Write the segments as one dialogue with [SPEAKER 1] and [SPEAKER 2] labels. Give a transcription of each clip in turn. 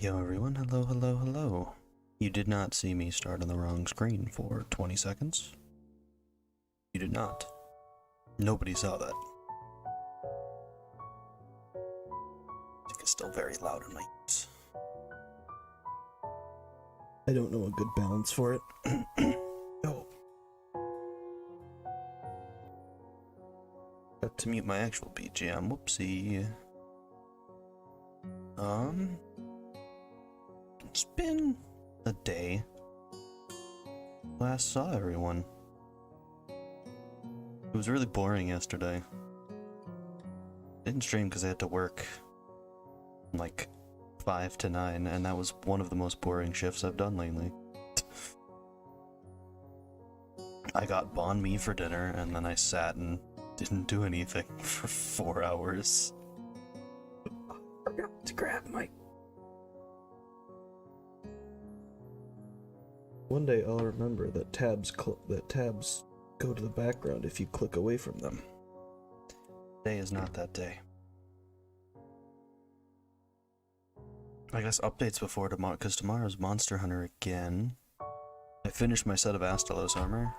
[SPEAKER 1] Yo everyone, hello, hello, hello. You did not see me start on the wrong screen for 20 seconds. You did not. Nobody saw that. I think it's still very loud in my ears. I don't know a good balance for it. Oh. Got to mute my actual BGM, whoopsie. It's been a day. Last saw everyone. It was really boring yesterday. Didn't stream because I had to work from like 5 to 9, and that was one of the most boring shifts I've done lately. I got banh mi for dinner, and then I sat and didn't do anything for 4 hours. I forgot to grab my... One day I'll remember that tabs go to the background if you click away from them. Today is not that day. I guess updates before tomorrow, because tomorrow's Monster Hunter again. I finished my set of Astalos armor.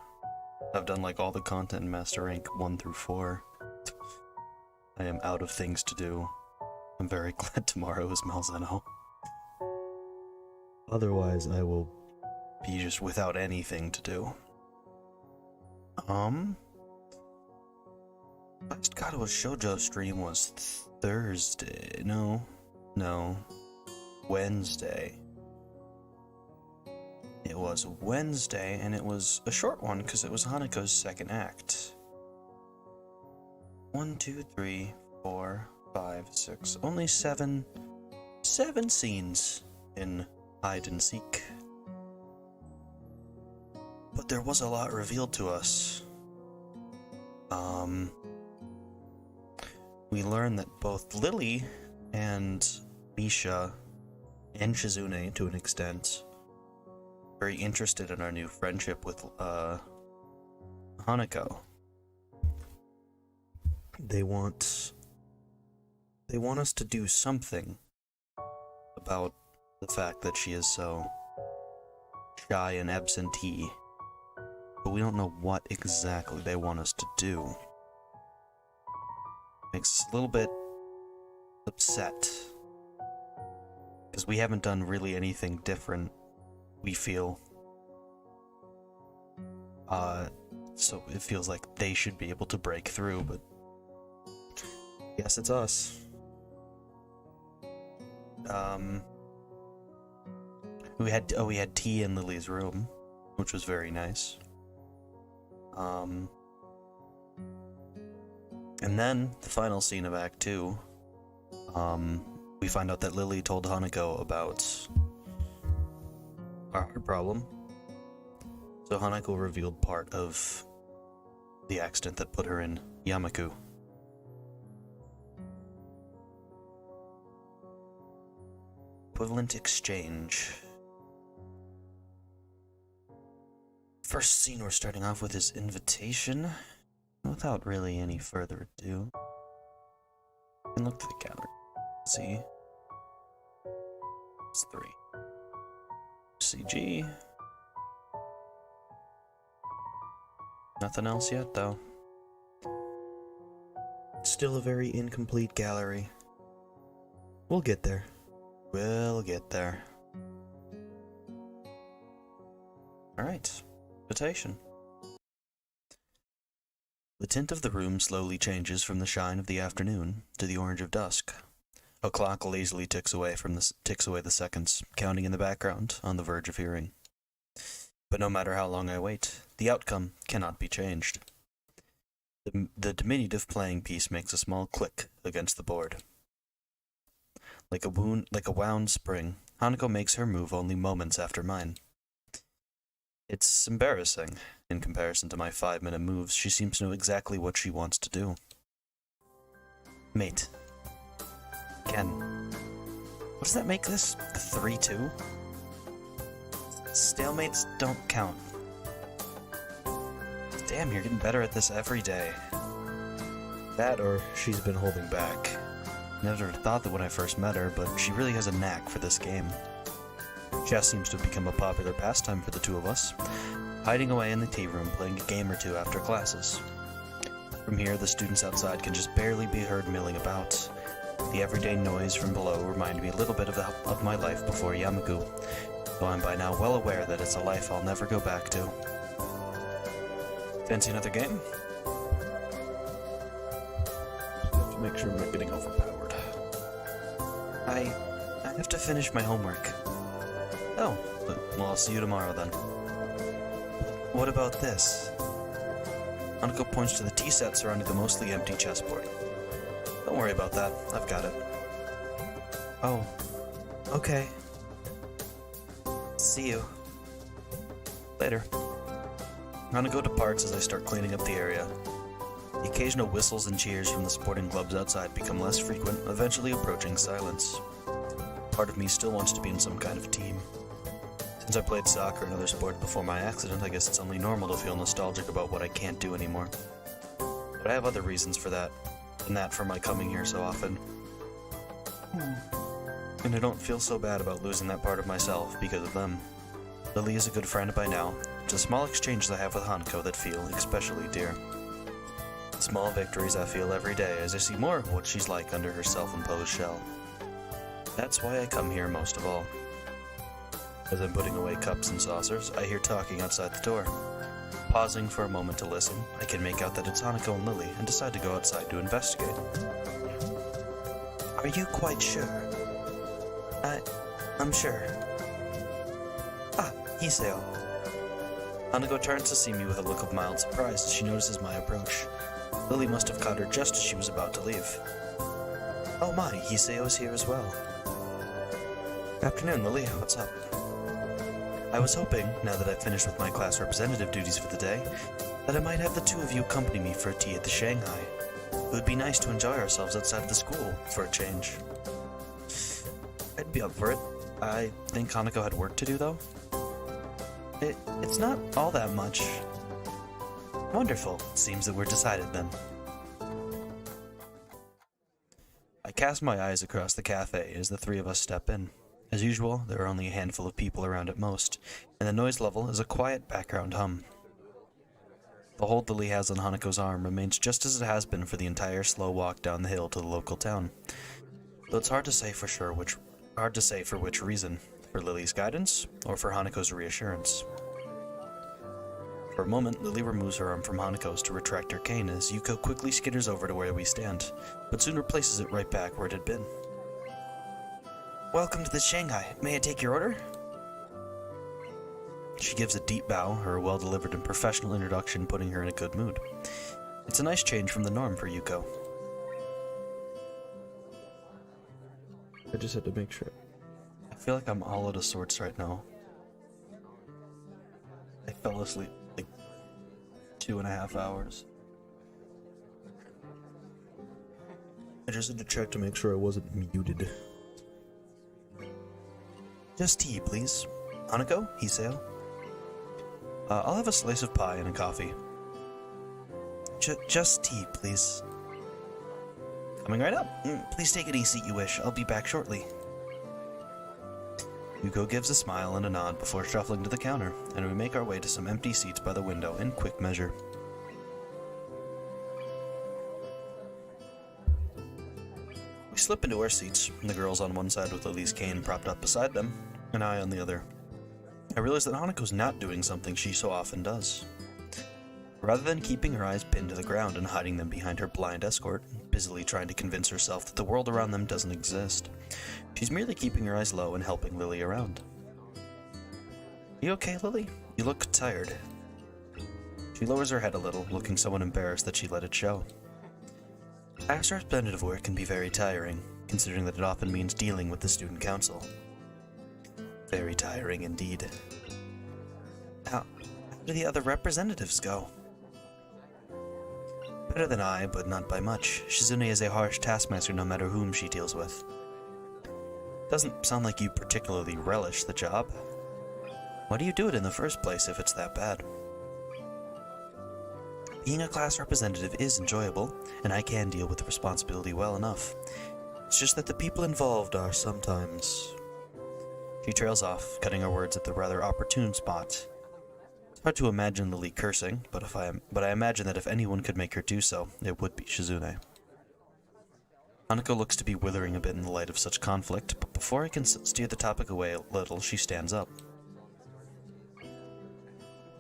[SPEAKER 1] I've done like all the content in Master Rank 1 through 4. I am out of things to do. I'm very glad tomorrow is Malzeno. Otherwise I will be just without anything to do. Last Katawa Shoujo stream was Thursday. No. Wednesday. It was Wednesday, and it was a short one because it was Hanako's second act. 1, 2, 3, 4, 5, 6. Only seven scenes in hide and seek. But there was a lot revealed to us. We learned that both Lily and Misha and Shizune, to an extent, are very interested in our new friendship with Hanako. They want us to do something about the fact that she is so shy and absentee. But we don't know what exactly they want us to do. Makes us a little bit upset. Because we haven't done really anything different, we feel. So it feels like they should be able to break through, but... yes, it's us. We had tea in Lily's room, which was very nice. And then, the final scene of Act 2, we find out that Lily told Hanako about our heart problem. So Hanako revealed part of the accident that put her in Yamaku. Equivalent exchange. First scene we're starting off with is invitation. Without really any further ado, you can look to the gallery. See, it's 3. CG. Nothing else yet, though. Still a very incomplete gallery. We'll get there. We'll get there. Alright. Invitation. The tint of the room slowly changes from the shine of the afternoon to the orange of dusk. A clock lazily ticks away the seconds, counting in the background, on the verge of hearing. But no matter how long I wait, the outcome cannot be changed. The diminutive playing piece makes a small click against the board. Like a wound spring, Hanako makes her move only moments after mine. It's embarrassing. In comparison to my 5-minute moves, she seems to know exactly what she wants to do. Mate. Again. What does that make this? A 3-2? Stalemates don't count. Damn, you're getting better at this every day. That or she's been holding back. Never thought that when I first met her, but she really has a knack for this game. Chess seems to have become a popular pastime for the two of us, hiding away in the tea room playing a game or two after classes. From here, the students outside can just barely be heard milling about. The everyday noise from below reminded me a little bit of my life before Yamagu, though I'm by now well aware that it's a life I'll never go back to. Fancy another game? Have to make sure I'm not getting overpowered. I have to finish my homework. Oh, well, I'll see you tomorrow then. What about this? Hanako points to the tea set surrounding the mostly empty chessboard. Don't worry about that, I've got it. Oh, okay. See you. Later. Hanako departs as I start cleaning up the area. The occasional whistles and cheers from the sporting clubs outside become less frequent, eventually approaching silence. Part of me still wants to be in some kind of team. Since I played soccer and other sports before my accident, I guess it's only normal to feel nostalgic about what I can't do anymore. But I have other reasons for that, and that for my coming here so often. And I don't feel so bad about losing that part of myself because of them. Lily is a good friend by now. It's the small exchanges I have with Hanako that feel especially dear. Small victories I feel every day as I see more of what she's like under her self-imposed shell. That's why I come here most of all. As I'm putting away cups and saucers, I hear talking outside the door. Pausing for a moment to listen, I can make out that it's Hanako and Lily and decide to go outside to investigate. Are you quite sure? I'm sure. Ah, Hiseo. Hanako turns to see me with a look of mild surprise as she notices my approach. Lily must have caught her just as she was about to leave. Oh my, Hiseo's here as well. Afternoon, Lily, what's up? I was hoping, now that I've finished with my class representative duties for the day, that I might have the two of you accompany me for a tea at the Shanghai. It would be nice to enjoy ourselves outside of the school, for a change. I'd be up for it. I think Hanako had work to do, though. It's not all that much. Wonderful. Seems that we're decided, then. I cast my eyes across the cafe as the three of us step in. As usual, there are only a handful of people around at most, and the noise level is a quiet background hum. The hold Lily has on Hanako's arm remains just as it has been for the entire slow walk down the hill to the local town. Though it's hard to say for which reason, for Lily's guidance, or for Hanako's reassurance. For a moment, Lily removes her arm from Hanako's to retract her cane as Yuko quickly skitters over to where we stand, but soon replaces it right back where it had been. Welcome to the Shanghai. May I take your order? She gives a deep bow, her well-delivered and professional introduction putting her in a good mood. It's a nice change from the norm for Yuko. I just had to make sure. I feel like I'm all out of sorts right now. I fell asleep like 2.5 hours. I just had to check to make sure I wasn't muted. Just tea, please. Hanako, Hiseo. I'll have a slice of pie and a coffee. Just tea, please. Coming right up. Please take any seat you wish. I'll be back shortly. Yuko gives a smile and a nod before shuffling to the counter, and we make our way to some empty seats by the window in quick measure. We slip into our seats, the girls on one side with Lily's cane propped up beside them, and I on the other. I realize that Hanako's not doing something she so often does. Rather than keeping her eyes pinned to the ground and hiding them behind her blind escort, busily trying to convince herself that the world around them doesn't exist, she's merely keeping her eyes low and helping Lily around. You okay, Lily? You look tired. She lowers her head a little, looking somewhat embarrassed that she let it show. Class representative work can be very tiring, considering that it often means dealing with the student council. Very tiring indeed. How do the other representatives go? Better than I, but not by much. Shizune is a harsh taskmaster no matter whom she deals with. Doesn't sound like you particularly relish the job. Why do you do it in the first place if it's that bad? Being a class representative is enjoyable, and I can deal with the responsibility well enough. It's just that the people involved are sometimes... She trails off, cutting her words at the rather opportune spot. It's hard to imagine Lily cursing, but I imagine that if anyone could make her do so, it would be Shizune. Hanako looks to be withering a bit in the light of such conflict, but before I can steer the topic away a little, she stands up.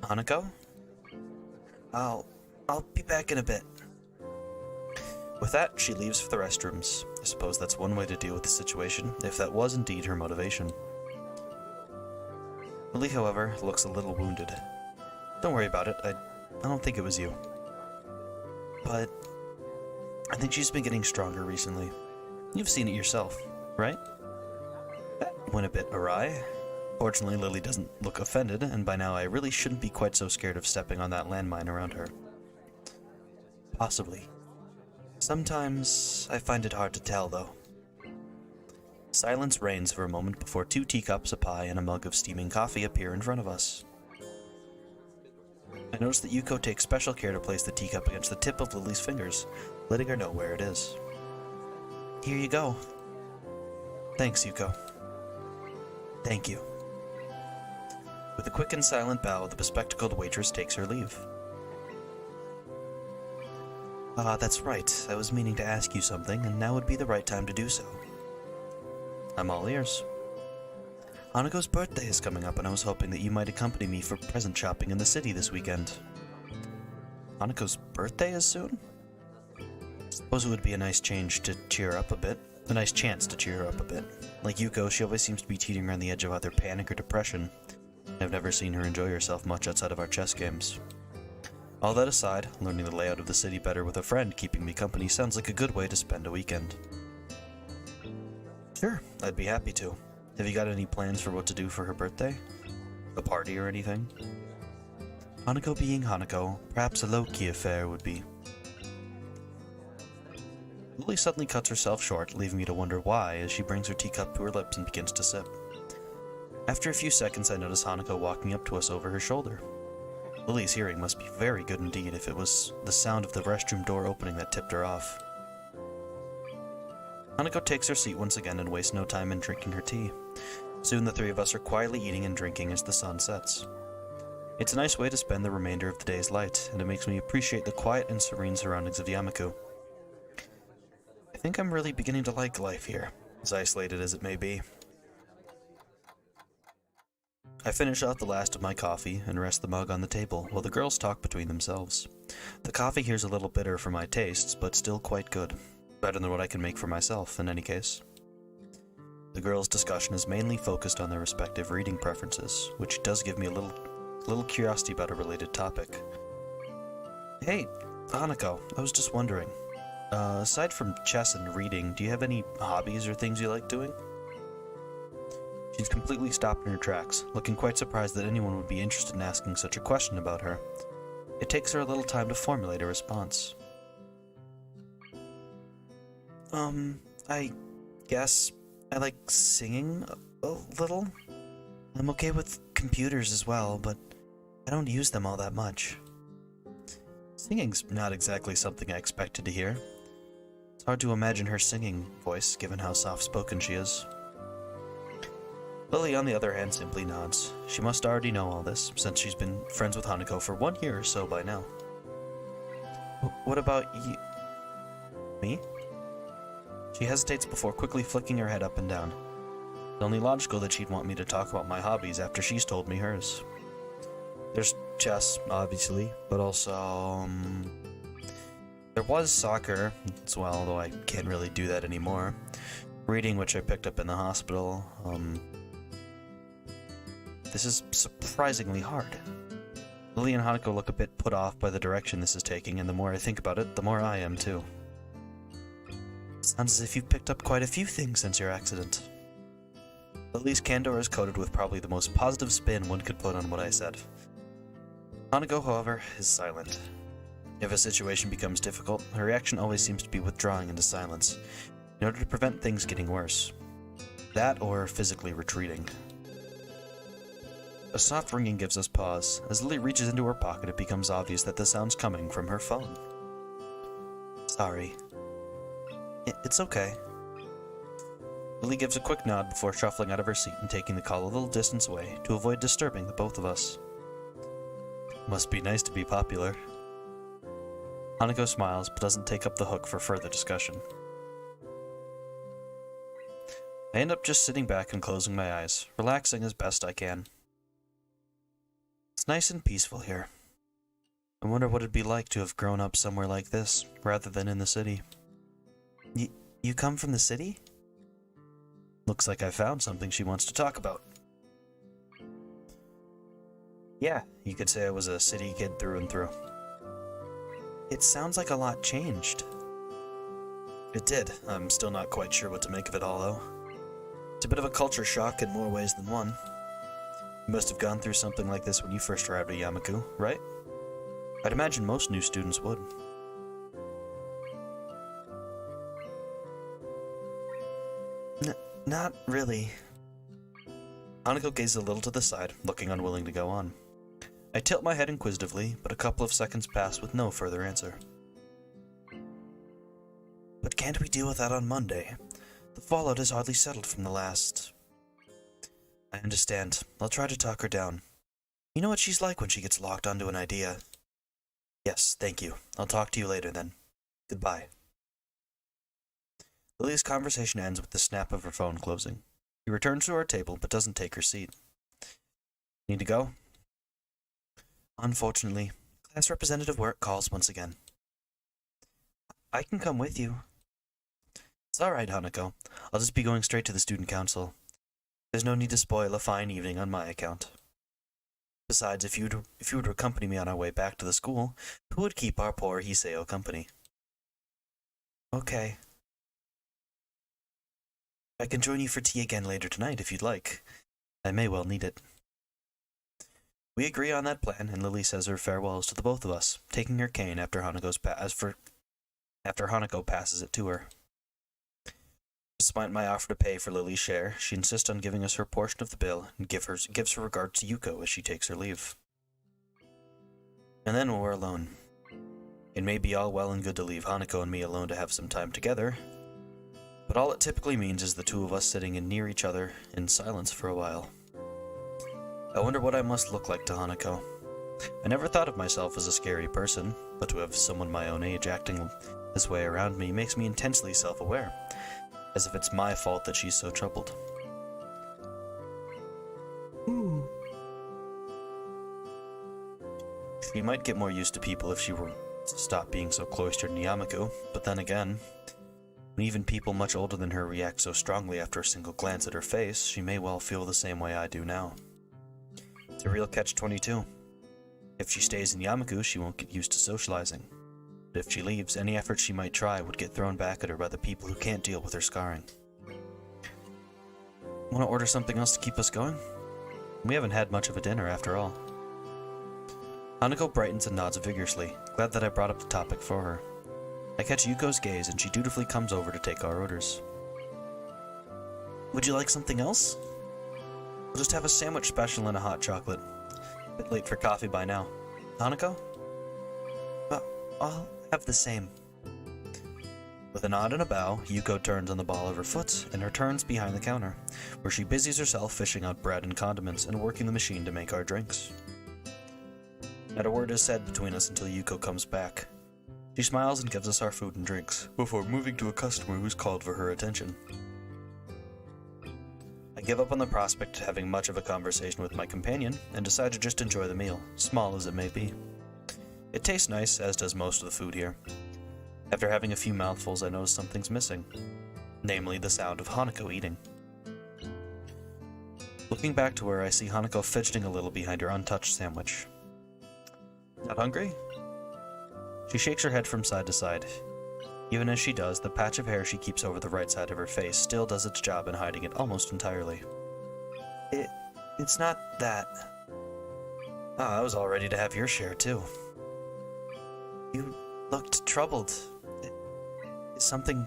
[SPEAKER 1] Hanako? I'll be back in a bit. With that, she leaves for the restrooms. I suppose that's one way to deal with the situation, if that was indeed her motivation. Lily, however, looks a little wounded. Don't worry about it, I don't think it was you. But I think she's been getting stronger recently. You've seen it yourself, right? That went a bit awry. Fortunately, Lily doesn't look offended, and by now I really shouldn't be quite so scared of stepping on that landmine around her. Possibly. Sometimes I find it hard to tell, though. Silence reigns for a moment before 2 teacups, a pie, and a mug of steaming coffee appear in front of us. I notice that Yuko takes special care to place the teacup against the tip of Lily's fingers, letting her know where it is. Here you go. Thanks, Yuko. Thank you. With a quick and silent bow, the bespectacled waitress takes her leave. That's right. I was meaning to ask you something, and now would be the right time to do so. I'm all ears. Hanako's birthday is coming up, and I was hoping that you might accompany me for present shopping in the city this weekend. Hanako's birthday is soon? Suppose it would be a nice change to cheer her up a bit. A nice chance to cheer her up a bit. Like Yuko, she always seems to be teetering around the edge of either panic or depression. I've never seen her enjoy herself much outside of our chess games. All that aside, learning the layout of the city better with a friend keeping me company sounds like a good way to spend a weekend. Sure, I'd be happy to. Have you got any plans for what to do for her birthday? A party or anything? Hanako being Hanako, perhaps a low-key affair would be. Lily suddenly cuts herself short, leaving me to wonder why as she brings her teacup to her lips and begins to sip. After a few seconds, I notice Hanako walking up to us over her shoulder. Lily's hearing must be very good indeed if it was the sound of the restroom door opening that tipped her off. Hanako takes her seat once again and wastes no time in drinking her tea. Soon the 3 of us are quietly eating and drinking as the sun sets. It's a nice way to spend the remainder of the day's light, and it makes me appreciate the quiet and serene surroundings of Yamaku. I think I'm really beginning to like life here, as isolated as it may be. I finish off the last of my coffee and rest the mug on the table while the girls talk between themselves. The coffee here's a little bitter for my tastes, but still quite good. Better than what I can make for myself, in any case. The girls' discussion is mainly focused on their respective reading preferences, which does give me a little curiosity about a related topic. Hey, Hanako, I was just wondering, aside from chess and reading, do you have any hobbies or things you like doing? She's completely stopped in her tracks, looking quite surprised that anyone would be interested in asking such a question about her. It takes her a little time to formulate a response. I guess I like singing a little. I'm okay with computers as well, but I don't use them all that much. Singing's not exactly something I expected to hear. It's hard to imagine her singing voice, given how soft-spoken she is. Lily, on the other hand, simply nods. She must already know all this, since she's been friends with Hanako for 1 year or so by now. What about you? Me? She hesitates before quickly flicking her head up and down. It's only logical that she'd want me to talk about my hobbies after she's told me hers. There's chess, obviously, but also, there was soccer as well, though I can't really do that anymore. Reading, which I picked up in the hospital. This is surprisingly hard. Lily and Hanako look a bit put off by the direction this is taking, and the more I think about it, the more I am too. Sounds as if you've picked up quite a few things since your accident. Lily's candor is coated with probably the most positive spin one could put on what I said. Hanako, however, is silent. If a situation becomes difficult, her reaction always seems to be withdrawing into silence, in order to prevent things getting worse. That or physically retreating. A soft ringing gives us pause. As Lily reaches into her pocket, it becomes obvious that the sound's coming from her phone. Sorry. It's okay. Lily gives a quick nod before shuffling out of her seat and taking the call a little distance away to avoid disturbing the both of us. Must be nice to be popular. Hanako smiles but doesn't take up the hook for further discussion. I end up just sitting back and closing my eyes, relaxing as best I can. It's nice and peaceful here. I wonder what it'd be like to have grown up somewhere like this, rather than in the city. You come from the city? Looks like I found something she wants to talk about. Yeah, you could say I was a city kid through and through. It sounds like a lot changed. It did. I'm still not quite sure what to make of it all, though. It's a bit of a culture shock in more ways than one. You must have gone through something like this when you first arrived at Yamaku, right? I'd imagine most new students would. Not really. Hanako gazes a little to the side, looking unwilling to go on. I tilt my head inquisitively, but a couple of seconds pass with no further answer. But can't we deal with that on Monday? The fallout is hardly settled from the last... I understand. I'll try to talk her down. You know what she's like when she gets locked onto an idea. Yes, thank you. I'll talk to you later then. Goodbye. Lily's conversation ends with the snap of her phone closing. She returns to her table, but doesn't take her seat. Need to go? Unfortunately, class representative work calls once again. I can come with you. It's alright, Hanako. I'll just be going straight to the student council. There's no need to spoil a fine evening on my account. Besides, if you were to accompany me on our way back to the school, who would keep our poor Hiseo company? Okay. I can join you for tea again later tonight if you'd like. I may well need it. We agree on that plan, and Lily says her farewells to the both of us, taking her cane after Hanako passes it to her. Despite my offer to pay for Lily's share, she insists on giving us her portion of the bill and gives her regards to Yuko as she takes her leave. And then we're alone. It may be all well and good to leave Hanako and me alone to have some time together, but all it typically means is the two of us sitting in near each other in silence for a while. I wonder what I must look like to Hanako. I never thought of myself as a scary person, but to have someone my own age acting this way around me makes me intensely self-aware, as if it's my fault that she's so troubled. Ooh. She might get more used to people if she were to stop being so cloistered in Yamaku, but then again, when even people much older than her react so strongly after a single glance at her face, she may well feel the same way I do now. It's a real catch-22. If she stays in Yamaku, she won't get used to socializing. But if she leaves, any effort she might try would get thrown back at her by the people who can't deal with her scarring. Want to order something else to keep us going? We haven't had much of a dinner after all. Hanako brightens and nods vigorously, glad that I brought up the topic for her. I catch Yuko's gaze and she dutifully comes over to take our orders. Would you like something else? We'll just have a sandwich special and a hot chocolate. A bit late for coffee by now. Hanako? I'll have the same. With a nod and a bow, Yuko turns on the ball of her foot and returns behind the counter, where she busies herself fishing out bread and condiments and working the machine to make our drinks. Not a word is said between us until Yuko comes back. She smiles and gives us our food and drinks, before moving to a customer who's called for her attention. I give up on the prospect of having much of a conversation with my companion, and decide to just enjoy the meal, small as it may be. It tastes nice, as does most of the food here. After having a few mouthfuls, I notice something's missing, namely the sound of Hanako eating. Looking back to her, I see Hanako fidgeting a little behind her untouched sandwich. Not hungry? She shakes her head from side to side. Even as she does, the patch of hair she keeps over the right side of her face still does its job in hiding it almost entirely. It's not that. I was all ready to have your share, too. You looked troubled. Is something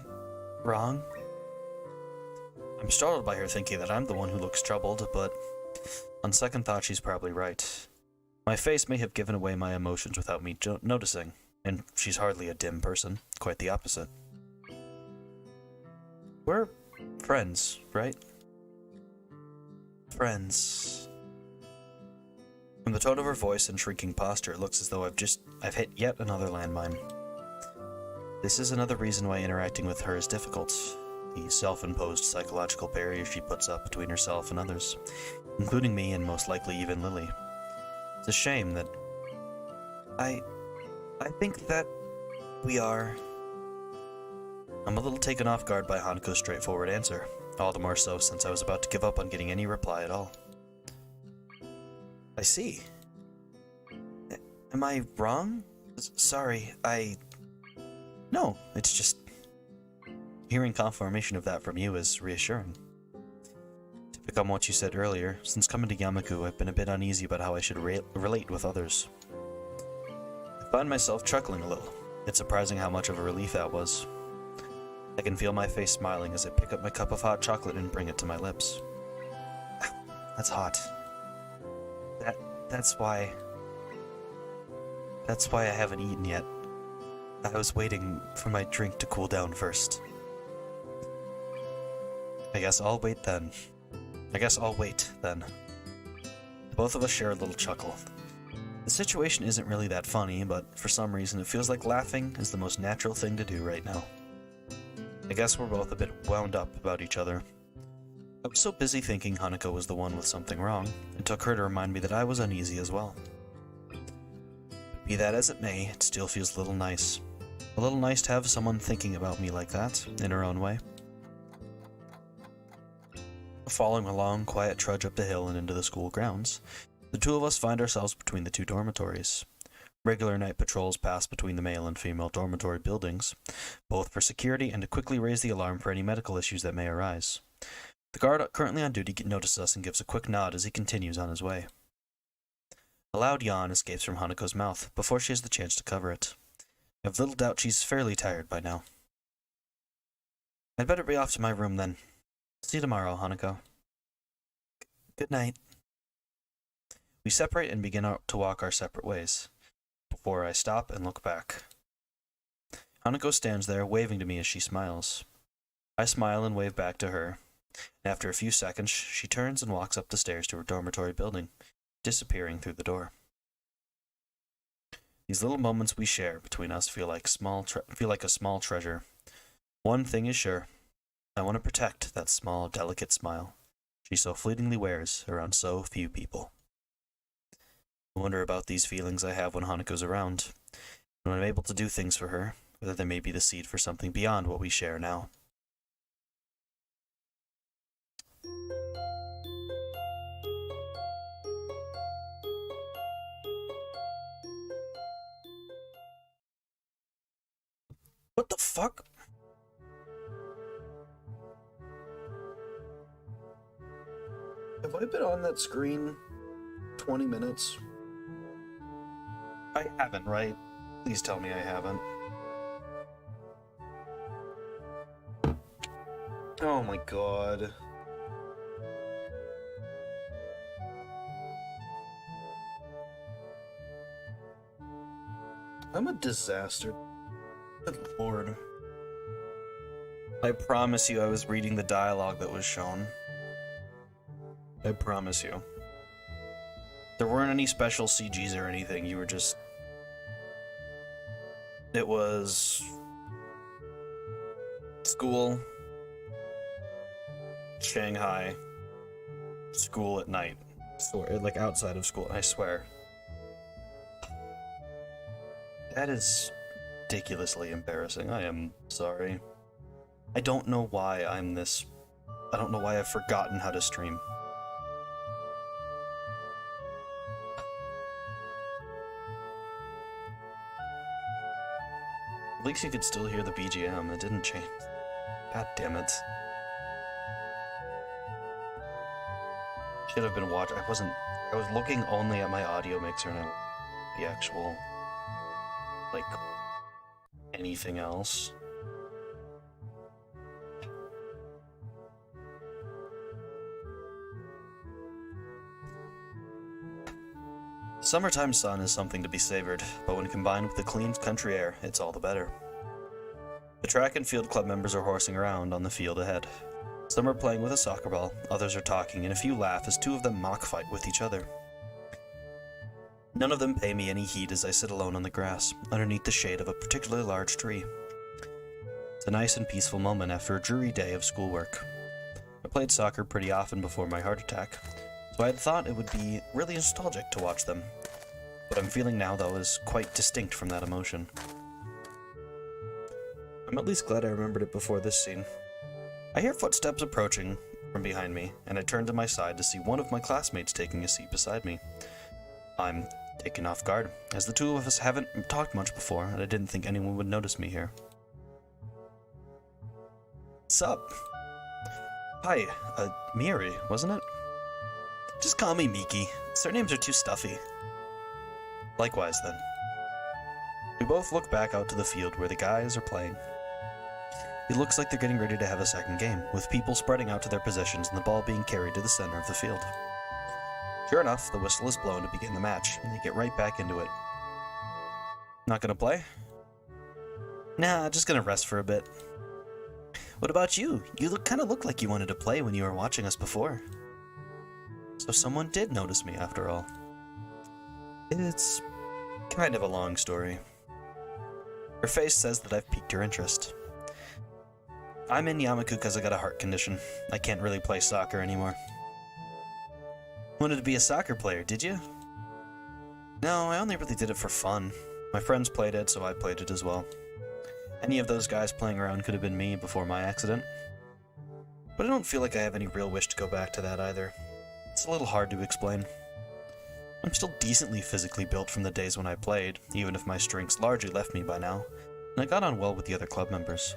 [SPEAKER 1] wrong? I'm startled by her thinking that I'm the one who looks troubled, but on second thought she's probably right. My face may have given away my emotions without me noticing, and she's hardly a dim person, quite the opposite. We're Friends, right? Friends. From the tone of her voice and shrinking posture, it looks as though I've hit yet another landmine. This is another reason why interacting with her is difficult. The self-imposed psychological barrier she puts up between herself and others, including me and most likely even Lily. It's a shame that I think that we are... I'm a little taken off guard by Hanako's straightforward answer, all the more so since I was about to give up on getting any reply at all. I see. Am I wrong? Sorry, No, it's just... Hearing confirmation of that from you is reassuring. To pick on what you said earlier, since coming to Yamaku, I've been a bit uneasy about how I should relate with others. I find myself chuckling a little. It's surprising how much of a relief that was. I can feel my face smiling as I pick up my cup of hot chocolate and bring it to my lips. That's hot. That's why I haven't eaten yet. I was waiting for my drink to cool down first. I guess I'll wait then. Both of us share a little chuckle. The situation isn't really that funny, but for some reason it feels like laughing is the most natural thing to do right now. I guess we're both a bit wound up about each other. I was so busy thinking Hanako was the one with something wrong, it took her to remind me that I was uneasy as well. Be that as it may, it still feels a little nice. A little nice to have someone thinking about me like that, in her own way. Following a long, quiet trudge up the hill and into the school grounds, the two of us find ourselves between the two dormitories. Regular night patrols pass between the male and female dormitory buildings, both for security and to quickly raise the alarm for any medical issues that may arise. The guard currently on duty notices us and gives a quick nod as he continues on his way. A loud yawn escapes from Hanako's mouth before she has the chance to cover it. I have little doubt she's fairly tired by now. I'd better be off to my room then. See you tomorrow, Hanako. Good night. We separate and begin to walk our separate ways, before I stop and look back. Hanako stands there, waving to me as she smiles. I smile and wave back to her. After a few seconds, she turns and walks up the stairs to her dormitory building, disappearing through the door. These little moments we share between us feel like a small treasure. One thing is sure, I want to protect that small, delicate smile she so fleetingly wears around so few people. I wonder about these feelings I have when Hanako's around, and when I'm able to do things for her, whether they may be the seed for something beyond what we share now. What the fuck? Have I been on that screen 20 minutes? I haven't, right? Please tell me I haven't. Oh my god. I'm a disaster. Good lord. I promise you I was reading the dialogue that was shown. I promise you. There weren't any special CGs or anything, you were just... It was... School. Shanghai. School at night. Like outside of school, I swear. That is ridiculously embarrassing. I am sorry. I don't know why I'm this... I don't know why I've forgotten how to stream. At least you could still hear the BGM. It didn't change. God damn it. Should have been watching. I was looking only at my audio mixer and the actual, like, anything else. Summertime sun is something to be savored, but when combined with the clean country air, it's all the better. The track and field club members are horsing around on the field ahead. Some are playing with a soccer ball, others are talking, and a few laugh as two of them mock fight with each other. None of them pay me any heed as I sit alone on the grass, underneath the shade of a particularly large tree. It's a nice and peaceful moment after a dreary day of schoolwork. I played soccer pretty often before my heart attack, so I had thought it would be really nostalgic to watch them. What I'm feeling now, though, is quite distinct from that emotion. I'm at least glad I remembered it before this scene. I hear footsteps approaching from behind me, and I turn to my side to see one of my classmates taking a seat beside me. I'm taken off guard, as the two of us haven't talked much before, and I didn't think anyone would notice me here. Sup? Hi, Miuri, wasn't it? Just call me Miki. Surnames are too stuffy. Likewise, then. We both look back out to the field where the guys are playing. It looks like they're getting ready to have a second game, with people spreading out to their positions and the ball being carried to the center of the field. Sure enough, the whistle is blown to begin the match, and they get right back into it. Not gonna play? Nah, just gonna rest for a bit. What about you? You kinda look like you wanted to play when you were watching us before. So someone did notice me after all. It's kind of a long story. Her face says that I've piqued her interest. I'm in Yamaku because I got a heart condition. I can't really play soccer anymore. Wanted to be a soccer player, did you? No, I only really did it for fun. My friends played it, so I played it as well. Any of those guys playing around could have been me before my accident. But I don't feel like I have any real wish to go back to that either. It's a little hard to explain. I'm still decently physically built from the days when I played, even if my strengths largely left me by now, and I got on well with the other club members.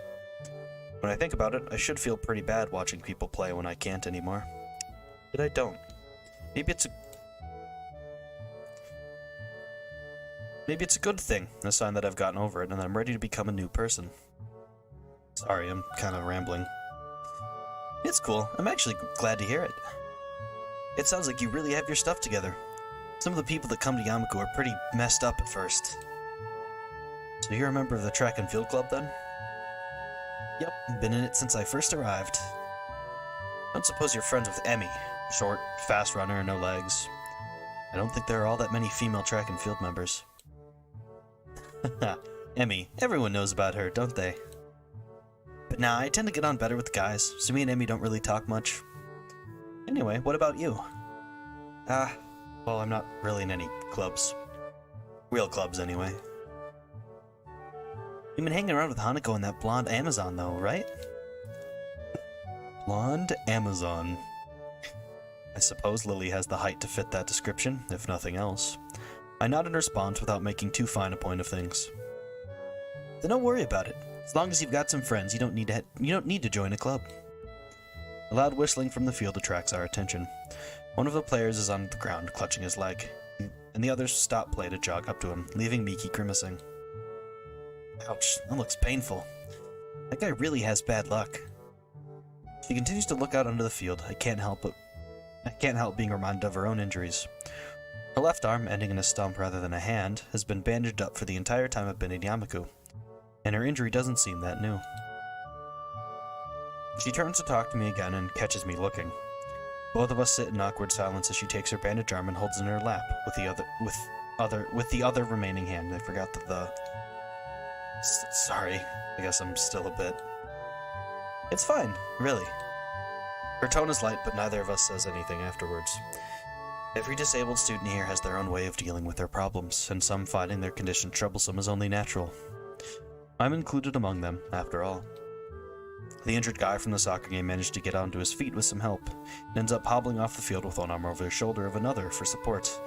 [SPEAKER 1] When I think about it, I should feel pretty bad watching people play when I can't anymore. But I don't. Maybe it's a good thing, a sign that I've gotten over it and I'm ready to become a new person. Sorry, I'm kind of rambling. It's cool. I'm actually glad to hear it. It sounds like you really have your stuff together. Some of the people that come to Yamaku are pretty messed up at first. So you're a member of the track and field club then? Yep, been in it since I first arrived. I don't suppose you're friends with Emmy. Short, fast runner, no legs. I don't think there are all that many female track and field members. Emmy, everyone knows about her, don't they? But nah, I tend to get on better with guys, so me and Emmy don't really talk much. Anyway, what about you? Well, I'm not really in any clubs. Real clubs, anyway. You've been hanging around with Hanako and that blonde Amazon, though, right? Blonde Amazon. I suppose Lily has the height to fit that description, if nothing else. I nod in response without making too fine a point of things. Then don't worry about it. As long as you've got some friends, you don't need to join a club. A loud whistling from the field attracts our attention. One of the players is on the ground, clutching his leg, and the others stop play to jog up to him, leaving Miki grimacing. Ouch, that looks painful. That guy really has bad luck. She continues to look out onto the field. I can't help being reminded of her own injuries. Her left arm, ending in a stump rather than a hand, has been bandaged up for the entire time I've been in Yamaku, and her injury doesn't seem that new. She turns to talk to me again and catches me looking. Both of us sit in awkward silence as she takes her bandaged arm and holds it in her lap with the other remaining hand. I forgot that the... Sorry, I guess I'm still a bit... It's fine, really. Her tone is light, but neither of us says anything afterwards. Every disabled student here has their own way of dealing with their problems, and some finding their condition troublesome is only natural. I'm included among them, after all. The injured guy from the soccer game managed to get onto his feet with some help, and ends up hobbling off the field with one arm over the shoulder of another for support.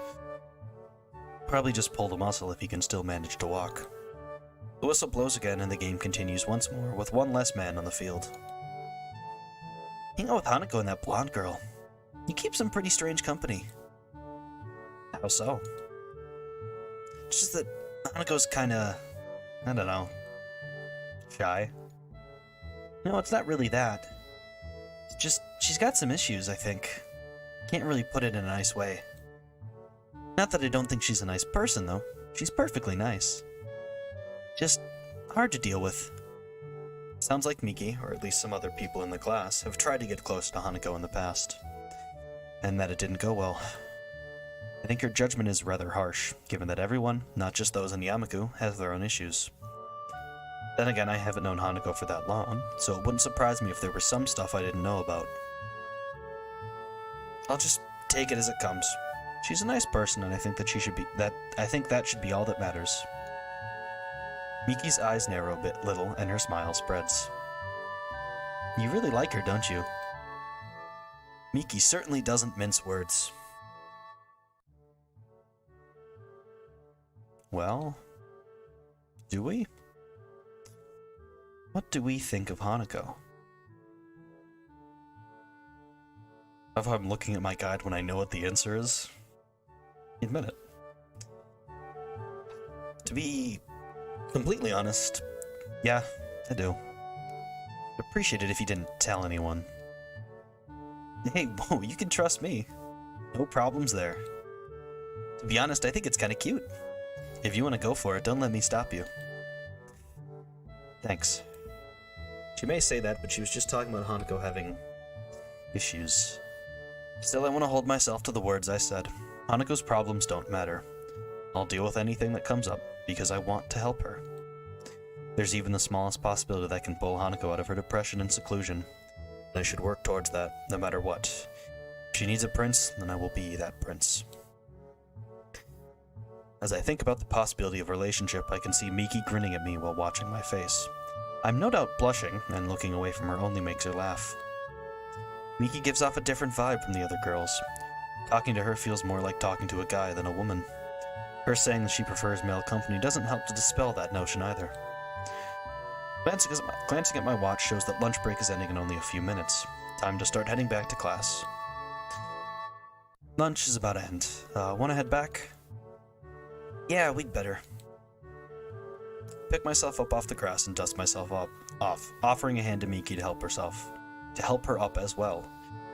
[SPEAKER 1] Probably just pulled a muscle if he can still manage to walk. The whistle blows again and the game continues once more, with one less man on the field. Hang out with Hanako and that blonde girl. You keep some pretty strange company. How so? It's just that Hanako's kinda... I don't know... shy. No, it's not really that. It's just, she's got some issues, I think. Can't really put it in a nice way. Not that I don't think she's a nice person, though. She's perfectly nice. Just hard to deal with. Sounds like Miki, or at least some other people in the class, have tried to get close to Hanako in the past, and that it didn't go well. I think your judgment is rather harsh, given that everyone, not just those in Yamaku, has their own issues. Then again, I haven't known Hanako for that long, so it wouldn't surprise me if there was some stuff I didn't know about. I'll just take it as it comes. She's a nice person, and I think that that should be all that matters. Miki's eyes narrow a bit little, and her smile spreads. You really like her, don't you? Miki certainly doesn't mince words. Well, do we? What do we think of Hanako? If I'm looking at my guide when I know what the answer is, admit it. To be completely honest, yeah, I do. I'd appreciate it if you didn't tell anyone. Hey, whoa, you can trust me. No problems there. To be honest, I think it's kind of cute. If you want to go for it, don't let me stop you. Thanks. She may say that, but she was just talking about Hanako having issues. Still, I want to hold myself to the words I said. Hanako's problems don't matter. I'll deal with anything that comes up, because I want to help her. There's even the smallest possibility that I can pull Hanako out of her depression and seclusion. And I should work towards that, no matter what. If she needs a prince, then I will be that prince. As I think about the possibility of a relationship, I can see Miki grinning at me while watching my face. I'm no doubt blushing, and looking away from her only makes her laugh. Miki gives off a different vibe from the other girls. Talking to her feels more like talking to a guy than a woman. Her saying that she prefers male company doesn't help to dispel that notion either. Glancing at my watch shows that lunch break is ending in only a few minutes. Time to start heading back to class. Lunch is about to end. Wanna head back? Yeah, we'd better. Pick myself up off the grass and dust myself off, offering a hand to Miki to help her up as well.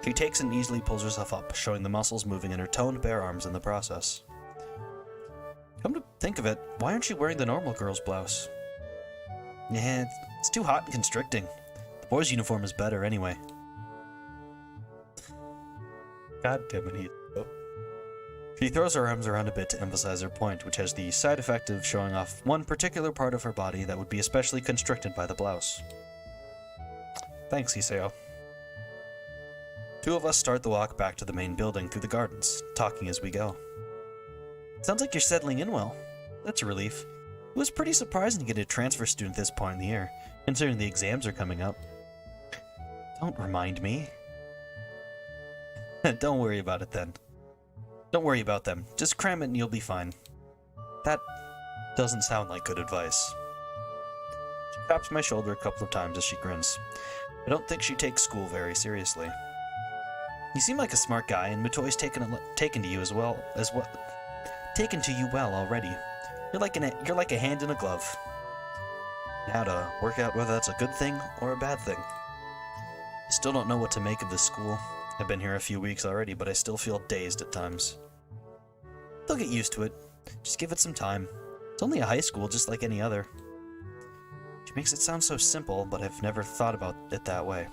[SPEAKER 1] She takes and easily pulls herself up, showing the muscles moving in her toned bare arms in the process. Come to think of it, why aren't you wearing the normal girl's blouse? Yeah, it's too hot and constricting. The boy's uniform is better anyway. God damn it, She throws her arms around a bit to emphasize her point, which has the side effect of showing off one particular part of her body that would be especially constricted by the blouse. Thanks, Iseo. Two of us start the walk back to the main building through the gardens, talking as we go. Sounds like you're settling in well. That's a relief. It was pretty surprising to get a transfer student this point in the year, considering the exams are coming up. Don't remind me. Don't worry about it then. Don't worry about them. Just cram it and you'll be fine. That doesn't sound like good advice. She taps my shoulder a couple of times as she grins. I don't think she takes school very seriously. You seem like a smart guy, and Mitoi's taken to you well already. You're like a hand in a glove. Now to work out whether that's a good thing or a bad thing. I still don't know what to make of this school. I've been here a few weeks already, but I still feel dazed at times. They'll get used to it. Just give it some time. It's only a high school, just like any other. She makes it sound so simple, but I've never thought about it that way.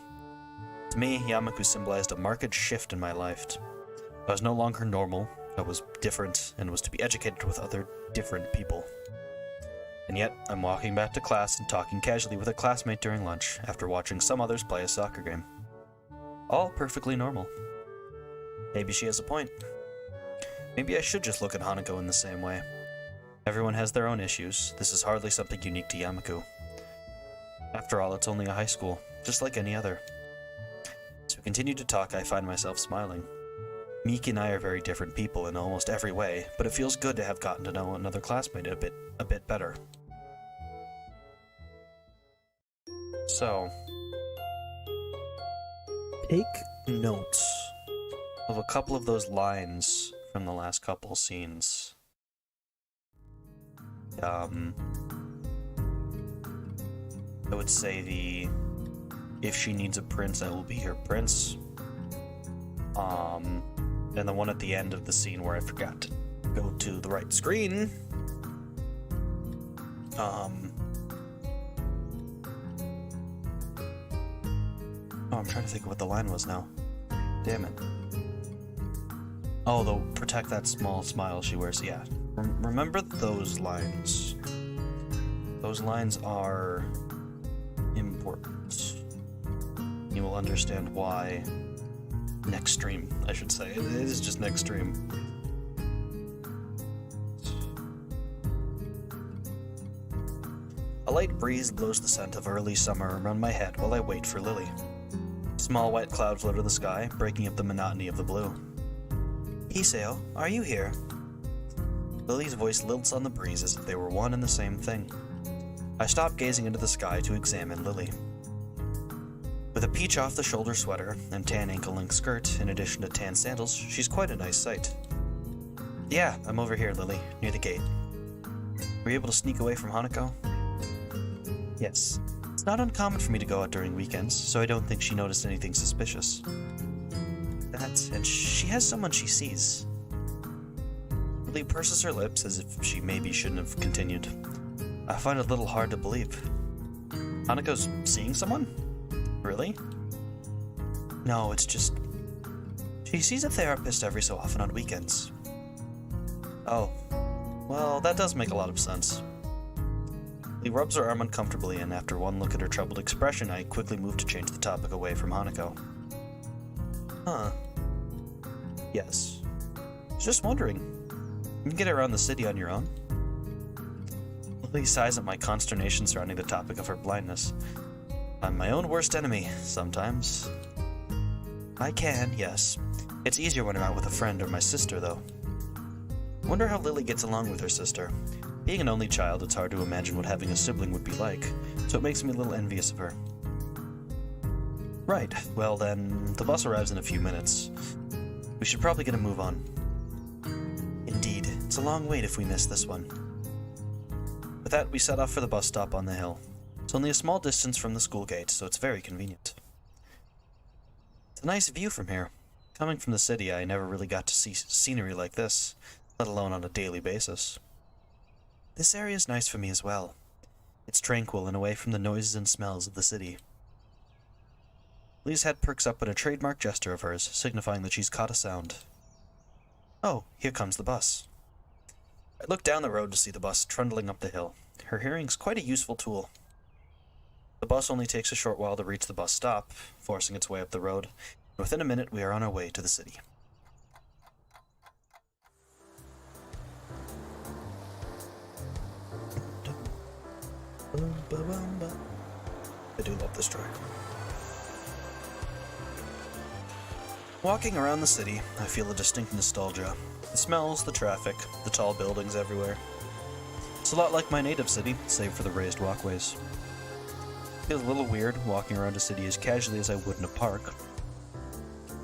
[SPEAKER 1] To me, Yamaku symbolized a marked shift in my life. I was no longer normal, I was different, and was to be educated with other different people. And yet, I'm walking back to class and talking casually with a classmate during lunch, after watching some others play a soccer game. All perfectly normal. Maybe she has a point. Maybe I should just look at Hanako in the same way. Everyone has their own issues. This is hardly something unique to Yamaku. After all, it's only a high school, just like any other. As we continue to talk, I find myself smiling. Miki and I are very different people in almost every way, but it feels good to have gotten to know another classmate a bit better. So, take notes of a couple of those lines from the last couple scenes. I would say if she needs a prince, I will be her prince. And the one at the end of the scene where I forgot to go to the right screen. Oh, I'm trying to think of what the line was now. Damn it. Oh, the protect that small smile she wears. Yeah. Remember those lines. Those lines are important. You will understand why next stream, I should say. It is just next stream. A light breeze blows the scent of early summer around my head while I wait for Lily. Small white clouds float in the sky, breaking up the monotony of the blue. Iseo, are you here? Lily's voice lilts on the breeze as if they were one and the same thing. I stop gazing into the sky to examine Lily. With a peach off-the-shoulder sweater and tan ankle-length skirt, in addition to tan sandals, she's quite a nice sight. Yeah, I'm over here, Lily, near the gate. Were you able to sneak away from Hanako? Yes. It's not uncommon for me to go out during weekends, so I don't think she noticed anything suspicious. And she has someone she sees. Lily purses her lips as if she maybe shouldn't have continued. I find it a little hard to believe. Hanako's seeing someone? Really? No, it's just... she sees a therapist every so often on weekends. Oh. Well, that does make a lot of sense. Lee rubs her arm uncomfortably, and after one look at her troubled expression, I quickly move to change the topic away from Hanako. Huh. Yes. Just wondering. You can get around the city on your own? Lily sighs at my consternation surrounding the topic of her blindness. I'm my own worst enemy, sometimes. I can, yes. It's easier when I'm out with a friend or my sister, though. Wonder how Lily gets along with her sister. Being an only child, it's hard to imagine what having a sibling would be like, so it makes me a little envious of her. Right, well then, the bus arrives in a few minutes. We should probably get a move on. Indeed, it's a long wait if we miss this one. With that, we set off for the bus stop on the hill. It's only a small distance from the school gate, so it's very convenient. It's a nice view from here. Coming from the city, I never really got to see scenery like this, let alone on a daily basis. This area is nice for me as well. It's tranquil and away from the noises and smells of the city. Lee's head perks up in a trademark gesture of hers, signifying that she's caught a sound. Oh, here comes the bus. I look down the road to see the bus trundling up the hill. Her hearing's quite a useful tool. The bus only takes a short while to reach the bus stop, forcing its way up the road. Within a minute, we are on our way to the city. I do love this track. Walking around the city, I feel a distinct nostalgia. The smells, the traffic, the tall buildings everywhere. It's a lot like my native city, save for the raised walkways. It feels a little weird walking around a city as casually as I would in a park,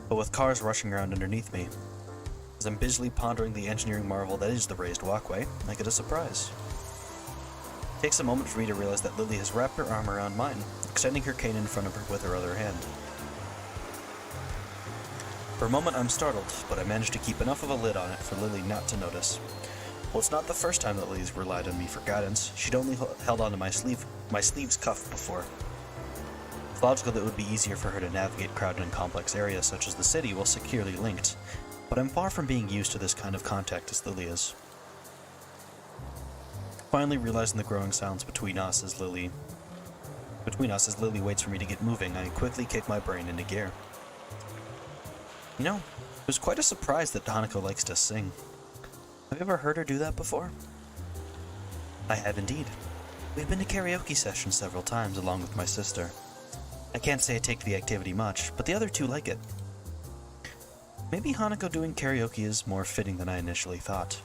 [SPEAKER 1] but with cars rushing around underneath me. As I'm busily pondering the engineering marvel that is the raised walkway, I get a surprise. It takes a moment for me to realize that Lily has wrapped her arm around mine, extending her cane in front of her with her other hand. For a moment I'm startled, but I managed to keep enough of a lid on it for Lily not to notice. Well, it's not the first time that Lily's relied on me for guidance. She'd only held onto my sleeve's cuff before. It's logical that it would be easier for her to navigate crowded and complex areas such as the city while securely linked, but I'm far from being used to this kind of contact as Lily is. Finally realizing the growing silence between us as Lily waits for me to get moving, I quickly kick my brain into gear. You know, it was quite a surprise that Hanako likes to sing. Have you ever heard her do that before? I have indeed. We've been to karaoke sessions several times along with my sister. I can't say I take to the activity much, but the other two like it. Maybe Hanako doing karaoke is more fitting than I initially thought.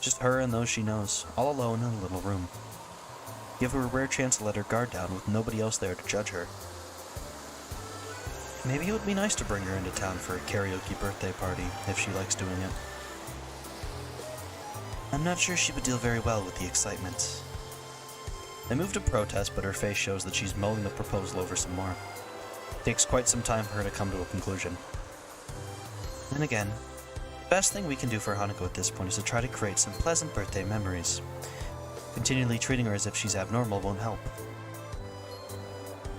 [SPEAKER 1] Just her and those she knows, all alone in a little room. Give her a rare chance to let her guard down with nobody else there to judge her. Maybe it would be nice to bring her into town for a karaoke birthday party, if she likes doing it. I'm not sure she would deal very well with the excitement. I move to protest, but her face shows that she's mulling the proposal over some more. It takes quite some time for her to come to a conclusion. And again, the best thing we can do for Hanako at this point is to try to create some pleasant birthday memories. Continually treating her as if she's abnormal won't help.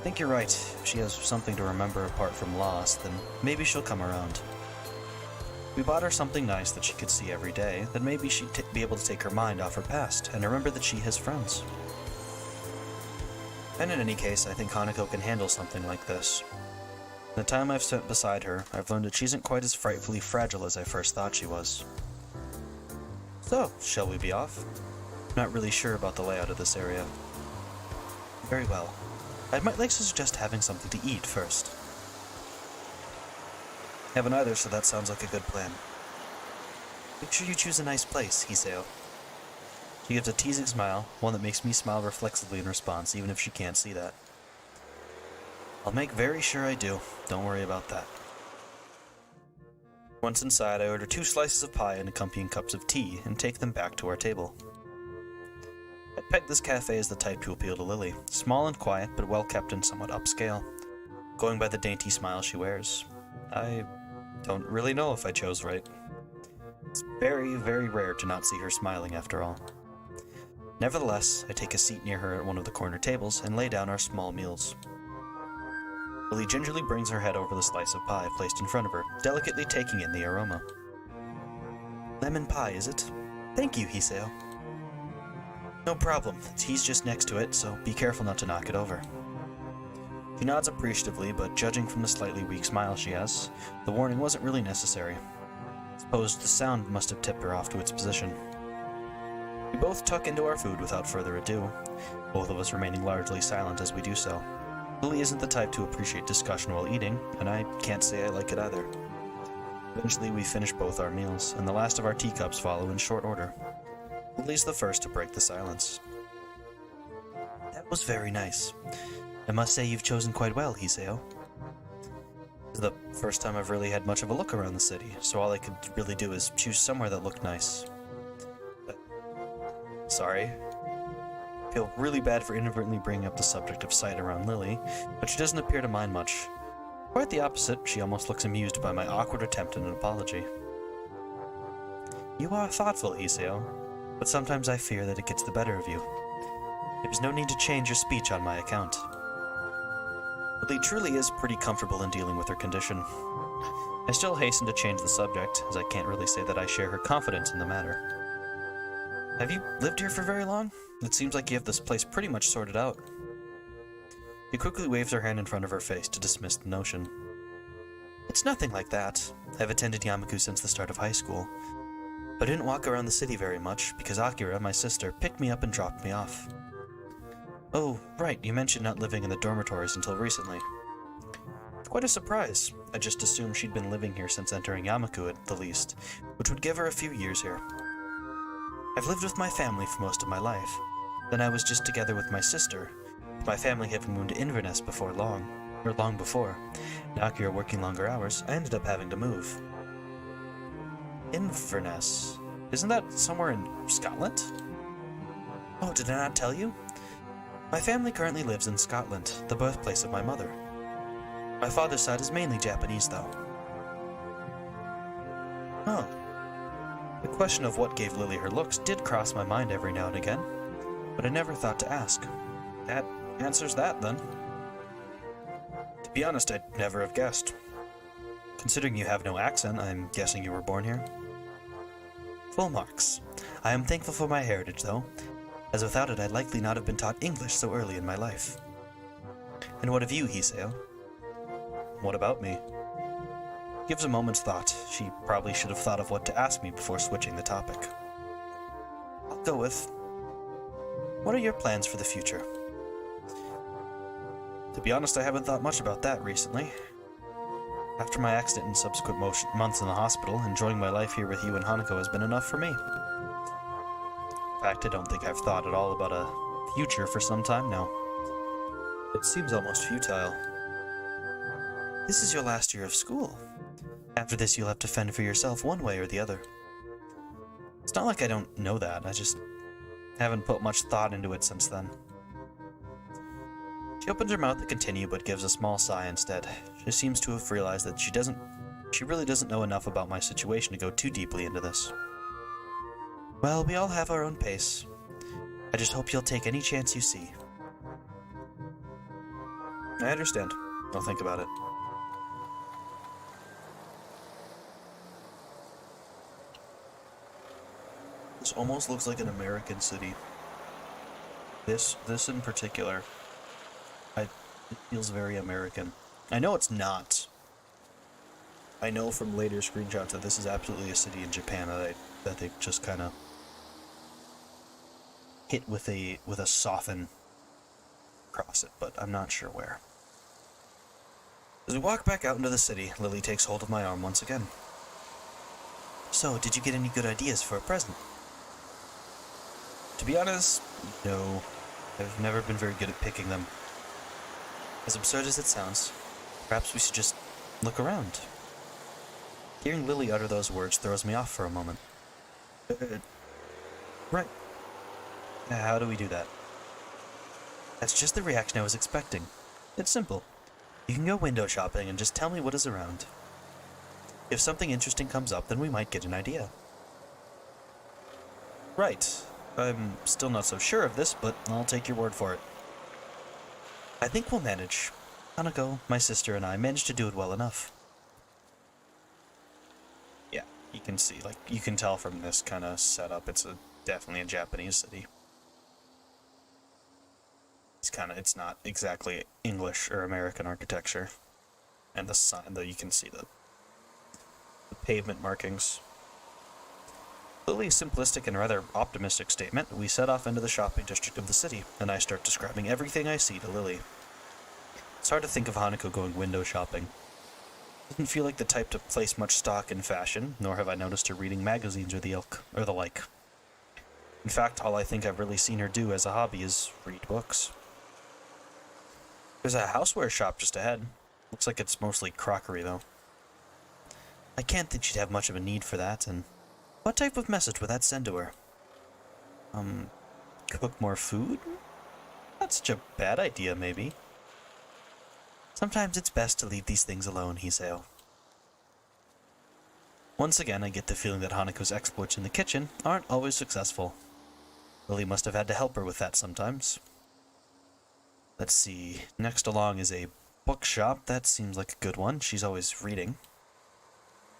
[SPEAKER 1] think you're right. If she has something to remember apart from Lost, then maybe she'll come around. We bought her something nice that she could see every day, then maybe she'd be able to take her mind off her past and remember that she has friends. And in any case, I think Hanako can handle something like this. In the time I've spent beside her, I've learned that she isn't quite as frightfully fragile as I first thought she was. So, shall we be off? I'm not really sure about the layout of this area. Very well. I might like to suggest having something to eat first. Haven't either, so that sounds like a good plan. Make sure you choose a nice place, Hiseo. She gives a teasing smile, one that makes me smile reflexively in response, even if she can't see that. I'll make very sure I do. Don't worry about that. Once inside, I order 2 slices of pie and accompanying cups of tea, and take them back to our table. I peg this cafe as the type to appeal to Lily, small and quiet, but well kept and somewhat upscale, going by the dainty smile she wears. I don't really know if I chose right. It's very, very rare to not see her smiling after all. Nevertheless, I take a seat near her at one of the corner tables and lay down our small meals. Lily gingerly brings her head over the slice of pie placed in front of her, delicately taking in the aroma. Lemon pie, is it? Thank you, Hiseo. No problem. The tea's just next to it, so be careful not to knock it over. She nods appreciatively, but judging from the slightly weak smile she has, the warning wasn't really necessary. I suppose the sound must have tipped her off to its position. We both tuck into our food without further ado, both of us remaining largely silent as we do so. Lily isn't the type to appreciate discussion while eating, and I can't say I like it either. Eventually we finish both our meals, and the last of our teacups follow in short order. Lily's the first to break the silence. That was very nice. I must say you've chosen quite well, Hiseo. This is the first time I've really had much of a look around the city, so all I could really do is choose somewhere that looked nice. Sorry. I feel really bad for inadvertently bringing up the subject of sight around Lily, but she doesn't appear to mind much. Quite the opposite, she almost looks amused by my awkward attempt at an apology. You are thoughtful, Hiseo, but sometimes I fear that it gets the better of you. There's no need to change your speech on my account. Lily truly is pretty comfortable in dealing with her condition. I still hasten to change the subject, as I can't really say that I share her confidence in the matter. Have you lived here for very long? It seems like you have this place pretty much sorted out. She quickly waves her hand in front of her face to dismiss the notion. It's nothing like that. I've attended Yamaku since the start of high school. But I didn't walk around the city very much, because Akira, my sister, picked me up and dropped me off. Oh, right, you mentioned not living in the dormitories until recently. It's quite a surprise. I just assumed she'd been living here since entering Yamaku at the least, which would give her a few years here. I've lived with my family for most of my life. Then I was just together with my sister. My family had moved to Inverness before long before. And Akira working longer hours, I ended up having to move. Inverness? Isn't that somewhere in Scotland? Oh, did I not tell you? My family currently lives in Scotland, the birthplace of my mother. My father's side is mainly Japanese, though. Oh. The question of what gave Lily her looks did cross my mind every now and again, but I never thought to ask. That answers that, then. To be honest, I'd never have guessed. Considering you have no accent, I'm guessing you were born here? Full marks. I am thankful for my heritage, though, as without it I'd likely not have been taught English so early in my life. And what of you, Hiseo? What about me? Gives a moment's thought. She probably should have thought of what to ask me before switching the topic. I'll go with... What are your plans for the future? To be honest, I haven't thought much about that recently. After my accident and subsequent months in the hospital, enjoying my life here with you and Hanako has been enough for me. In fact, I don't think I've thought at all about a future for some time now. It seems almost futile. This is your last year of school. After this, you'll have to fend for yourself one way or the other. It's not like I don't know that, I just haven't put much thought into it since then. She opens her mouth to continue, but gives a small sigh instead. She seems to have realized that she really doesn't know enough about my situation to go too deeply into this. Well, we all have our own pace. I just hope you'll take any chance you see. I understand. I'll think about it. This almost looks like an American city. This in particular, it feels very American. I know it's not. I know from later screenshots that this is absolutely a city in Japan that they just kind of hit with a soften across it, but I'm not sure where. As we walk back out into the city, Lily takes hold of my arm once again. So, did you get any good ideas for a present? To be honest, no. I've never been very good at picking them. As absurd as it sounds, perhaps we should just look around. Hearing Lily utter those words throws me off for a moment. Right. How do we do that? That's just the reaction I was expecting. It's simple. You can go window shopping and just tell me what is around. If something interesting comes up, then we might get an idea. Right. I'm still not so sure of this, but I'll take your word for it. I think we'll manage. Hanako, my sister, and I managed to do it well enough. Yeah, you can see, you can tell from this kind of setup, it's definitely a Japanese city. It's not exactly English or American architecture. And the sign, though, you can see the pavement markings. Lily's simplistic and rather optimistic statement, we set off into the shopping district of the city, and I start describing everything I see to Lily. It's hard to think of Hanako going window shopping. Doesn't feel like the type to place much stock in fashion, nor have I noticed her reading magazines or the like. In fact, all I think I've really seen her do as a hobby is read books. There's a houseware shop just ahead. Looks like it's mostly crockery, though. I can't think she'd have much of a need for that, and what type of message would that send to her? Cook more food? Not such a bad idea, maybe. Sometimes it's best to leave these things alone, Hiseo. Once again, I get the feeling that Hanako's exploits in the kitchen aren't always successful. Lily must have had to help her with that sometimes. Let's see, next along is a bookshop. That seems like a good one. She's always reading.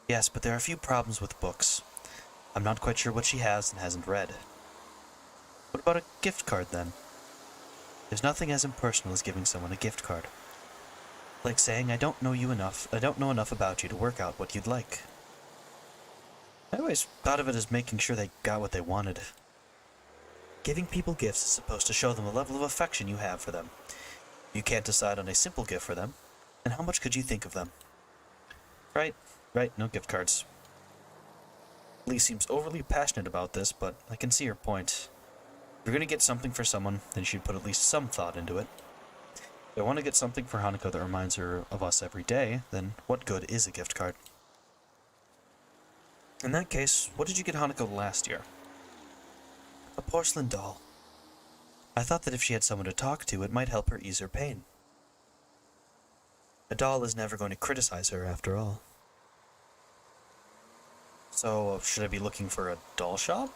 [SPEAKER 1] Yes, but there are a few problems with books. I'm not quite sure what she has and hasn't read. What about a gift card, then? There's nothing as impersonal as giving someone a gift card. Like saying, I don't know enough about you to work out what you'd like. I always thought of it as making sure they got what they wanted. Giving people gifts is supposed to show them the level of affection you have for them. You can't decide on a simple gift for them, and how much could you think of them? Right, no gift cards. Lee seems overly passionate about this, but I can see her point. If you're going to get something for someone, then you should put at least some thought into it. If I want to get something for Hanako that reminds her of us every day, then what good is a gift card? In that case, what did you get Hanako last year? A porcelain doll. I thought that if she had someone to talk to, it might help her ease her pain. A doll is never going to criticize her, after all. So, should I be looking for a doll shop?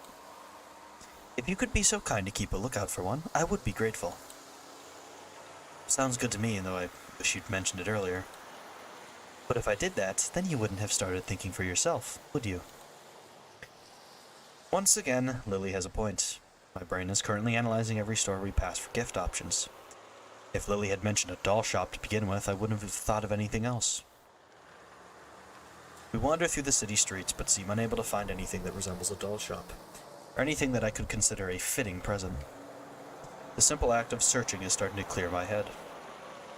[SPEAKER 1] If you could be so kind to keep a lookout for one, I would be grateful. Sounds good to me, though I wish you'd mentioned it earlier. But if I did that, then you wouldn't have started thinking for yourself, would you? Once again, Lily has a point. My brain is currently analyzing every store we pass for gift options. If Lily had mentioned a doll shop to begin with, I wouldn't have thought of anything else. We wander through the city streets, but seem unable to find anything that resembles a doll shop, or anything that I could consider a fitting present. The simple act of searching is starting to clear my head.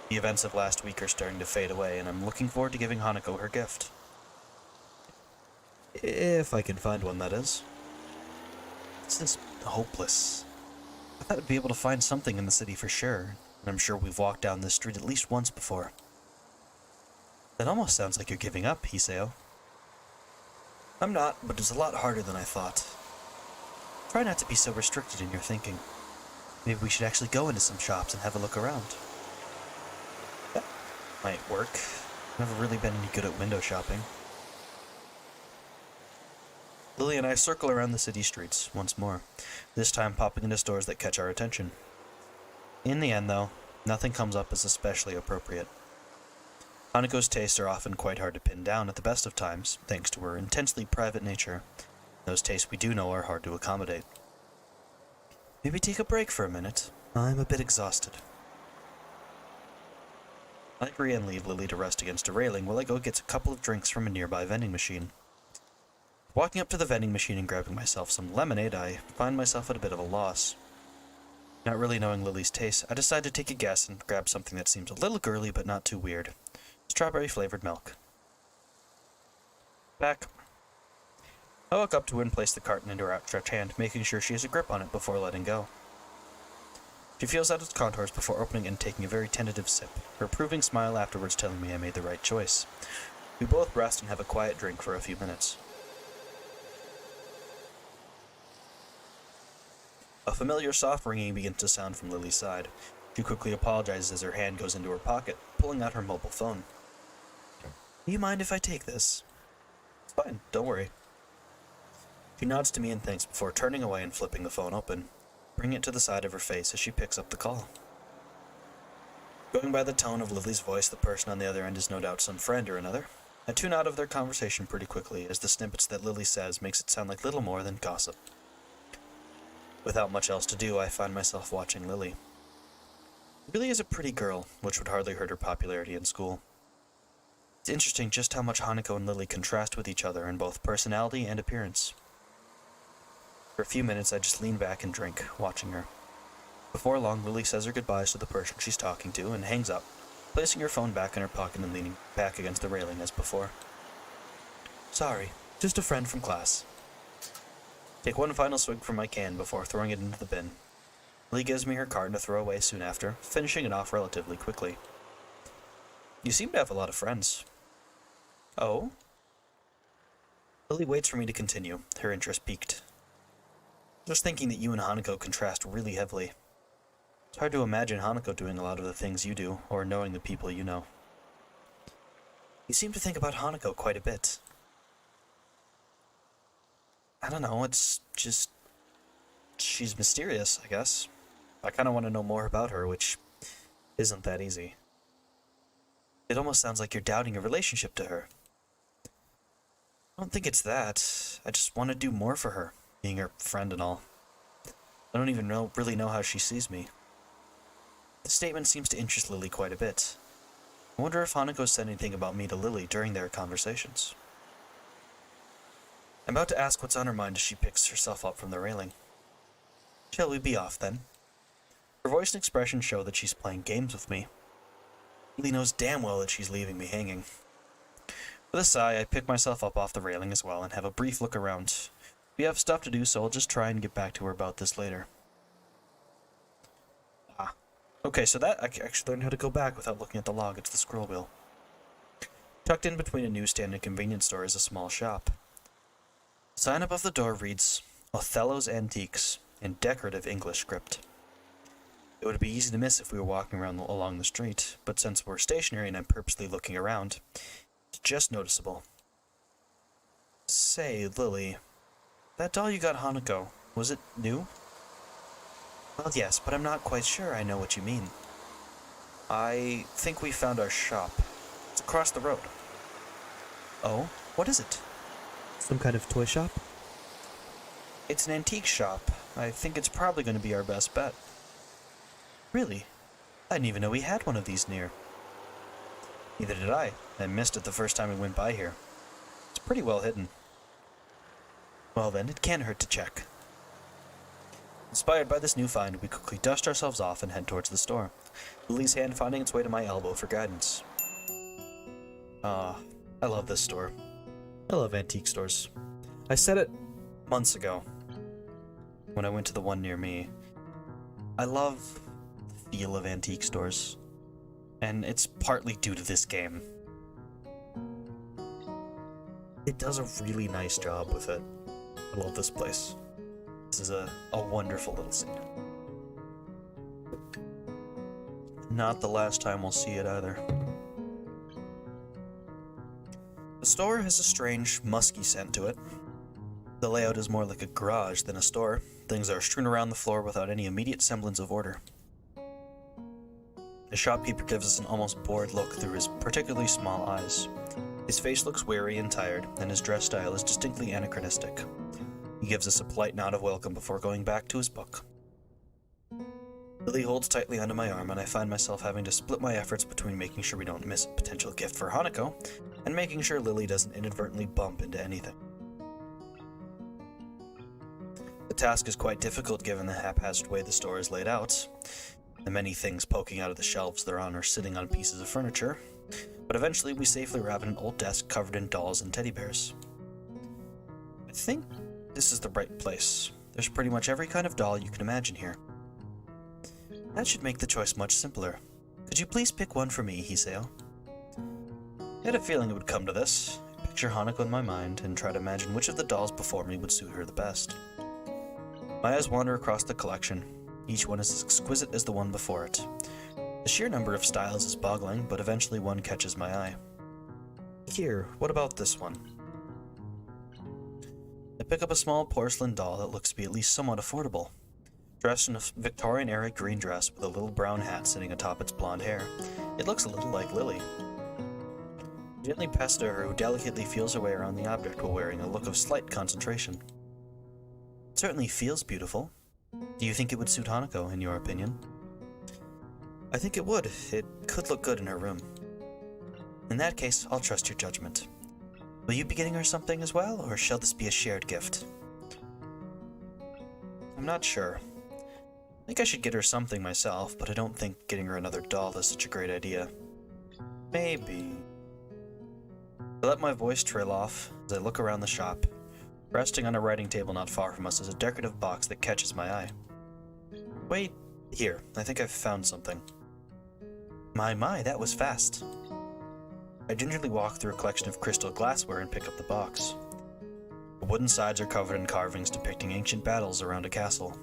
[SPEAKER 1] The events of last week are starting to fade away, and I'm looking forward to giving Hanako her gift. If I can find one, that is. This is hopeless. I thought I'd be able to find something in the city for sure, and I'm sure we've walked down this street at least once before. That almost sounds like you're giving up, Hiseo. I'm not, but it's a lot harder than I thought. Try not to be so restricted in your thinking. Maybe we should actually go into some shops and have a look around. That might work. I've never really been any good at window shopping. Lily and I circle around the city streets once more, this time popping into stores that catch our attention. In the end, though, Nothing comes up as especially appropriate. Haneko's tastes are often quite hard to pin down at the best of times, thanks to her intensely private nature. Those tastes we do know are hard to accommodate. Maybe take a break for a minute. I'm a bit exhausted. I agree and leave Lily to rest against a railing while I go get a couple of drinks from a nearby vending machine. Walking up to the vending machine and grabbing myself some lemonade, I find myself at a bit of a loss. Not really knowing Lily's taste, I decide to take a guess and grab something that seems a little girly but not too weird. Strawberry-flavored milk. Back. I walk up to her and place the carton into her outstretched hand, making sure she has a grip on it before letting go. She feels out its contours before opening and taking a very tentative sip, her approving smile afterwards telling me I made the right choice. We both rest and have a quiet drink for a few minutes. A familiar soft ringing begins to sound from Lily's side. She quickly apologizes as her hand goes into her pocket, pulling out her mobile phone. Do you mind if I take this? It's fine, don't worry. She nods to me and thanks before turning away and flipping the phone open, bringing it to the side of her face as she picks up the call. Going by the tone of Lily's voice, the person on the other end is no doubt some friend or another. I tune out of their conversation pretty quickly, as the snippets that Lily says makes it sound like little more than gossip. Without much else to do, I find myself watching Lily. Lily is a pretty girl, which would hardly hurt her popularity in school. It's interesting just how much Hanako and Lily contrast with each other in both personality and appearance. For a few minutes, I just lean back and drink, watching her. Before long, Lily says her goodbyes to the person she's talking to and hangs up, placing her phone back in her pocket and leaning back against the railing as before. Sorry, just a friend from class. Take one final swig from my can before throwing it into the bin. Lily gives me her carton to throw away soon after, finishing it off relatively quickly. You seem to have a lot of friends. Oh? Lily waits for me to continue, her interest piqued. Just thinking that you and Hanako contrast really heavily. It's hard to imagine Hanako doing a lot of the things you do, or knowing the people you know. You seem to think about Hanako quite a bit. I don't know, it's just... she's mysterious, I guess. I kind of want to know more about her, which isn't that easy. It almost sounds like you're doubting your relationship to her. I don't think it's that. I just want to do more for her, being her friend and all. I don't even really know how she sees me. The statement seems to interest Lily quite a bit. I wonder if Hanako said anything about me to Lily during their conversations. I'm about to ask what's on her mind as she picks herself up from the railing. Shall we be off, then? Her voice and expression show that she's playing games with me. Lily knows damn well that she's leaving me hanging. With a sigh, I pick myself up off the railing as well and have a brief look around. We have stuff to do, so I'll just try and get back to her about this later. Okay, so that I actually learned how to go back without looking at the log. It's the scroll wheel. Tucked in between a newsstand and convenience store is a small shop. The sign above the door reads, Othello's Antiques, in decorative English script. It would be easy to miss if we were walking along the street, but since we're stationary and I'm purposely looking around, it's just noticeable. Say, Lily, that doll you got Hanako, was it new? Well, yes, but I'm not quite sure I know what you mean. I think we found our shop. It's across the road. Oh, what is it? Some kind of toy shop? It's an antique shop. I think it's probably going to be our best bet. Really? I didn't even know we had one of these near. Neither did I. I missed it the first time we went by here. It's pretty well hidden. Well then, it can't hurt to check. Inspired by this new find, we quickly dust ourselves off and head towards the store, Lily's hand finding its way to my elbow for guidance. I love this store. I love antique stores. I said it months ago, when I went to the one near me. I love the feel of antique stores, and it's partly due to this game. It does a really nice job with it. I love this place. This is a wonderful little scene. Not the last time we'll see it either. The store has a strange, musky scent to it. The layout is more like a garage than a store. Things are strewn around the floor without any immediate semblance of order. The shopkeeper gives us an almost bored look through his particularly small eyes. His face looks weary and tired, and his dress style is distinctly anachronistic. He gives us a polite nod of welcome before going back to his book. Lily holds tightly onto my arm, and I find myself having to split my efforts between making sure we don't miss a potential gift for Hanako, and making sure Lily doesn't inadvertently bump into anything. The task is quite difficult given the haphazard way the store is laid out. The many things poking out of the shelves they're on are sitting on pieces of furniture, but eventually we safely arrive at an old desk covered in dolls and teddy bears. I think this is the right place. There's pretty much every kind of doll you can imagine here. That should make the choice much simpler. Could you please pick one for me, Hiseo? I had a feeling it would come to this. I picture Hanako in my mind and try to imagine which of the dolls before me would suit her the best. My eyes wander across the collection. Each one is as exquisite as the one before it. The sheer number of styles is boggling, but eventually one catches my eye. Here, what about this one? I pick up a small porcelain doll that looks to be at least somewhat affordable. Dressed in a Victorian-era green dress with a little brown hat sitting atop its blonde hair, it looks a little like Lily. I gently pass it to her, who delicately feels her way around the object while wearing a look of slight concentration. It certainly feels beautiful. Do you think it would suit Hanako, in your opinion? I think it would. It could look good in her room. In that case, I'll trust your judgment. Will you be getting her something as well, or shall this be a shared gift? I'm not sure. I think I should get her something myself, but I don't think getting her another doll is such a great idea. Maybe. I let my voice trail off as I look around the shop. Resting on a writing table not far from us is a decorative box that catches my eye. Wait, here, I think I've found something. My, that was fast. I gingerly walk through a collection of crystal glassware and pick up the box. The wooden sides are covered in carvings depicting ancient battles around a castle.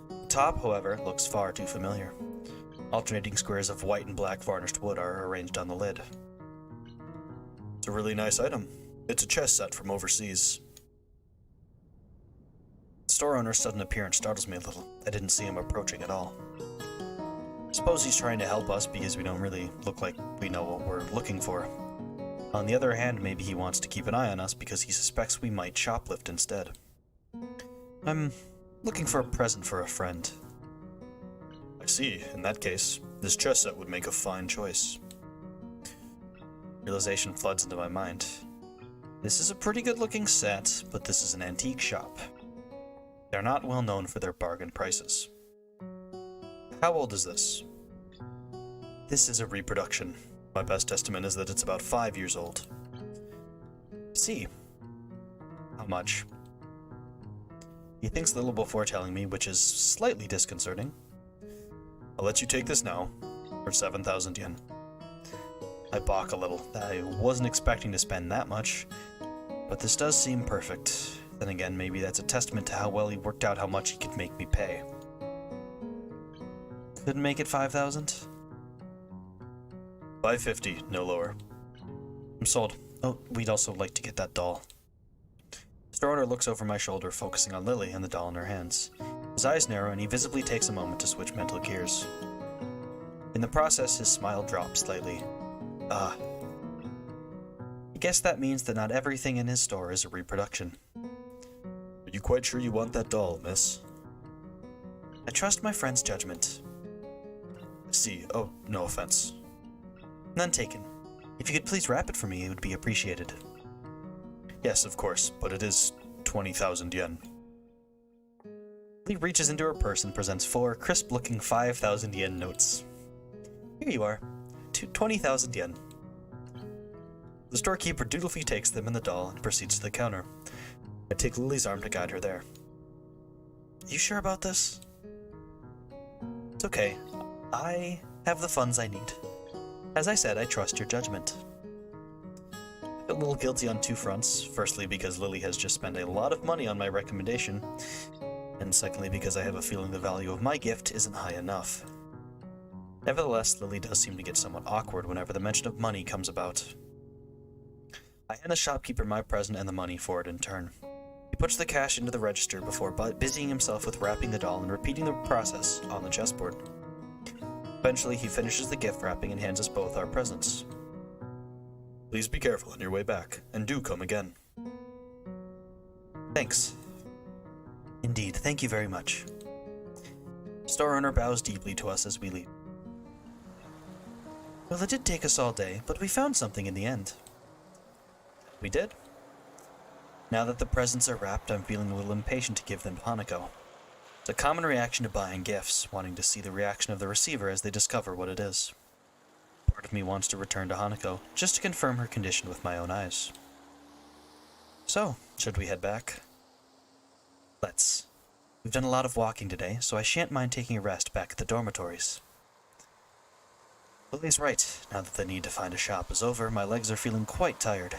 [SPEAKER 1] The top, however, looks far too familiar. Alternating squares of white and black varnished wood are arranged on the lid. It's a really nice item. It's a chess set from overseas. The store owner's sudden appearance startles me a little. I didn't see him approaching at all. I suppose he's trying to help us because we don't really look like we know what we're looking for. On the other hand, maybe he wants to keep an eye on us because he suspects we might shoplift instead. I'm looking for a present for a friend. I see. In that case, this chess set would make a fine choice. Realization floods into my mind. This is a pretty good-looking set, but this is an antique shop. They're not well known for their bargain prices. How old is this? This is a reproduction. My best estimate is that it's about 5 years old. See. How much? He thinks a little before telling me, which is slightly disconcerting. I'll let you take this now, for 7,000 yen. I balk a little. I wasn't expecting to spend that much, but this does seem perfect. Then again, maybe that's a testament to how well he worked out how much he could make me pay. Couldn't make it 5,000? 550, no lower. I'm sold. Oh, we'd also like to get that doll. The store owner looks over my shoulder, focusing on Lily and the doll in her hands. His eyes narrow, and he visibly takes a moment to switch mental gears. In the process, his smile drops slightly. I guess that means that not everything in his store is a reproduction. Are you quite sure you want that doll, miss? I trust my friend's judgment. See, oh, no offense. None taken. If you could please wrap it for me, it would be appreciated. Yes, of course, but it is 20,000 yen. Lee reaches into her purse and presents 4 crisp-looking 5,000 yen notes. Here you are. 20,000 yen. The storekeeper dutifully takes them and the doll and proceeds to the counter. I take Lily's arm to guide her there. You sure about this? It's okay. I have the funds I need. As I said, I trust your judgment. I feel a little guilty on 2 fronts. Firstly, because Lily has just spent a lot of money on my recommendation, and secondly, because I have a feeling the value of my gift isn't high enough. Nevertheless, Lily does seem to get somewhat awkward whenever the mention of money comes about. I hand the shopkeeper my present and the money for it in turn. He puts the cash into the register before busying himself with wrapping the doll and repeating the process on the chessboard. Eventually, he finishes the gift wrapping and hands us both our presents. Please be careful on your way back, and do come again. Thanks. Indeed, thank you very much. Store owner bows deeply to us as we leave. Well, it did take us all day, but we found something in the end. We did. Now that the presents are wrapped, I'm feeling a little impatient to give them to Hanako. It's a common reaction to buying gifts, wanting to see the reaction of the receiver as they discover what it is. Part of me wants to return to Hanako, just to confirm her condition with my own eyes. So, should we head back? Let's. We've done a lot of walking today, so I shan't mind taking a rest back at the dormitories. Lily's right. Now that the need to find a shop is over, my legs are feeling quite tired.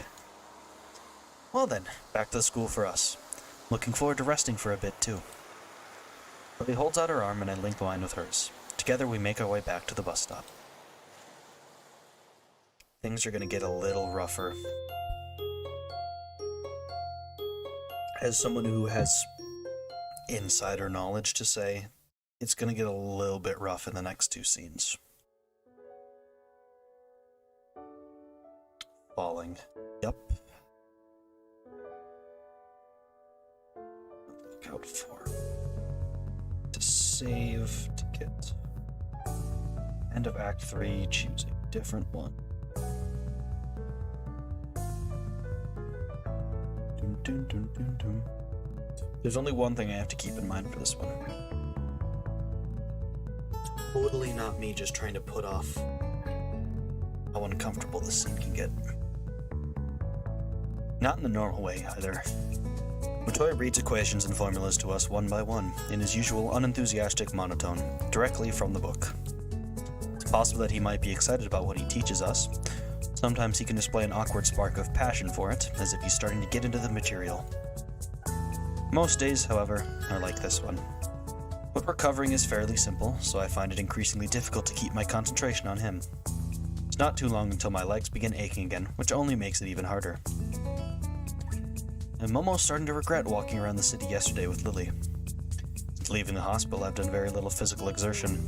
[SPEAKER 1] Well then, back to the school for us. Looking forward to resting for a bit, too. Lily holds out her arm and I link mine with hers. Together we make our way back to the bus stop. Things are gonna get a little rougher. As someone who has insider knowledge to say, it's gonna get a little bit rough in the next two scenes. Falling. Yup. Look out for. To save ticket. End of Act 3, choose a different one. Dun, dun, dun, dun, dun. There's only one thing I have to keep in mind for this one. Totally not me just trying to put off how uncomfortable this scene can get. Not in the normal way, either. Mutoi reads equations and formulas to us one by one, in his usual unenthusiastic monotone, directly from the book. It's possible that he might be excited about what he teaches us. Sometimes he can display an awkward spark of passion for it, as if he's starting to get into the material. Most days, however, are like this one. What we're covering is fairly simple, so I find it increasingly difficult to keep my concentration on him. It's not too long until my legs begin aching again, which only makes it even harder. I'm almost starting to regret walking around the city yesterday with Lily. Since leaving the hospital, I've done very little physical exertion.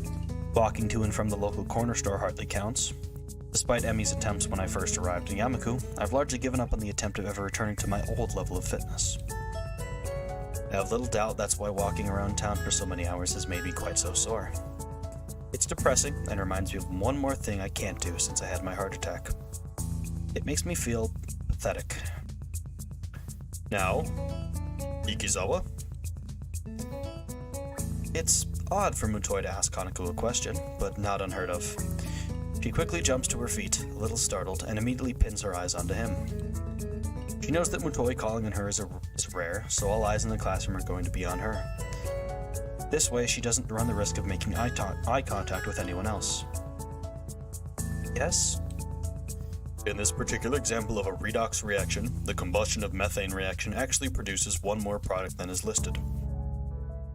[SPEAKER 1] Walking to and from the local corner store hardly counts. Despite Emmy's attempts when I first arrived in Yamaku, I've largely given up on the attempt of ever returning to my old level of fitness. I have little doubt that's why walking around town for so many hours has made me quite so sore. It's depressing and reminds me of one more thing I can't do since I had my heart attack. It makes me feel pathetic. Now, Ikizawa? It's odd for Mutoi to ask Hanako a question, but not unheard of. She quickly jumps to her feet, a little startled, and immediately pins her eyes onto him. She knows that Mutoi calling on her is rare, so all eyes in the classroom are going to be on her. This way, she doesn't run the risk of making eye contact with anyone else. Yes? In this particular example of a redox reaction, the combustion of methane reaction actually produces one more product than is listed.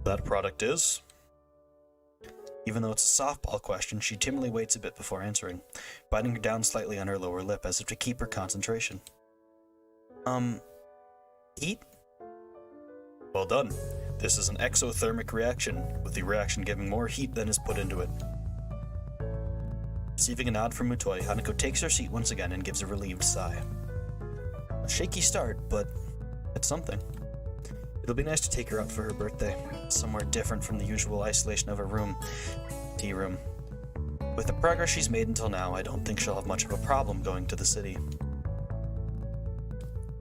[SPEAKER 1] That product is? Even though it's a softball question, she timidly waits a bit before answering, biting her down slightly on her lower lip as if to keep her concentration. Heat? Well done. This is an exothermic reaction, with the reaction giving more heat than is put into it. Receiving a nod from Mutoi, Hanako takes her seat once again and gives a relieved sigh. A shaky start, but it's something. It'll be nice to take her out for her birthday, somewhere different from the usual isolation of her room, tea room. With the progress she's made until now, I don't think she'll have much of a problem going to the city.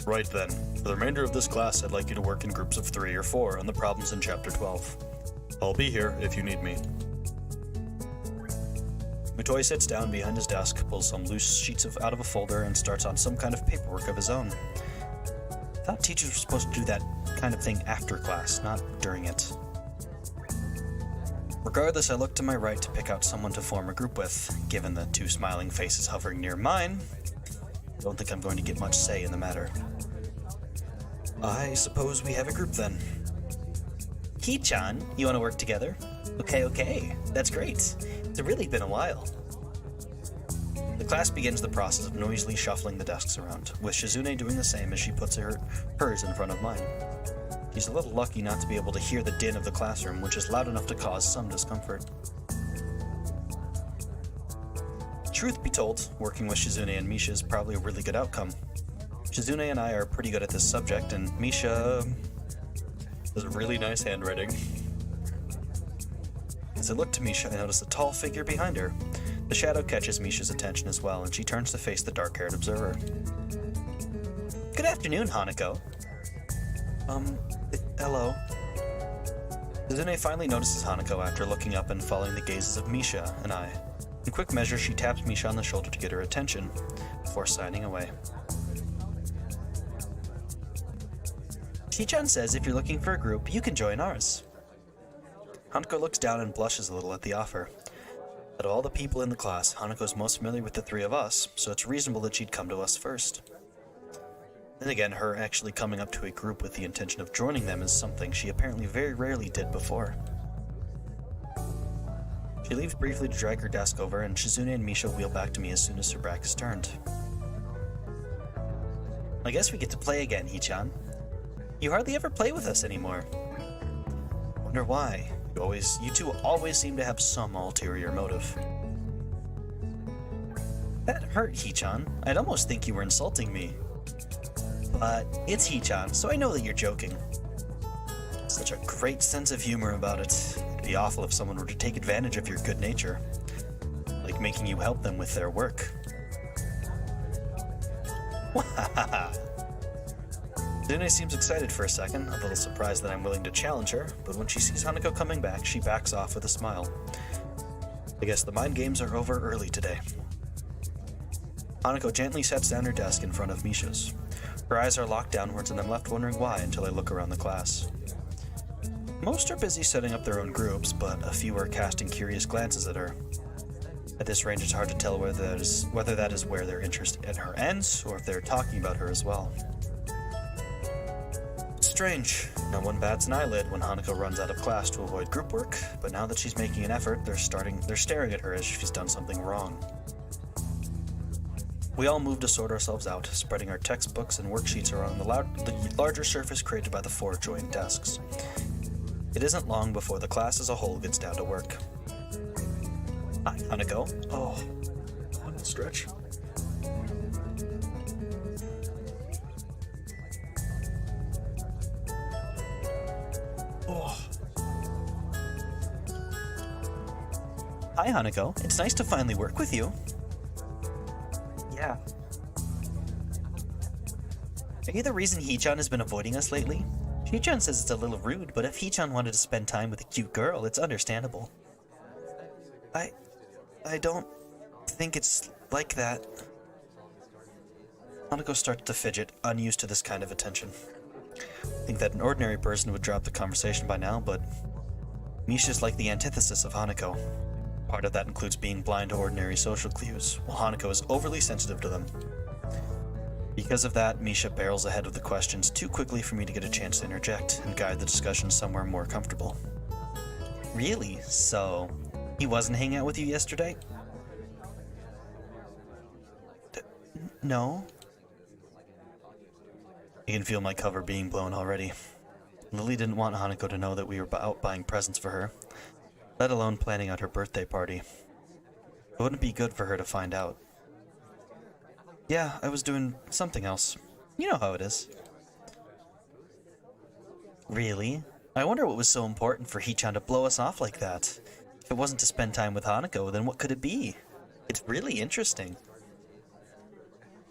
[SPEAKER 1] Right then, for the remainder of this class, I'd like you to work in groups of 3 or 4 on the problems in Chapter 12. I'll be here if you need me. Mutoi sits down behind his desk, pulls some loose sheets out of a folder, and starts on some kind of paperwork of his own. I thought teachers were supposed to do that kind of thing after class, not during it. Regardless, I look to my right to pick out someone to form a group with. Given the 2 smiling faces hovering near mine, I don't think I'm going to get much say in the matter. I suppose we have a group then. Hee-chan, you want to work together? Okay, that's great. It's really been a while. The class begins the process of noisily shuffling the desks around, with Shizune doing the same as she puts hers in front of mine. She's a little lucky not to be able to hear the din of the classroom, which is loud enough to cause some discomfort. Truth be told, working with Shizune and Misha is probably a really good outcome. Shizune and I are pretty good at this subject, and Misha has a really nice handwriting. As I look to Misha, I notice a tall figure behind her. The shadow catches Misha's attention as well, and she turns to face the dark-haired observer. Good afternoon, Hanako. Hello. Shizune finally notices Hanako after looking up and following the gazes of Misha and I. In quick measure, she taps Misha on the shoulder to get her attention, before signing away. Shi-chan says if you're looking for a group, you can join ours. Hanako looks down and blushes a little at the offer. Out of all the people in the class, Hanako's most familiar with the three of us, so it's reasonable that she'd come to us first. Then again, her actually coming up to a group with the intention of joining them is something she apparently very rarely did before. She leaves briefly to drag her desk over, and Shizune and Misha wheel back to me as soon as her back is turned. I guess we get to play again, Hee-chan. You hardly ever play with us anymore. Wonder why. You two always seem to have some ulterior motive. That hurt, Hee-chan. I'd almost think you were insulting me. But it's Hee-chan, so I know that you're joking. Such a great sense of humor about it. It'd be awful if someone were to take advantage of your good nature. Like making you help them with their work. Wahahaha. Shizune seems excited for a second, a little surprised that I'm willing to challenge her, but when she sees Hanako coming back, she backs off with a smile. I guess the mind games are over early today. Hanako gently sets down her desk in front of Misha's. Her eyes are locked downwards, and I'm left wondering why until I look around the class. Most are busy setting up their own groups, but a few are casting curious glances at her. At this range, it's hard to tell whether that is where their interest in her ends, or if they're talking about her as well. Strange. No one bats an eyelid when Hanako runs out of class to avoid group work, but now that she's making an effort, they're staring at her as if she's done something wrong. We all move to sort ourselves out, spreading our textbooks and worksheets around the larger surface created by the four joined desks. It isn't long before the class as a whole gets down to work. Hi, Hanako. Oh, one stretch. Oh. Hi, Hanako. It's nice to finally work with you. Yeah. Are you the reason Hee-chan has been avoiding us lately? Hee-chan says it's a little rude, but if Hee-chan wanted to spend time with a cute girl, it's understandable. I don't think it's like that. Hanako starts to fidget, unused to this kind of attention. I think that an ordinary person would drop the conversation by now, but Misha's like the antithesis of Hanako. Part of that includes being blind to ordinary social cues, while Hanako is overly sensitive to them. Because of that, Misha barrels ahead of the questions too quickly for me to get a chance to interject and guide the discussion somewhere more comfortable. Really? So, he wasn't hanging out with you yesterday? No? I can feel my cover being blown already. Lily didn't want Hanako to know that we were out buying presents for her, let alone planning out her birthday party. It wouldn't be good for her to find out. Yeah, I was doing something else. You know how it is. Really? I wonder what was so important for Hee-chan to blow us off like that. If it wasn't to spend time with Hanako, then what could it be? It's really interesting.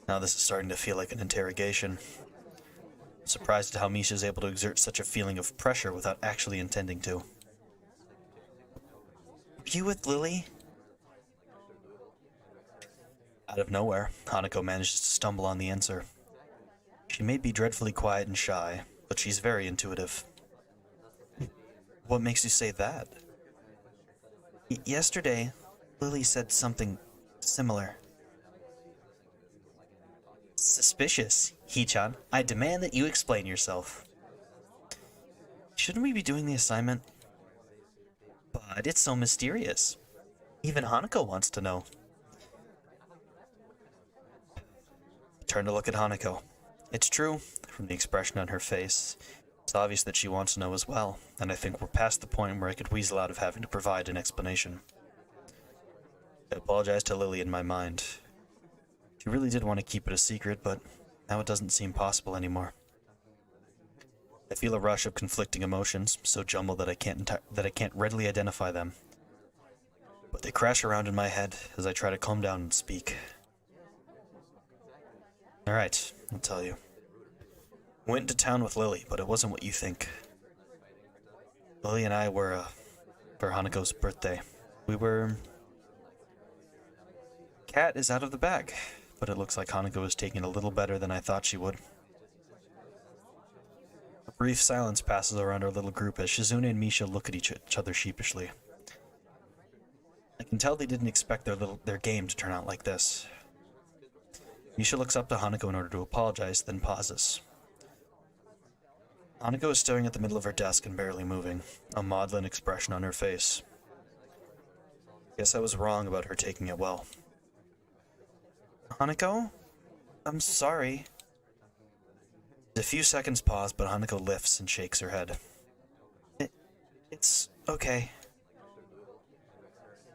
[SPEAKER 1] Now this is starting to feel like an interrogation. I'm surprised at how Misha is able to exert such a feeling of pressure without actually intending to. You with Lily? Out of nowhere, Hanako manages to stumble on the answer. She may be dreadfully quiet and shy, but she's very intuitive. What makes you say that? Yesterday, Lily said something similar. Suspicious. Hee-chan, I demand that you explain yourself. Shouldn't we be doing the assignment? But it's so mysterious. Even Hanako wants to know. Turn to look at Hanako. It's true, from the expression on her face. It's obvious that she wants to know as well, and I think we're past the point where I could weasel out of having to provide an explanation. I apologized to Lily in my mind. She really did want to keep it a secret, but now it doesn't seem possible anymore. I feel a rush of conflicting emotions, so jumbled that I can't readily identify them. But they crash around in my head as I try to calm down and speak. Alright, I'll tell you. Went to town with Lily, but it wasn't what you think. Lily and I were, for Hanako's birthday. Cat is out of the bag, but it looks like Hanako is taking it a little better than I thought she would. A brief silence passes around our little group as Shizune and Misha look at each other sheepishly. I can tell they didn't expect their game to turn out like this. Misha looks up to Hanako in order to apologize, then pauses. Hanako is staring at the middle of her desk and barely moving, a maudlin expression on her face. Guess I was wrong about her taking it well. Hanako? I'm sorry. A few seconds pause, but Hanako lifts and shakes her head. It's okay.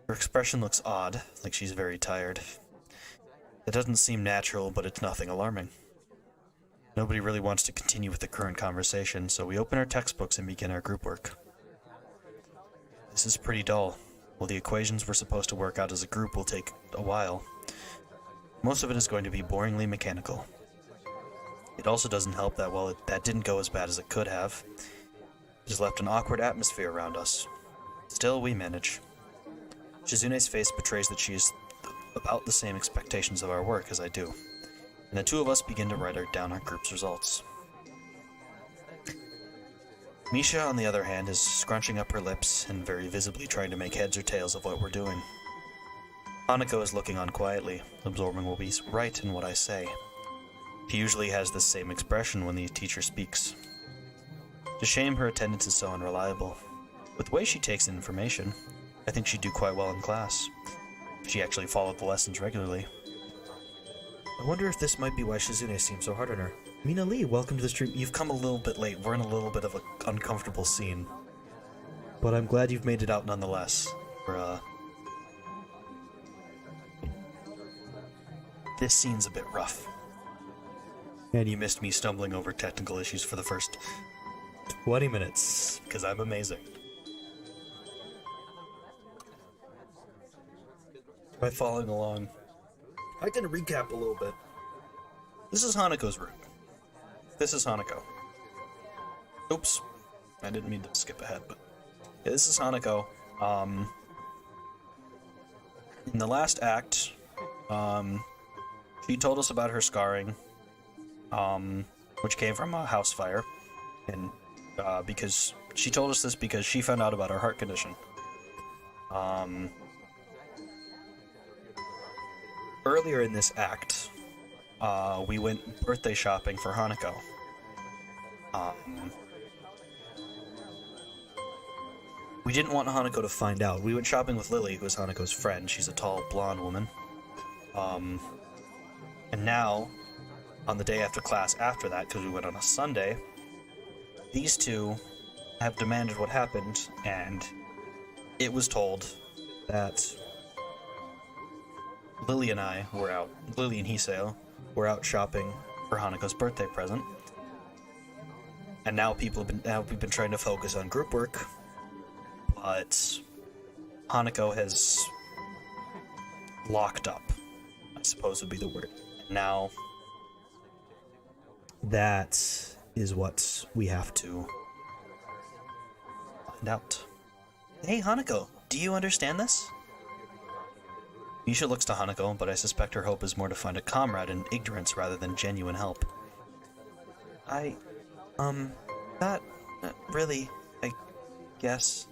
[SPEAKER 1] Her expression looks odd, like she's very tired. It doesn't seem natural, but it's nothing alarming. Nobody really wants to continue with the current conversation, so we open our textbooks and begin our group work. This is pretty dull. While the equations we're supposed to work out as a group will take a while, most of it is going to be boringly mechanical. It also doesn't help that while that didn't go as bad as it could have, it has left an awkward atmosphere around us. Still, we manage. Shizune's face betrays that she has about the same expectations of our work as I do, and the two of us begin to write down our group's results. Misha, on the other hand, is scrunching up her lips and very visibly trying to make heads or tails of what we're doing. Hanako is looking on quietly, absorbing what we write and what I say. She usually has this same expression when the teacher speaks. It's a shame her attendance is so unreliable. With the way she takes in information, I think she'd do quite well in class, if she actually followed the lessons regularly. I wonder if this might be why Shizune seems so hard on her. Mina Lee, welcome to the stream. You've come a little bit late. We're in a little bit of an uncomfortable scene. But I'm glad you've made it out nonetheless. This scene's a bit rough. And you missed me stumbling over technical issues for the first 20 minutes, because I'm amazing. By following along, I can recap a little bit. This is Hanako's room. This is Hanako. Oops. I didn't mean to skip ahead, but... yeah, this is Hanako. In the last act, she told us about her scarring, which came from a house fire, and because she told us this because she found out about her heart condition. Earlier in this act, we went birthday shopping for Hanako. We didn't want Hanako to find out. We went shopping with Lily, who is Hanako's friend. She's a tall, blonde woman. And now, on the day after class after that, because we went on a Sunday, these two have demanded what happened, and it was told that Lily and Hiseo were out shopping for Hanako's birthday present. And now we've been trying to focus on group work, but Hanako has locked up, I suppose would be the word. Now, that is what we have to find out. Hey Hanako, do you understand this? Misha looks to Hanako, but I suspect her hope is more to find a comrade in ignorance rather than genuine help. Not really, I guess.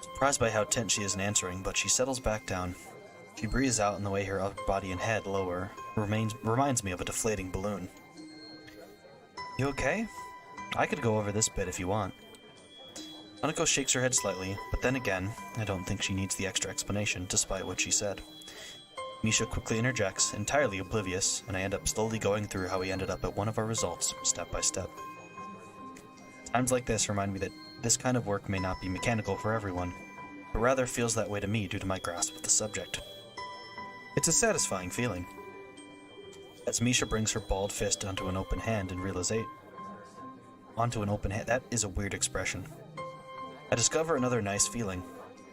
[SPEAKER 1] Surprised by how tense she is in answering, but she settles back down. She breathes out, and the way her upper body and head lower reminds me of a deflating balloon. You okay? I could go over this bit if you want. Hanako shakes her head slightly, but then again, I don't think she needs the extra explanation, despite what she said. Misha quickly interjects, entirely oblivious, and I end up slowly going through how we ended up at one of our results, step by step. Times like this remind me that this kind of work may not be mechanical for everyone. but rather feels that way to me due to my grasp of the subject. It's a satisfying feeling. As Misha brings her balled fist onto an open hand and that is a weird expression. I discover another nice feeling.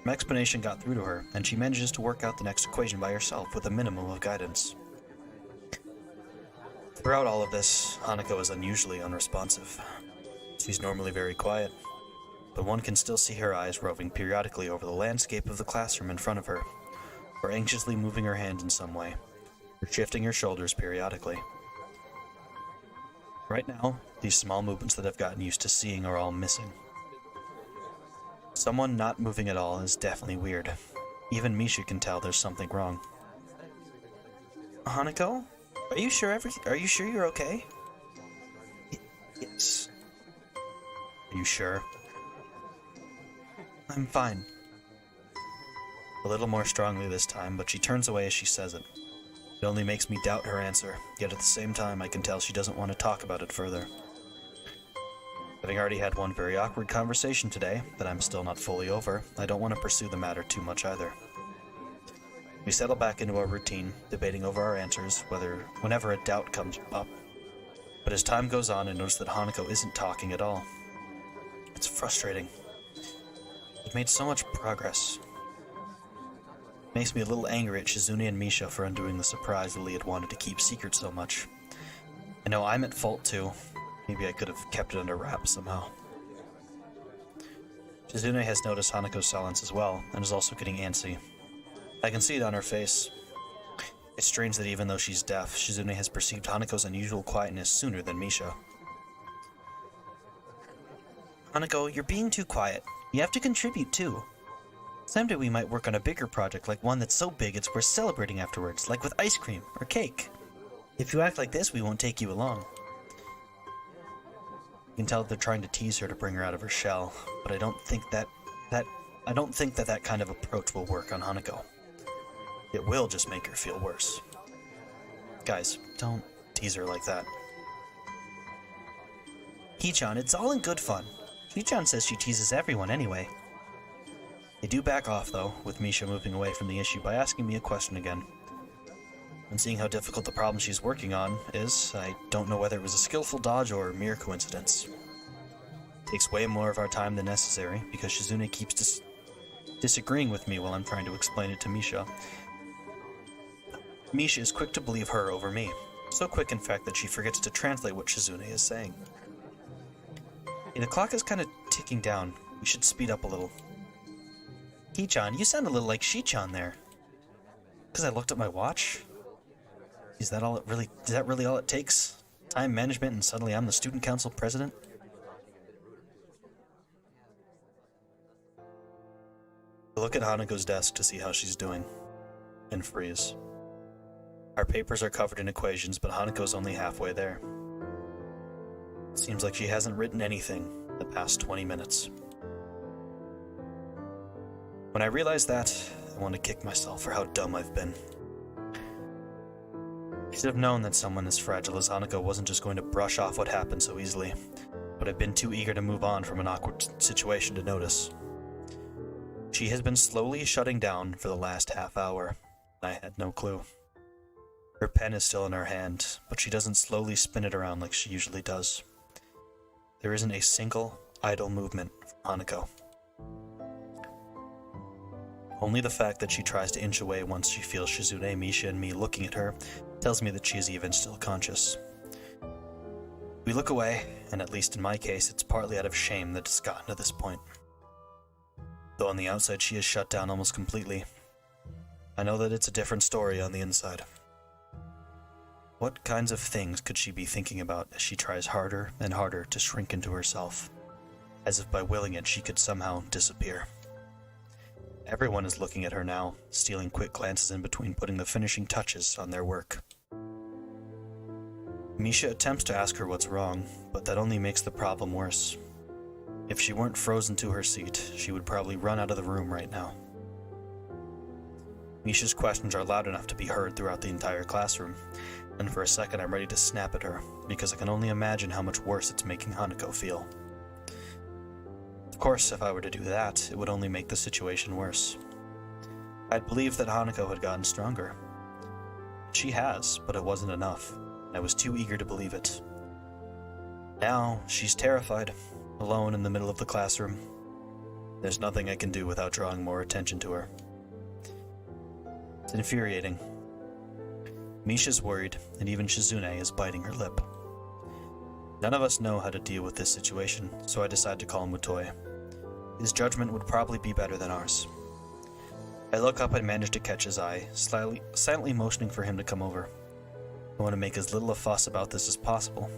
[SPEAKER 1] My explanation got through to her, and she manages to work out the next equation by herself with a minimum of guidance. Throughout all of this, Hanako is unusually unresponsive. She's normally very quiet, but one can still see her eyes roving periodically over the landscape of the classroom in front of her, or anxiously moving her hand in some way, or shifting her shoulders periodically. Right now, these small movements that I've gotten used to seeing are all missing. Someone not moving at all is definitely weird. Even Misha can tell there's something wrong. Hanako? Are you sure you're okay? Yes. Are you sure? I'm fine. A little more strongly this time, but she turns away as she says it. It only makes me doubt her answer, yet at the same time I can tell she doesn't want to talk about it further. Having already had one very awkward conversation today that I'm still not fully over, I don't want to pursue the matter too much either. We settle back into our routine, debating over our answers, whenever a doubt comes up. But as time goes on, I notice that Hanako isn't talking at all. It's frustrating. We've made so much progress. It makes me a little angry at Shizune and Misha for undoing the surprise Lily had wanted to keep secret so much. I know I'm at fault too. Maybe I could have kept it under wraps somehow. Shizune has noticed Hanako's silence as well, and is also getting antsy. I can see it on her face. It's strange that even though she's deaf, Shizune has perceived Hanako's unusual quietness sooner than Misha. Hanako, you're being too quiet. You have to contribute too. Someday we might work on a bigger project, like one that's so big it's worth celebrating afterwards, like with ice cream or cake. If you act like this, we won't take you along. You can tell they're trying to tease her to bring her out of her shell, but I don't think that kind of approach will work on Hanako. It will just make her feel worse. Guys, don't tease her like that. Hee-chan, it's all in good fun. Hee-chan says she teases everyone anyway. They do back off, though, with Misha moving away from the issue by asking me a question again. And seeing how difficult the problem she's working on is, I don't know whether it was a skillful dodge or mere coincidence. It takes way more of our time than necessary, because Shizune keeps disagreeing with me while I'm trying to explain it to Misha. Misha is quick to believe her over me, so quick in fact that she forgets to translate what Shizune is saying. Hey, the clock is kind of ticking down. We should speed up a little. Hee-chan, you sound a little like Shi-chan there. Because I looked at my watch? Is that really all it takes? Time management and suddenly I'm the student council president? I look at Hanako's desk to see how she's doing, and freeze. Our papers are covered in equations, but Hanako's only halfway there. It seems like she hasn't written anything the past 20 minutes. When I realize that, I want to kick myself for how dumb I've been. I should have known that someone as fragile as Hanako wasn't just going to brush off what happened so easily, but I've been too eager to move on from an awkward situation to notice. She has been slowly shutting down for the last half hour, and I had no clue. Her pen is still in her hand, but she doesn't slowly spin it around like she usually does. There isn't a single idle movement from Hanako. Only the fact that she tries to inch away once she feels Shizune, Misha, and me looking at her tells me that she is even still conscious. We look away, and at least in my case, it's partly out of shame that it's gotten to this point. Though on the outside she is shut down almost completely, I know that it's a different story on the inside. What kinds of things could she be thinking about as she tries harder and harder to shrink into herself, as if by willing it she could somehow disappear? Everyone is looking at her now, stealing quick glances in between putting the finishing touches on their work. Misha attempts to ask her what's wrong, but that only makes the problem worse. If she weren't frozen to her seat, she would probably run out of the room right now. Misha's questions are loud enough to be heard throughout the entire classroom, and for a second I'm ready to snap at her, because I can only imagine how much worse it's making Hanako feel. Of course, if I were to do that, it would only make the situation worse. I'd believed that Hanako had gotten stronger. She has, but it wasn't enough. I was too eager to believe it. Now, she's terrified, alone in the middle of the classroom. There's nothing I can do without drawing more attention to her. It's infuriating. Misha's worried, and even Shizune is biting her lip. None of us know how to deal with this situation, so I decide to call Mutoi. His judgment would probably be better than ours. I look up and manage to catch his eye, silently motioning for him to come over. I want to make as little a fuss about this as possible,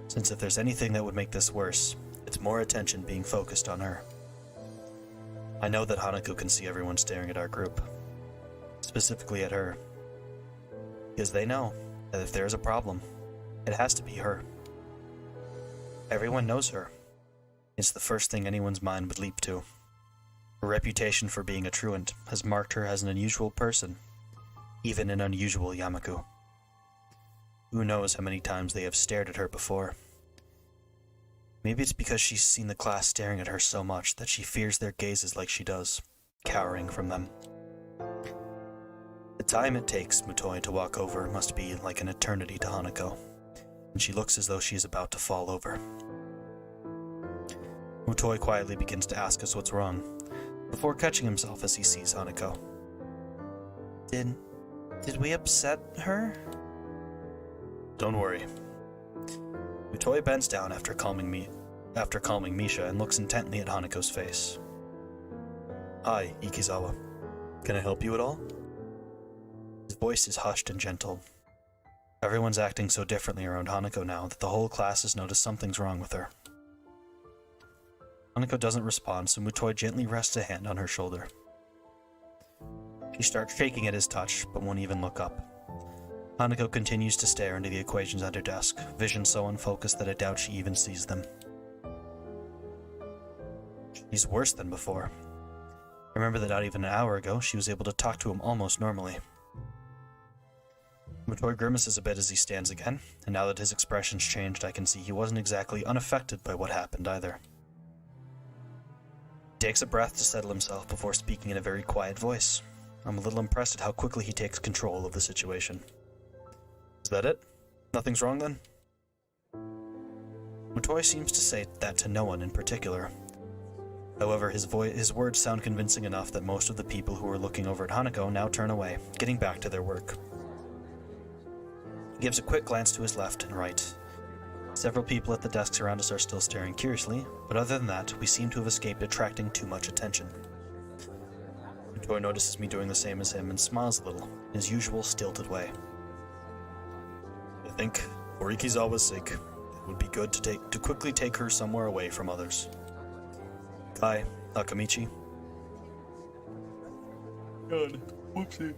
[SPEAKER 1] since if there's anything that would make this worse, it's more attention being focused on her. I know that Hanako can see everyone staring at our group, specifically at her, because they know that if there's a problem, it has to be her. Everyone knows her. It's the first thing anyone's mind would leap to. Her reputation for being a truant has marked her as an unusual person, even an unusual Yamaku. Who knows how many times they have stared at her before. Maybe it's because she's seen the class staring at her so much that she fears their gazes like she does, cowering from them. The time it takes Mutoi to walk over must be like an eternity to Hanako, and she looks as though she is about to fall over. Mutoi quietly begins to ask us what's wrong, before catching himself as he sees Hanako. Did we upset her? Don't worry. Mutoi bends down after calming Misha and looks intently at Hanako's face. Hi, Ikizawa. Can I help you at all? His voice is hushed and gentle. Everyone's acting so differently around Hanako now that the whole class has noticed something's wrong with her. Hanako doesn't respond, so Mutoi gently rests a hand on her shoulder. She starts shaking at his touch, but won't even look up. Hanako continues to stare into the equations at her desk, vision so unfocused that I doubt she even sees them. She's worse than before. Remember that not even an hour ago, she was able to talk to him almost normally. Mutoi grimaces a bit as he stands again, and now that his expression's changed, I can see he wasn't exactly unaffected by what happened either. He takes a breath to settle himself before speaking in a very quiet voice. I'm a little impressed at how quickly he takes control of the situation. Is that it? Nothing's wrong then? Mutoi seems to say that to no one in particular. However, his words sound convincing enough that most of the people who are looking over at Hanako now turn away, getting back to their work. He gives a quick glance to his left and right. Several people at the desks around us are still staring curiously, but other than that, we seem to have escaped attracting too much attention. Mutoi notices me doing the same as him and smiles a little, in his usual stilted way. I think, for Ikizawa's sake, it would be good to quickly take her somewhere away from others. Kai, Nakamichi. God, whoopsie.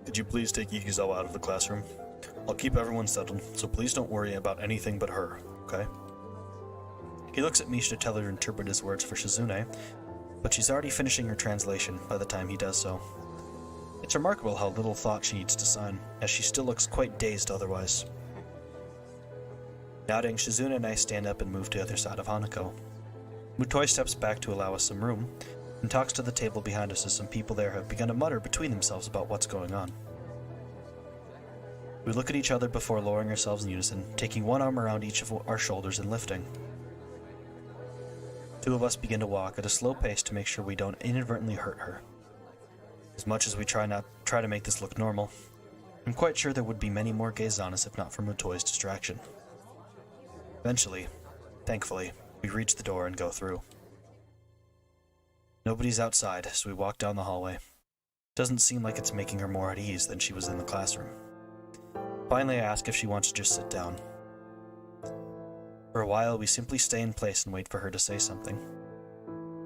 [SPEAKER 1] Could you please take Ikizawa out of the classroom? I'll keep everyone settled, so please don't worry about anything but her, okay? He looks at Misha to tell her to interpret his words for Shizune, but she's already finishing her translation by the time he does so. It's remarkable how little thought she needs to sign, as she still looks quite dazed otherwise. Nodding, Shizune and I stand up and move to the other side of Hanako. Mutoi steps back to allow us some room, and talks to the table behind us as some people there have begun to mutter between themselves about what's going on. We look at each other before lowering ourselves in unison, taking one arm around each of our shoulders and lifting. Two of us begin to walk at a slow pace to make sure we don't inadvertently hurt her. As much as we try to make this look normal, I'm quite sure there would be many more gazes on us if not for Mutoi's distraction. Eventually, thankfully, we reach the door and go through. Nobody's outside as we walk down the hallway. Doesn't seem like it's making her more at ease than she was in the classroom. Finally, I ask if she wants to just sit down. For a while, we simply stay in place and wait for her to say something.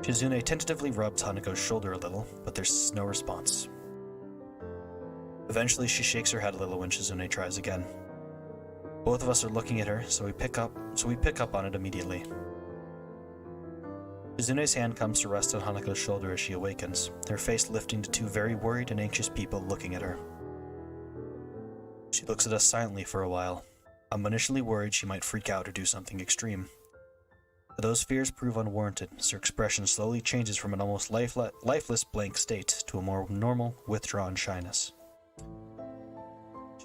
[SPEAKER 1] Shizune tentatively rubs Hanako's shoulder a little, but there's no response. Eventually, she shakes her head a little when Shizune tries again. Both of us are looking at her, so we pick up on it immediately. Shizune's hand comes to rest on Hanako's shoulder as she awakens, her face lifting to two very worried and anxious people looking at her. She looks at us silently for a while. I'm initially worried she might freak out or do something extreme. But those fears prove unwarranted, as her expression slowly changes from an almost lifeless blank state to a more normal, withdrawn shyness.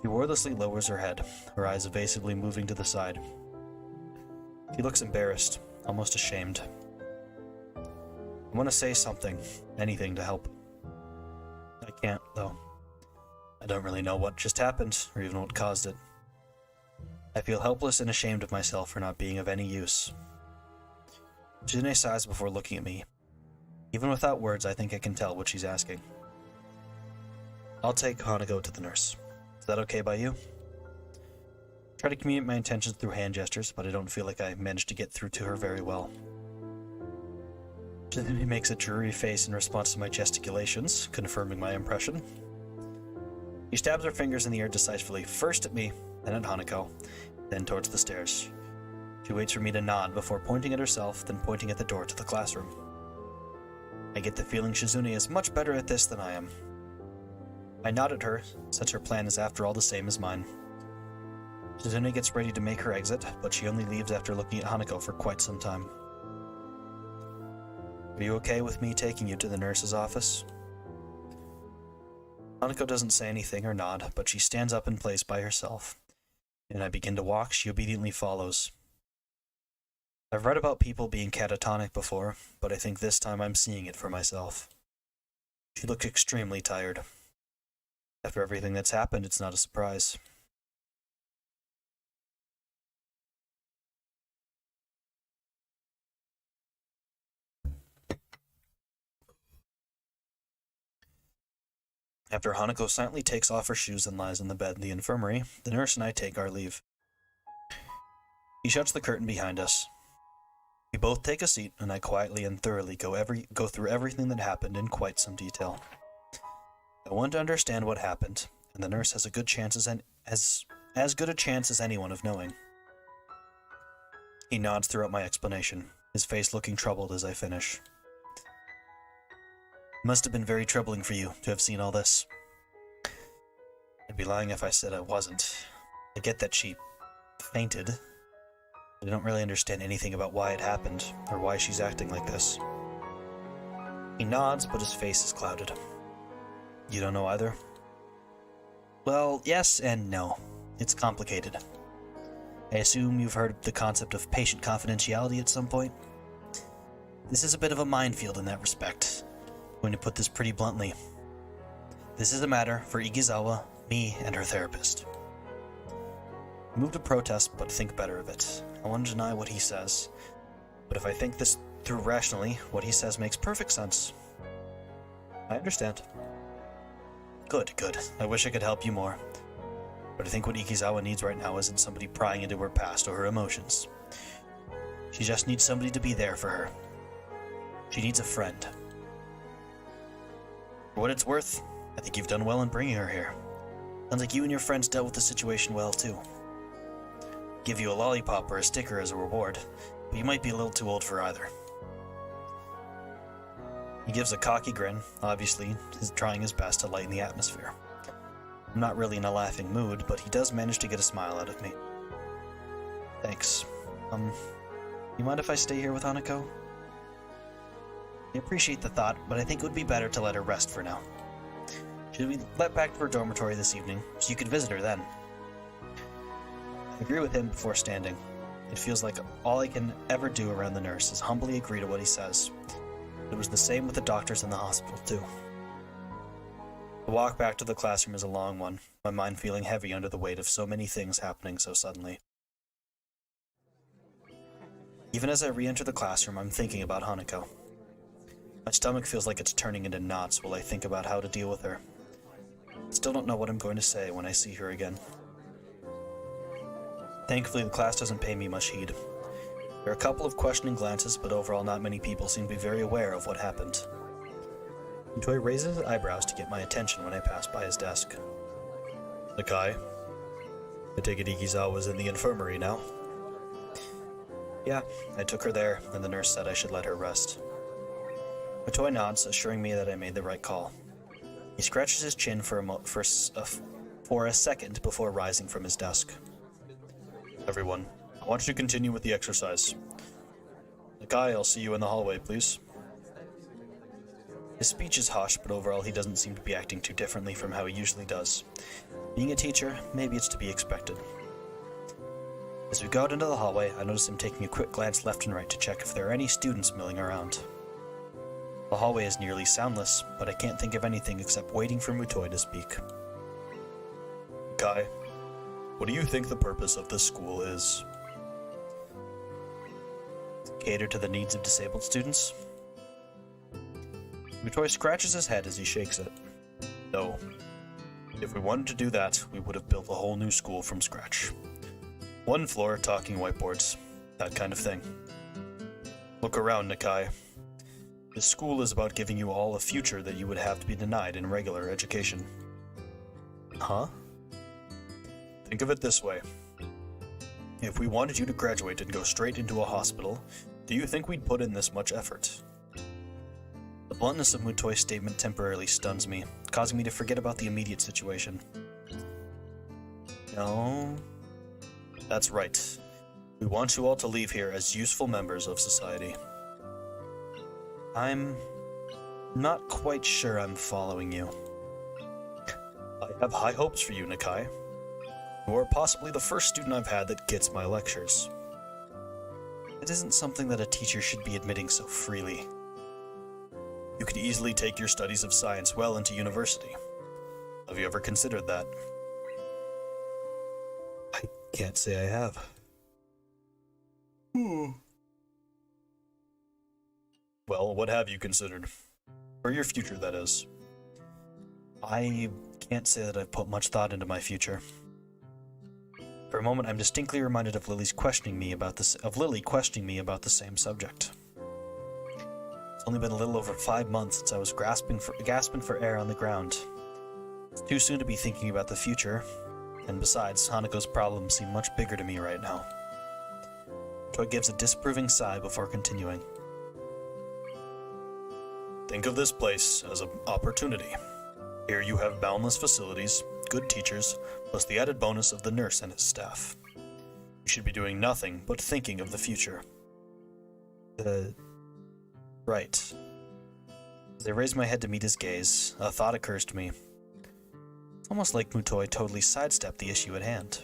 [SPEAKER 1] She wordlessly lowers her head, her eyes evasively moving to the side. She looks embarrassed, almost ashamed. I want to say something, anything to help. I can't, though. I don't really know what just happened, or even what caused it. I feel helpless and ashamed of myself for not being of any use. Shizune sighs before looking at me. Even without words, I think I can tell what she's asking. I'll take Hanako to the nurse. Is that okay by you? I try to communicate my intentions through hand gestures, but I don't feel like I managed to get through to her very well. Shizune makes a dreary face in response to my gesticulations, confirming my impression. She stabs her fingers in the air decisively, first at me, then at Hanako, then towards the stairs. She waits for me to nod before pointing at herself, then pointing at the door to the classroom. I get the feeling Shizune is much better at this than I am. I nod at her, since her plan is after all the same as mine. Shizune gets ready to make her exit, but she only leaves after looking at Hanako for quite some time. Are you okay with me taking you to the nurse's office? Hanako doesn't say anything or nod, but she stands up in place by herself. And I begin to walk, she obediently follows. I've read about people being catatonic before, but I think this time I'm seeing it for myself. She looks extremely tired. After everything that's happened, it's not a surprise. After Hanako silently takes off her shoes and lies on the bed in the infirmary, the nurse and I take our leave. He shuts the curtain behind us. We both take a seat, and I quietly and thoroughly go through everything that happened in quite some detail. I want to understand what happened, and the nurse has a good chance as good a chance as anyone of knowing. He nods throughout my explanation, his face looking troubled as I finish. It must have been very troubling for you to have seen all this. I'd be lying if I said I wasn't. I get that she fainted. I don't really understand anything about why it happened, or why she's acting like this. He nods, but his face is clouded. You don't know either? Well, yes and no. It's complicated. I assume you've heard the concept of patient confidentiality at some point? This is a bit of a minefield in that respect. I'm going to put this pretty bluntly. This is a matter for Igizawa, me, and her therapist. I move to protest, but think better of it. I want to deny what he says. But if I think this through rationally, what he says makes perfect sense. I understand. Good. I wish I could help you more. But I think what Ikizawa needs right now isn't somebody prying into her past or her emotions. She just needs somebody to be there for her. She needs a friend. For what it's worth, I think you've done well in bringing her here. Sounds like you and your friends dealt with the situation well, too. Give you a lollipop or a sticker as a reward, but you might be a little too old for either. He gives a cocky grin, obviously trying his best to lighten the atmosphere. I'm not really in a laughing mood, but he does manage to get a smile out of me. Thanks. You mind if I stay here with Hanako? I appreciate the thought, but I think it would be better to let her rest for now. Should we let back to her dormitory this evening, so you could visit her then? I agree with him before standing. It feels like all I can ever do around the nurse is humbly agree to what he says. It was the same with the doctors in the hospital, too. The walk back to the classroom is a long one, my mind feeling heavy under the weight of so many things happening so suddenly. Even as I re-enter the classroom, I'm thinking about Hanako. My stomach feels like it's turning into knots while I think about how to deal with her. I still don't know what I'm going to say when I see her again. Thankfully, the class doesn't pay me much heed. There are a couple of questioning glances, but overall not many people seem to be very aware of what happened. Toy raises his eyebrows to get my attention when I pass by his desk. Nakai? I take it Ikizawa's in the infirmary now? Yeah, I took her there, and the nurse said I should let her rest. Toy nods, assuring me that I made the right call. He scratches his chin for a second before rising from his desk. Everyone, I want you to continue with the exercise. Nakai, I'll see you in the hallway, please. His speech is harsh, but overall he doesn't seem to be acting too differently from how he usually does. Being a teacher, maybe it's to be expected. As we go out into the hallway, I notice him taking a quick glance left and right to check if there are any students milling around. The hallway is nearly soundless, but I can't think of anything except waiting for Mutoi to speak. Kai, what do you think the purpose of this school is? Cater to the needs of disabled students? Mutoi scratches his head as he shakes it. No. If we wanted to do that, we would have built a whole new school from scratch. One floor, talking whiteboards, that kind of thing. Look around, Nakai. This school is about giving you all a future that you would have to be denied in regular education. Huh? Think of it this way. If we wanted you to graduate and go straight into a hospital, do you think we'd put in this much effort? The bluntness of Mutoi's statement temporarily stuns me, causing me to forget about the immediate situation. No. That's right. We want you all to leave here as useful members of society. I'm not quite sure I'm following you. I have high hopes for you, Nakai. You are possibly the first student I've had that gets my lectures. It isn't something that a teacher should be admitting so freely. You could easily take your studies of science well into university. Have you ever considered that? I can't say I have. Well, what have you considered? For your future, that is. I can't say that I've put much thought into my future. For a moment, I'm distinctly reminded of Lily questioning me about the same subject. It's only been a little over 5 months since I was gasping for air on the ground. It's too soon to be thinking about the future, and besides, Hanako's problems seem much bigger to me right now. Toy gives a disapproving sigh before continuing. Think of this place as an opportunity. Here you have boundless facilities, good teachers, plus the added bonus of the nurse and his staff. You should be doing nothing but thinking of the future. Right. As I raise my head to meet his gaze, a thought occurs to me. It's almost like Mutoi totally sidestepped the issue at hand.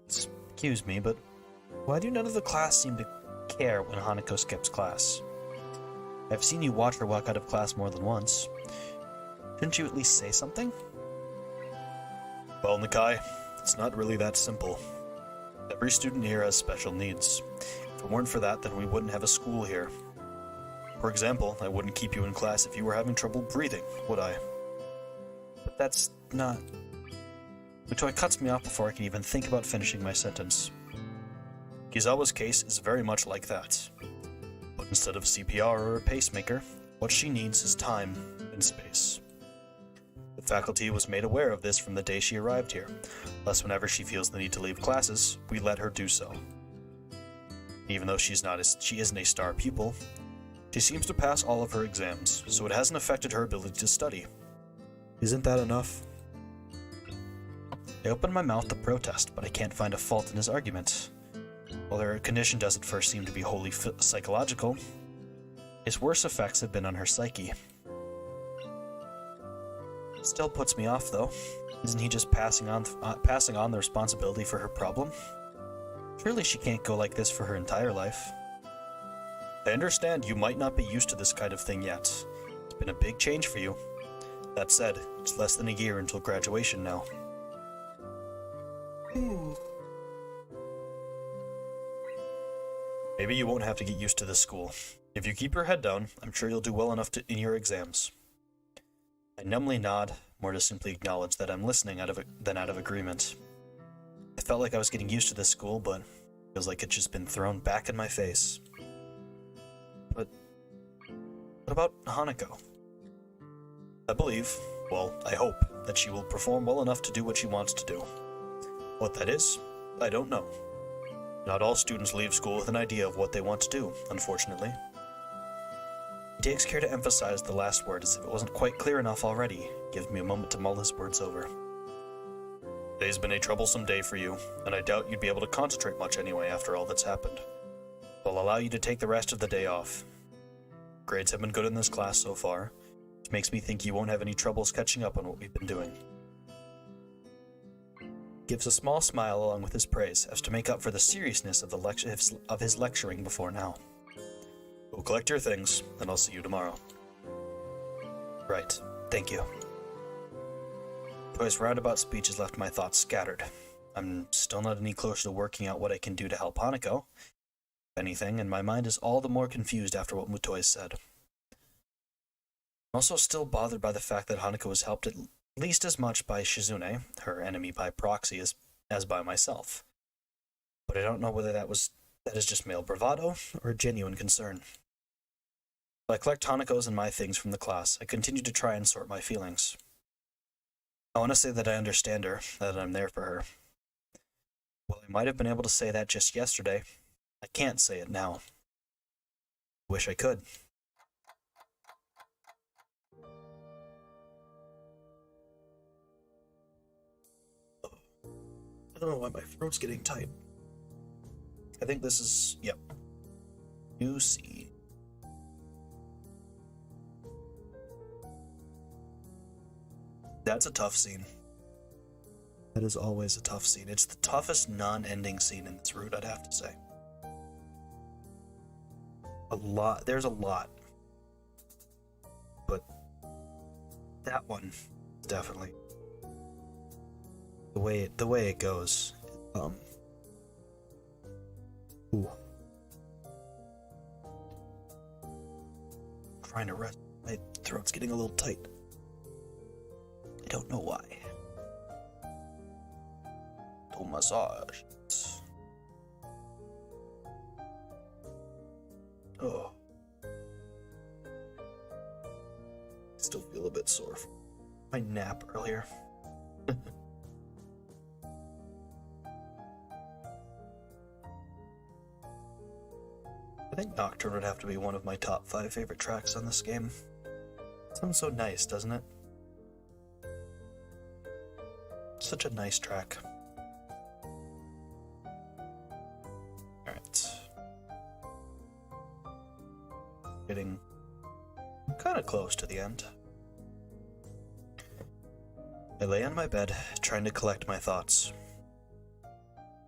[SPEAKER 1] Excuse me, but why do none of the class seem to care when Hanako skips class? I've seen you watch her walk out of class more than once. Shouldn't you at least say something? Well, Nakai, it's not really that simple. Every student here has special needs. If it weren't for that, then we wouldn't have a school here. For example, I wouldn't keep you in class if you were having trouble breathing, would I? But that's not... Mutoi cuts me off before I can even think about finishing my sentence. Kizawa's case is very much like that. But instead of CPR or a pacemaker, what she needs is time and space. The faculty was made aware of this from the day she arrived here, thus whenever she feels the need to leave classes, we let her do so. Even though she isn't a star pupil, she seems to pass all of her exams, so it hasn't affected her ability to study. Isn't that enough? I open my mouth to protest, but I can't find a fault in his argument. While her condition does at first seem to be wholly psychological, its worst effects have been on her psyche. Still puts me off, though. Isn't he just passing on the responsibility for her problem? Surely she can't go like this for her entire life. I understand you might not be used to this kind of thing yet. It's been a big change for you. That said, it's less than a year until graduation now. Maybe you won't have to get used to this school. If you keep your head down, I'm sure you'll do well enough in your exams. I numbly nod, more to simply acknowledge that I'm listening than out of agreement. I felt like I was getting used to this school, but it feels like it's just been thrown back in my face. But what about Hanako? I believe, well, I hope, that she will perform well enough to do what she wants to do. What that is, I don't know. Not all students leave school with an idea of what they want to do, unfortunately. He takes care to emphasize the last word as if it wasn't quite clear enough already, gives me a moment to mull his words over. Today's been a troublesome day for you, and I doubt you'd be able to concentrate much anyway after all that's happened. I'll allow you to take the rest of the day off. Grades have been good in this class so far, which makes me think you won't have any troubles catching up on what we've been doing. Gives a small smile along with his praise, as to make up for the seriousness of his lecturing before now. Go collect your things, and I'll see you tomorrow. Right, thank you. Toy's roundabout speech has left my thoughts scattered. I'm still not any closer to working out what I can do to help Hanako, if anything, and my mind is all the more confused after what Mutoi said. I'm also still bothered by the fact that Hanako was helped at least as much by Shizune, her enemy by proxy, as by myself. But I don't know whether that is just male bravado or a genuine concern. While I collect Hanako's and my things from the class, I continue to try and sort my feelings. I want to say that I understand her, that I'm there for her. While I might have been able to say that just yesterday, I can't say it now. Wish I could. I don't know why my throat's getting tight. I think this is, yep. New C. That's a tough scene. That is always a tough scene. It's the toughest non-ending scene in this route, I'd have to say. There's a lot. But that one, definitely. The way it goes. Ooh. I'm trying to rest. My throat's getting a little tight. I don't know why. To massage. Oh. Still feel a bit sore from my nap earlier. I think Nocturne would have to be one of my top 5 favorite tracks on this game. It sounds so nice, doesn't it? Such a nice track. Alright. Getting kind of close to the end. I lay on my bed, trying to collect my thoughts.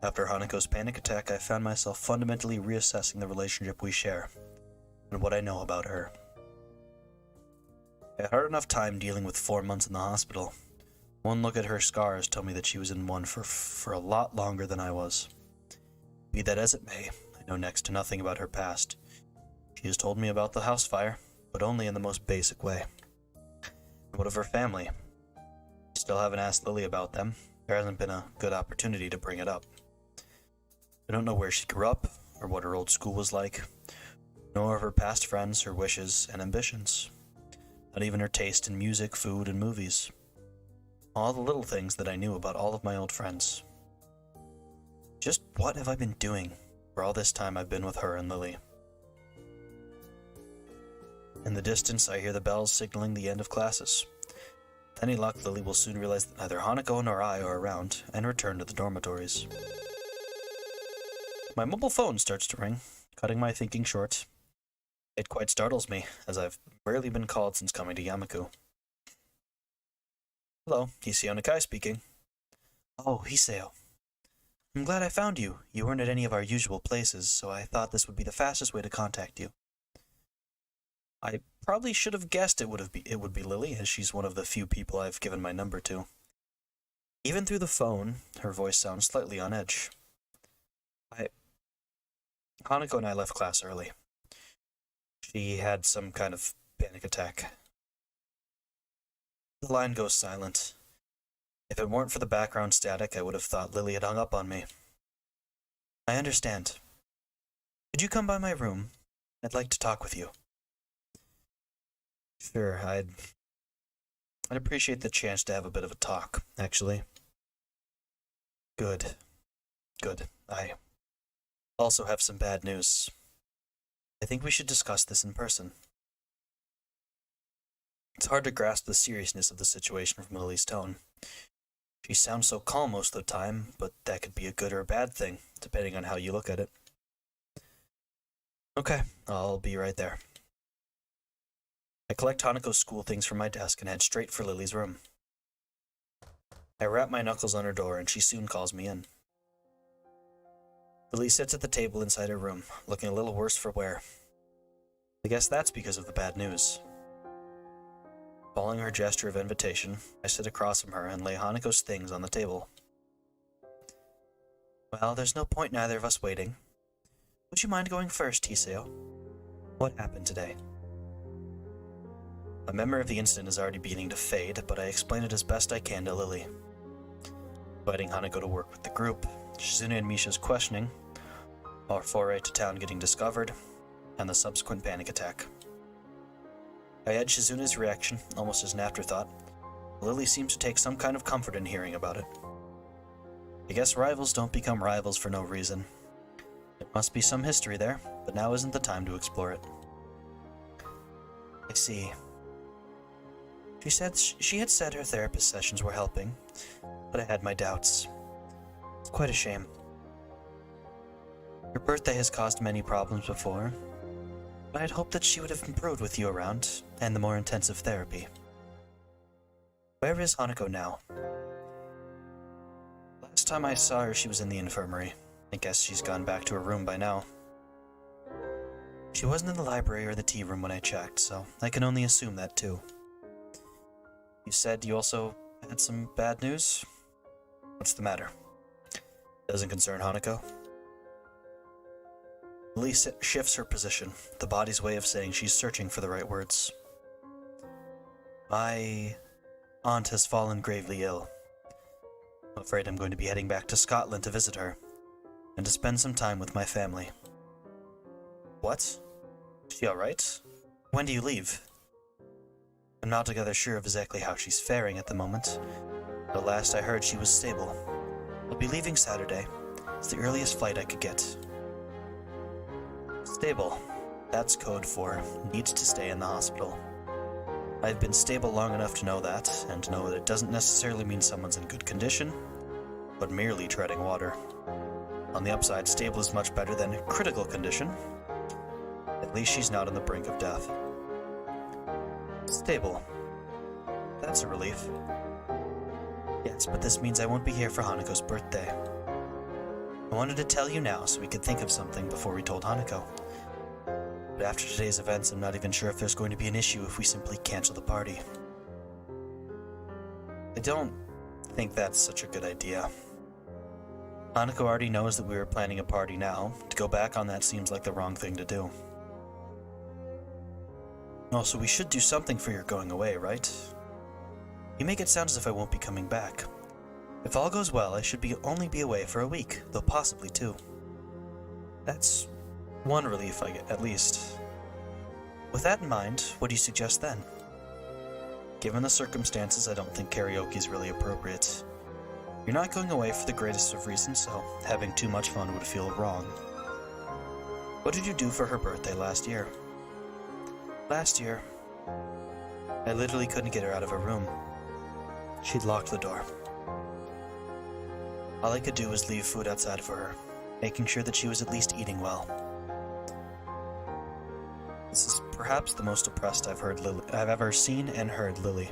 [SPEAKER 1] After Hanako's panic attack, I found myself fundamentally reassessing the relationship we share, and what I know about her. I had hard enough time dealing with 4 months in the hospital. One look at her scars told me that she was in one for a lot longer than I was. Be that as it may, I know next to nothing about her past. She has told me about the house fire, but only in the most basic way. And what of her family? Still haven't asked Lily about them. There hasn't been a good opportunity to bring it up. I don't know where she grew up, or what her old school was like, nor of her past friends, her wishes, and ambitions. Not even her taste in music, food, and movies. All the little things that I knew about all of my old friends. Just what have I been doing for all this time I've been with her and Lily? In the distance, I hear the bells signaling the end of classes. With any luck, Lily will soon realize that neither Hanako nor I are around, and return to the dormitories. My mobile phone starts to ring, cutting my thinking short. It quite startles me, as I've rarely been called since coming to Yamaku. Hello, Hiseo Nakai speaking. Oh, Hiseo. I'm glad I found you. You weren't at any of our usual places, so I thought this would be the fastest way to contact you. I probably should have guessed it would be Lily, as she's one of the few people I've given my number to. Even through the phone, her voice sounds slightly on edge. Hanako and I left class early. She had some kind of panic attack. The line goes silent. If it weren't for the background static, I would have thought Lily had hung up on me. I understand. Could you come by my room? I'd like to talk with you. Sure, I'd appreciate the chance to have a bit of a talk, actually. Good. I also have some bad news. I think we should discuss this in person. It's hard to grasp the seriousness of the situation from Lily's tone. She sounds so calm most of the time, but that could be a good or a bad thing, depending on how you look at it. Okay, I'll be right there. I collect Hanako's school things from my desk and head straight for Lily's room. I rap my knuckles on her door and she soon calls me in. Lily sits at the table inside her room, looking a little worse for wear. I guess that's because of the bad news. Following her gesture of invitation, I sit across from her and lay Hanako's things on the table. Well, there's no point in either of us waiting. Would you mind going first, Hiseo? What happened today? My memory of the incident is already beginning to fade, but I explain it as best I can to Lily. Inviting Hanako to work with the group, Shizune and Misha's questioning, our foray to town getting discovered, and the subsequent panic attack. I add Shizune's reaction, almost as an afterthought. Lily seems to take some kind of comfort in hearing about it. I guess rivals don't become rivals for no reason. There must be some history there, but now isn't the time to explore it. I see. She had said her therapist sessions were helping, but I had my doubts. It's quite a shame. Her birthday has caused many problems before, but I'd hoped that she would have improved with you around, and the more intensive therapy. Where is Hanako now? Last time I saw her, she was in the infirmary. I guess she's gone back to her room by now. She wasn't in the library or the tea room when I checked, so I can only assume that too. You said you also had some bad news? What's the matter? Doesn't concern Hanako? Lily shifts her position, the body's way of saying she's searching for the right words. My aunt has fallen gravely ill. I'm afraid I'm going to be heading back to Scotland to visit her, and to spend some time with my family. What? Is she alright? When do you leave? I'm not altogether sure of exactly how she's faring at the moment, but last I heard she was stable. I'll be leaving Saturday. It's the earliest flight I could get. Stable. That's code for needs to stay in the hospital. I've been stable long enough to know that, and to know that it doesn't necessarily mean someone's in good condition, but merely treading water. On the upside, stable is much better than critical condition. At least she's not on the brink of death. Stable. That's a relief. Yes, but this means I won't be here for Hanako's birthday. I wanted to tell you now so we could think of something before we told Hanako. But after today's events, I'm not even sure if there's going to be an issue if we simply cancel the party. I don't think that's such a good idea. Hanako already knows that we were planning a party now. To go back on that seems like the wrong thing to do. Also, we should do something for your going away, right? You make it sound as if I won't be coming back. If all goes well, I should only be away for a week, though possibly two. That's one relief I get, at least. With that in mind, what do you suggest then? Given the circumstances, I don't think karaoke's really appropriate. You're not going away for the greatest of reasons, so having too much fun would feel wrong. What did you do for her birthday last year? Last year, I literally couldn't get her out of her room. She'd locked the door. All I could do was leave food outside for her, making sure that she was at least eating well. This is perhaps the most depressed I've ever seen and heard Lily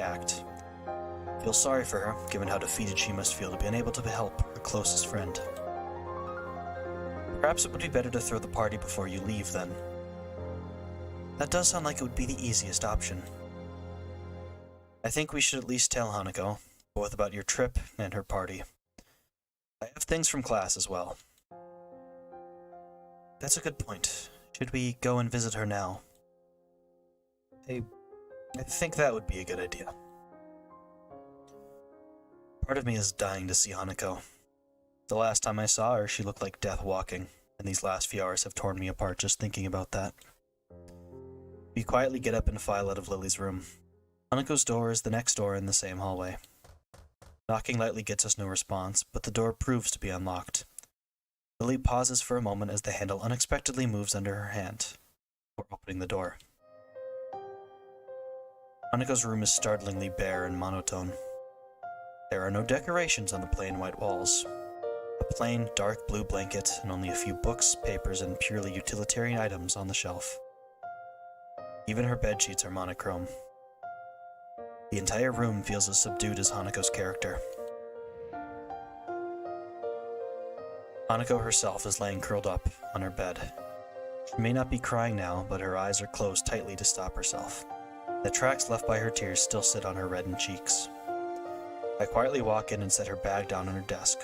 [SPEAKER 1] act. I feel sorry for her, given how defeated she must feel to be unable to help her closest friend. Perhaps it would be better to throw the party before you leave, then. That does sound like it would be the easiest option. I think we should at least tell Hanako, both about your trip and her party. I have things from class as well. That's a good point. Should we go and visit her now? I think that would be a good idea. Part of me is dying to see Hanako. The last time I saw her, she looked like death walking, and these last few hours have torn me apart just thinking about that. We quietly get up and file out of Lily's room. Hanako's door is the next door in the same hallway. Knocking lightly gets us no response, but the door proves to be unlocked. Lily pauses for a moment as the handle unexpectedly moves under her hand, before opening the door. Hanako's room is startlingly bare and monotone. There are no decorations on the plain white walls. A plain, dark blue blanket and only a few books, papers, and purely utilitarian items on the shelf. Even her bedsheets are monochrome. The entire room feels as subdued as Hanako's character. Hanako herself is laying curled up on her bed. She may not be crying now, but her eyes are closed tightly to stop herself. The tracks left by her tears still sit on her reddened cheeks. I quietly walk in and set her bag down on her desk,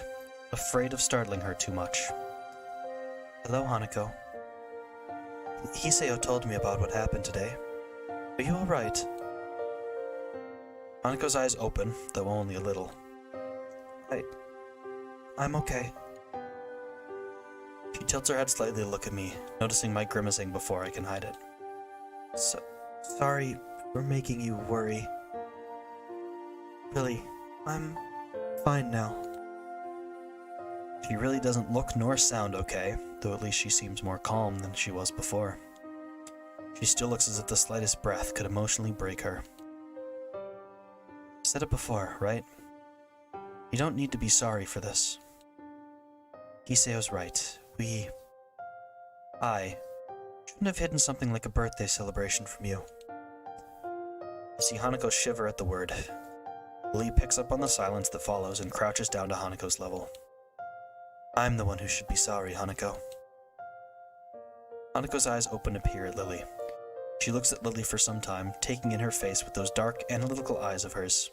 [SPEAKER 1] afraid of startling her too much. Hello, Hanako. Hiseo told me about what happened today. Are you alright? Hanako's eyes open, though only a little. I'm okay. She tilts her head slightly to look at me, noticing my grimacing before I can hide it. Sorry for making you worry. Really, I'm fine now. She really doesn't look nor sound okay, though at least she seems more calm than she was before. She still looks as if the slightest breath could emotionally break her. I said it before, right? You don't need to be sorry for this. Hiseo's right. I shouldn't have hidden something like a birthday celebration from you. I see Hanako shiver at the word. Lee picks up on the silence that follows and crouches down to Hanako's level. I'm the one who should be sorry, Hanako. Hanako's eyes open to peer at Lily. She looks at Lily for some time, taking in her face with those dark, analytical eyes of hers.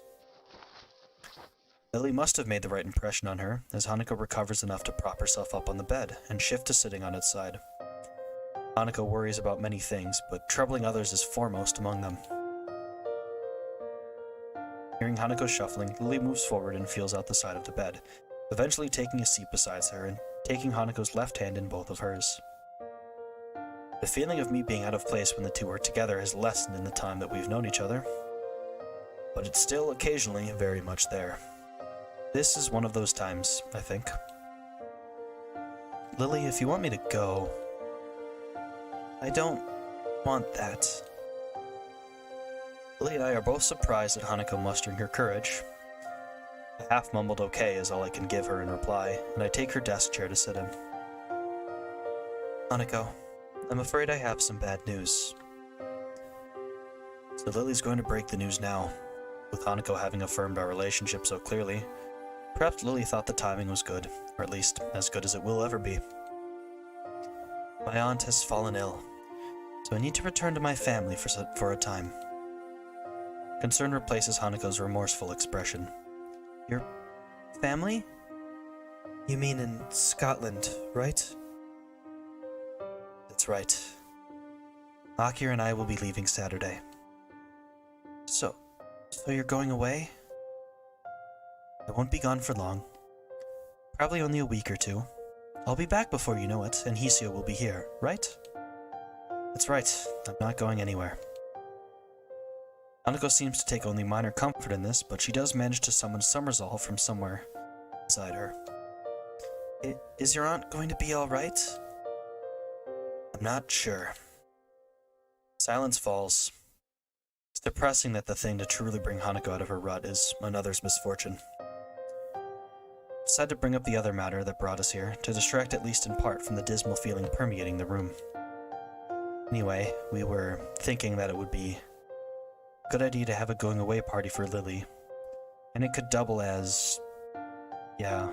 [SPEAKER 1] Lily must have made the right impression on her, as Hanako recovers enough to prop herself up on the bed and shift to sitting on its side. Hanako worries about many things, but troubling others is foremost among them. Hearing Hanako shuffling, Lily moves forward and feels out the side of the bed, eventually taking a seat beside her and taking Hanako's left hand in both of hers. The feeling of me being out of place when the two are together has lessened in the time that we've known each other, but it's still occasionally very much there. This is one of those times, I think. Lily, if you want me to go... I don't want that. Lily and I are both surprised at Hanako mustering her courage. A half-mumbled okay is all I can give her in reply, and I take her desk chair to sit in. Hanako, I'm afraid I have some bad news. So Lily's going to break the news now. With Hanako having affirmed our relationship so clearly, perhaps Lily thought the timing was good, or at least as good as it will ever be. My aunt has fallen ill, so I need to return to my family for a time. Concern replaces Hanako's remorseful expression. Your family? You mean in Scotland, right? That's right. Akira and I will be leaving Saturday. So you're going away? I won't be gone for long. Probably only a week or two. I'll be back before you know it, and Hiseo will be here, right? That's right, I'm not going anywhere. Hanako seems to take only minor comfort in this, but she does manage to summon some resolve from somewhere inside her. Is your aunt going to be alright? I'm not sure. Silence falls. It's depressing that the thing to truly bring Hanako out of her rut is another's misfortune. Decided to bring up the other matter that brought us here, to distract at least in part from the dismal feeling permeating the room. Anyway, we were thinking that it would be a good idea to have a going away party for Lily, and it could double as... yeah.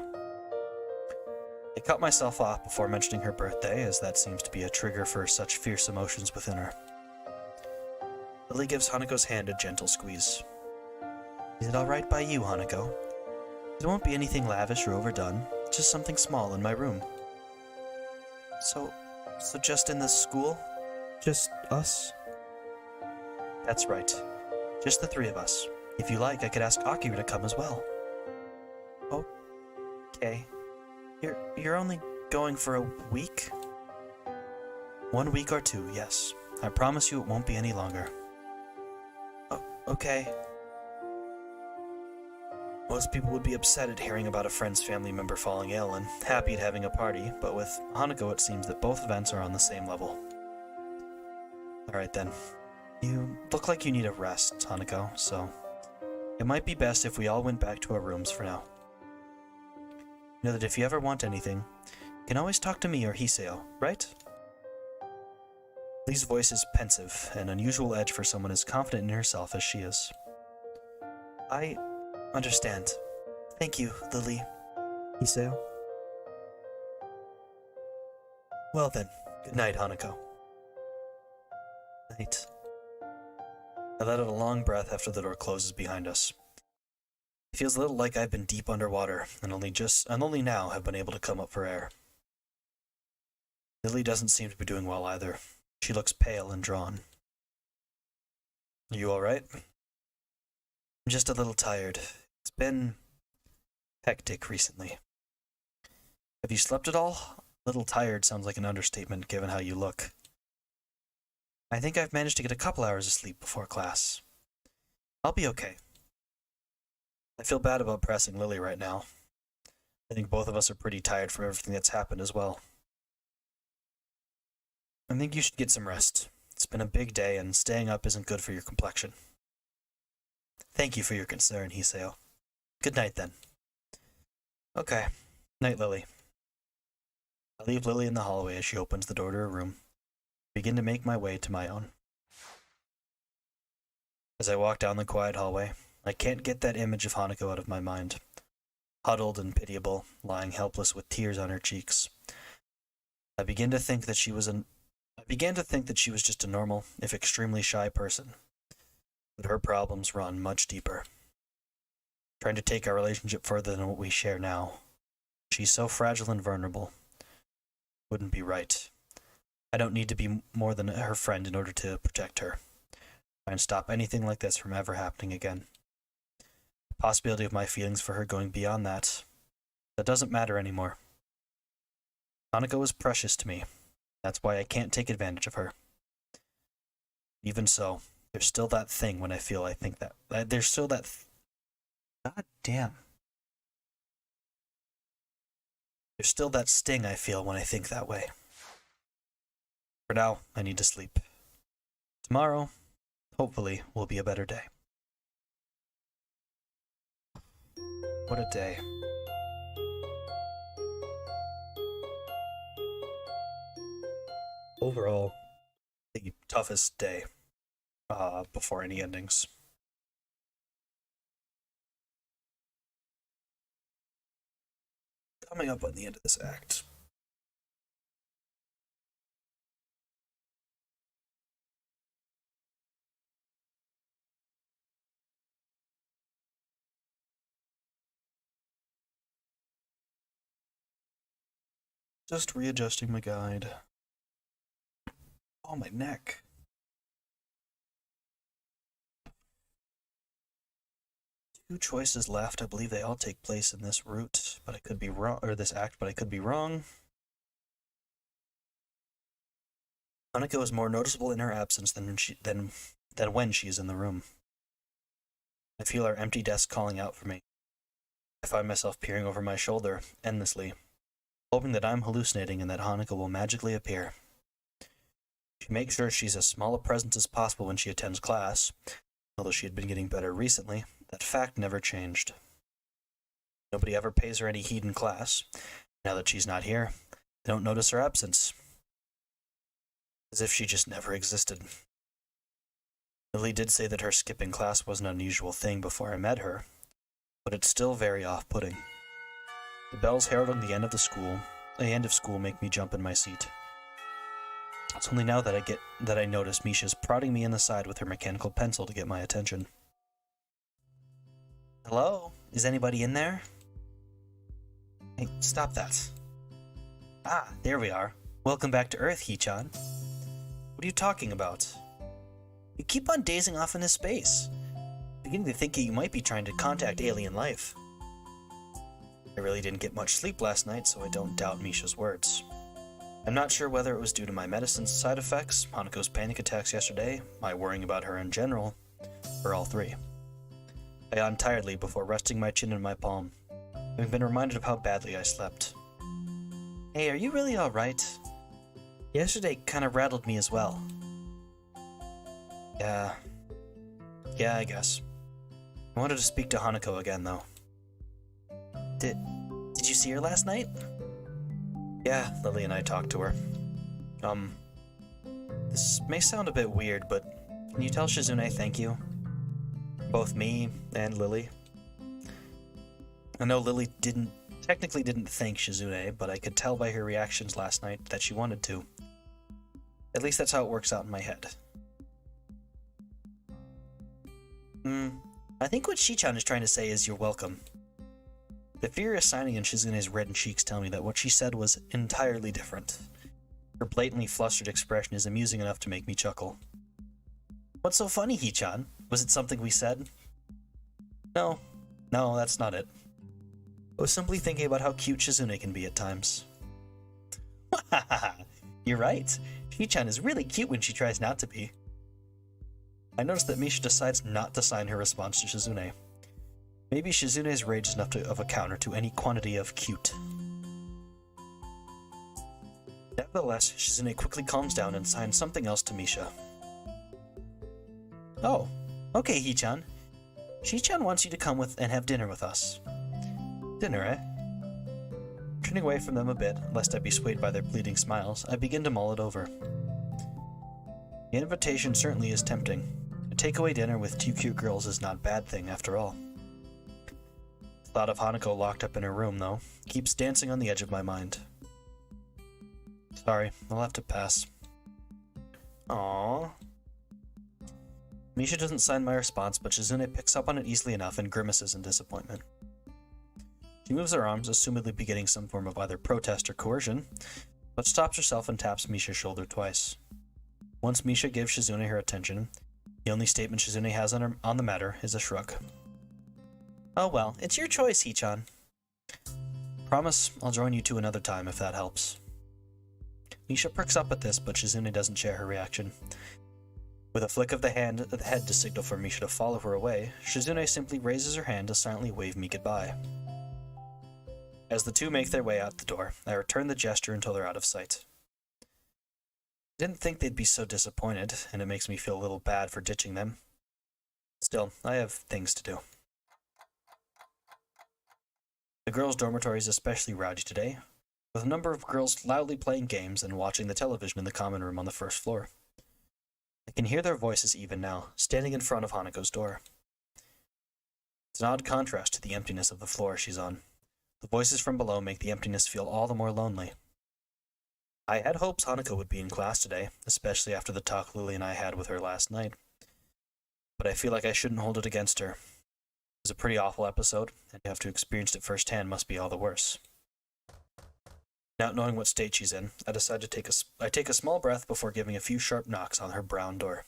[SPEAKER 1] I cut myself off before mentioning her birthday, as that seems to be a trigger for such fierce emotions within her. Lily gives Hanako's hand a gentle squeeze. Is it alright by you, Hanako? It won't be anything lavish or overdone, just something small in my room. So just in this school? Just us? That's right. Just the three of us. If you like, I could ask Akira to come as well. Okay. You're only going for a week? 1 week or 2, yes. I promise you it won't be any longer. Oh, okay. Most people would be upset at hearing about a friend's family member falling ill and happy at having a party, but with Hanako it seems that both events are on the same level. Alright then. You look like you need a rest, Hanako, so it might be best if we all went back to our rooms for now. You know that if you ever want anything, you can always talk to me or Hiseo, right? Lily's voice is pensive, an unusual edge for someone as confident in herself as she is. I understand. Thank you, Lily. Hiseo. Well then, good night, Hanako. Night. I let out a long breath after the door closes behind us. It feels a little like I've been deep underwater, and only now have been able to come up for air. Lily doesn't seem to be doing well either. She looks pale and drawn. You alright? I'm just a little tired. It's been hectic recently. Have you slept at all? A little tired sounds like an understatement given how you look. I think I've managed to get a couple hours of sleep before class. I'll be okay. I feel bad about pressing Lily right now. I think both of us are pretty tired from everything that's happened as well. I think you should get some rest. It's been a big day, and staying up isn't good for your complexion. Thank you for your concern, Hiseo. Good night, then. Okay. Night, Lily. I leave Lily in the hallway as she opens the door to her room. Begin to make my way to my own. As I walk down the quiet hallway, I can't get that image of Hanako out of my mind. Huddled and pitiable, lying helpless with tears on her cheeks. I began to think that she was just a normal, if extremely shy person. But her problems run much deeper. Trying to take our relationship further than what we share now. She's so fragile and vulnerable. Wouldn't be right. I don't need to be more than her friend in order to protect her. Try and stop anything like this from ever happening again. The possibility of my feelings for her going beyond that doesn't matter anymore. Hanako is precious to me. That's why I can't take advantage of her. Even so, there's still that thing when I think that. There's still that... God damn. There's still that sting I feel when I think that way. For now, I need to sleep. Tomorrow, hopefully, will be a better day. What a day. Overall, the toughest day before any endings. Coming up on the end of this act. Just readjusting my guide. Oh, my neck. Two choices left. I believe they all take place in this route, but I could be wrong, or this act, but I could be wrong. Hanako is more noticeable in her absence than when she is in the room. I feel our empty desk calling out for me. I find myself peering over my shoulder endlessly, hoping that I'm hallucinating and that Hanako will magically appear. She makes sure she's as small a presence as possible when she attends class. Although she had been getting better recently, that fact never changed. Nobody ever pays her any heed in class. Now that she's not here, they don't notice her absence. As if she just never existed. Lily did say that her skipping class was an unusual thing before I met her, but it's still very off-putting. The bells heralding the end of school make me jump in my seat. It's only now that I notice Misha's prodding me in the side with her mechanical pencil to get my attention. Hello? Is anybody in there? Hey, stop that. Ah, there we are. Welcome back to Earth, Hee-chan. What are you talking about? You keep on dazing off into space. Beginning to think you might be trying to contact alien life. I really didn't get much sleep last night, so I don't doubt Misha's words. I'm not sure whether it was due to my medicine's side effects, Hanako's panic attacks yesterday, my worrying about her in general, or all three. I yawned tiredly before resting my chin in my palm, having been reminded of how badly I slept. Hey, are you really alright? Yesterday kinda rattled me as well. Yeah, I guess. I wanted to speak to Hanako again, though. Did you see her last night? Yeah, Lily and I talked to her. This may sound a bit weird, but can you tell Shizune thank you? Both me and Lily. I know Lily technically didn't thank Shizune, but I could tell by her reactions last night that she wanted to. At least that's how it works out in my head. I think what Shi-chan is trying to say is you're welcome. The furious signing in Shizune's reddened cheeks tell me that what she said was entirely different. Her blatantly flustered expression is amusing enough to make me chuckle. What's so funny, Hee-chan? Was it something we said? No, that's not it. I was simply thinking about how cute Shizune can be at times. You're right. Hee-chan is really cute when she tries not to be. I noticed that Misha decides not to sign her response to Shizune. Maybe Shizune's rage is enough of a counter to any quantity of cute. Nevertheless, Shizune quickly calms down and signs something else to Misha. Oh, okay, Hee-chan. Shi-chan wants you to come with and have dinner with us. Dinner, eh? Turning away from them a bit, lest I be swayed by their pleading smiles, I begin to mull it over. The invitation certainly is tempting. A takeaway dinner with two cute girls is not a bad thing, after all. The thought of Hanako locked up in her room, though, keeps dancing on the edge of my mind. Sorry, I'll have to pass. Aww. Misha doesn't sign my response, but Shizune picks up on it easily enough and grimaces in disappointment. She moves her arms, assumedly beginning some form of either protest or coercion, but stops herself and taps Misha's shoulder twice. Once Misha gives Shizune her attention, the only statement Shizune has on the matter is a shrug. Oh well, it's your choice, Hee-chan. Promise I'll join you two another time if that helps. Misha perks up at this, but Shizune doesn't share her reaction. With a flick of the head to signal for Misha to follow her away, Shizune simply raises her hand to silently wave me goodbye. As the two make their way out the door, I return the gesture until they're out of sight. I didn't think they'd be so disappointed, and it makes me feel a little bad for ditching them. Still, I have things to do. The girls' dormitory is especially rowdy today, with a number of girls loudly playing games and watching the television in the common room on the first floor. I can hear their voices even now, standing in front of Hanako's door. It's an odd contrast to the emptiness of the floor she's on. The voices from below make the emptiness feel all the more lonely. I had hopes Hanako would be in class today, especially after the talk Lily and I had with her last night. But I feel like I shouldn't hold it against her. It was a pretty awful episode, and to have to experience it firsthand must be all the worse. Not knowing what state she's in, I decide to take a small breath before giving a few sharp knocks on her brown door.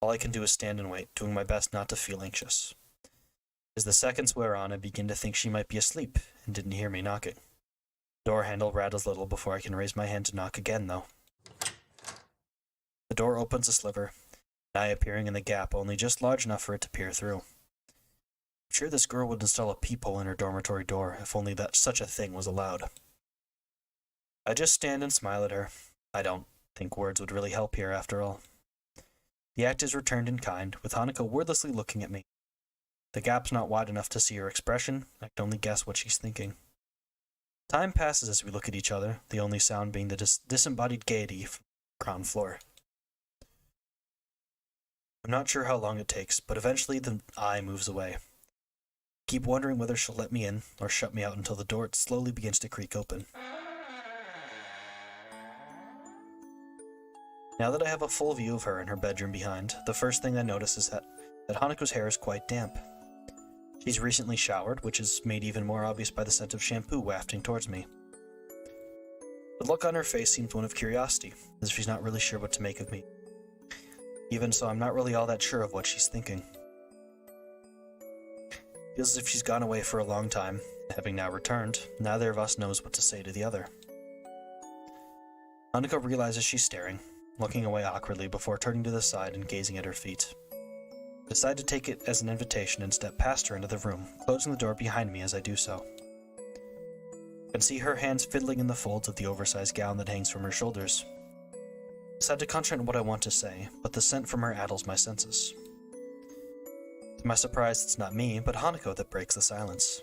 [SPEAKER 1] All I can do is stand and wait, doing my best not to feel anxious. As the seconds wear on, I begin to think she might be asleep and didn't hear me knocking. The door handle rattles a little before I can raise my hand to knock again, though. The door opens a sliver, an eye appearing in the gap only just large enough for it to peer through. I'm sure this girl would install a peephole in her dormitory door if only that such a thing was allowed. I just stand and smile at her. I don't think words would really help here, after all. The act is returned in kind, with Hanako wordlessly looking at me. The gap's not wide enough to see her expression. I can only guess what she's thinking. Time passes as we look at each other, the only sound being the disembodied gaiety from the ground floor. I'm not sure how long it takes, but eventually the eye moves away. I keep wondering whether she'll let me in or shut me out until the door slowly begins to creak open. Now that I have a full view of her in her bedroom behind, the first thing I notice is that Hanako's hair is quite damp. She's recently showered, which is made even more obvious by the scent of shampoo wafting towards me. The look on her face seems one of curiosity, as if she's not really sure what to make of me. Even so, I'm not really all that sure of what she's thinking. Feels as if she's gone away for a long time, and having now returned, neither of us knows what to say to the other. Hanako realizes she's staring, looking away awkwardly before turning to the side and gazing at her feet. I decide to take it as an invitation and step past her into the room, closing the door behind me as I do so. I can see her hands fiddling in the folds of the oversized gown that hangs from her shoulders. I decide to concentrate on what I want to say, but the scent from her addles my senses. To my surprise, it's not me, but Hanako that breaks the silence.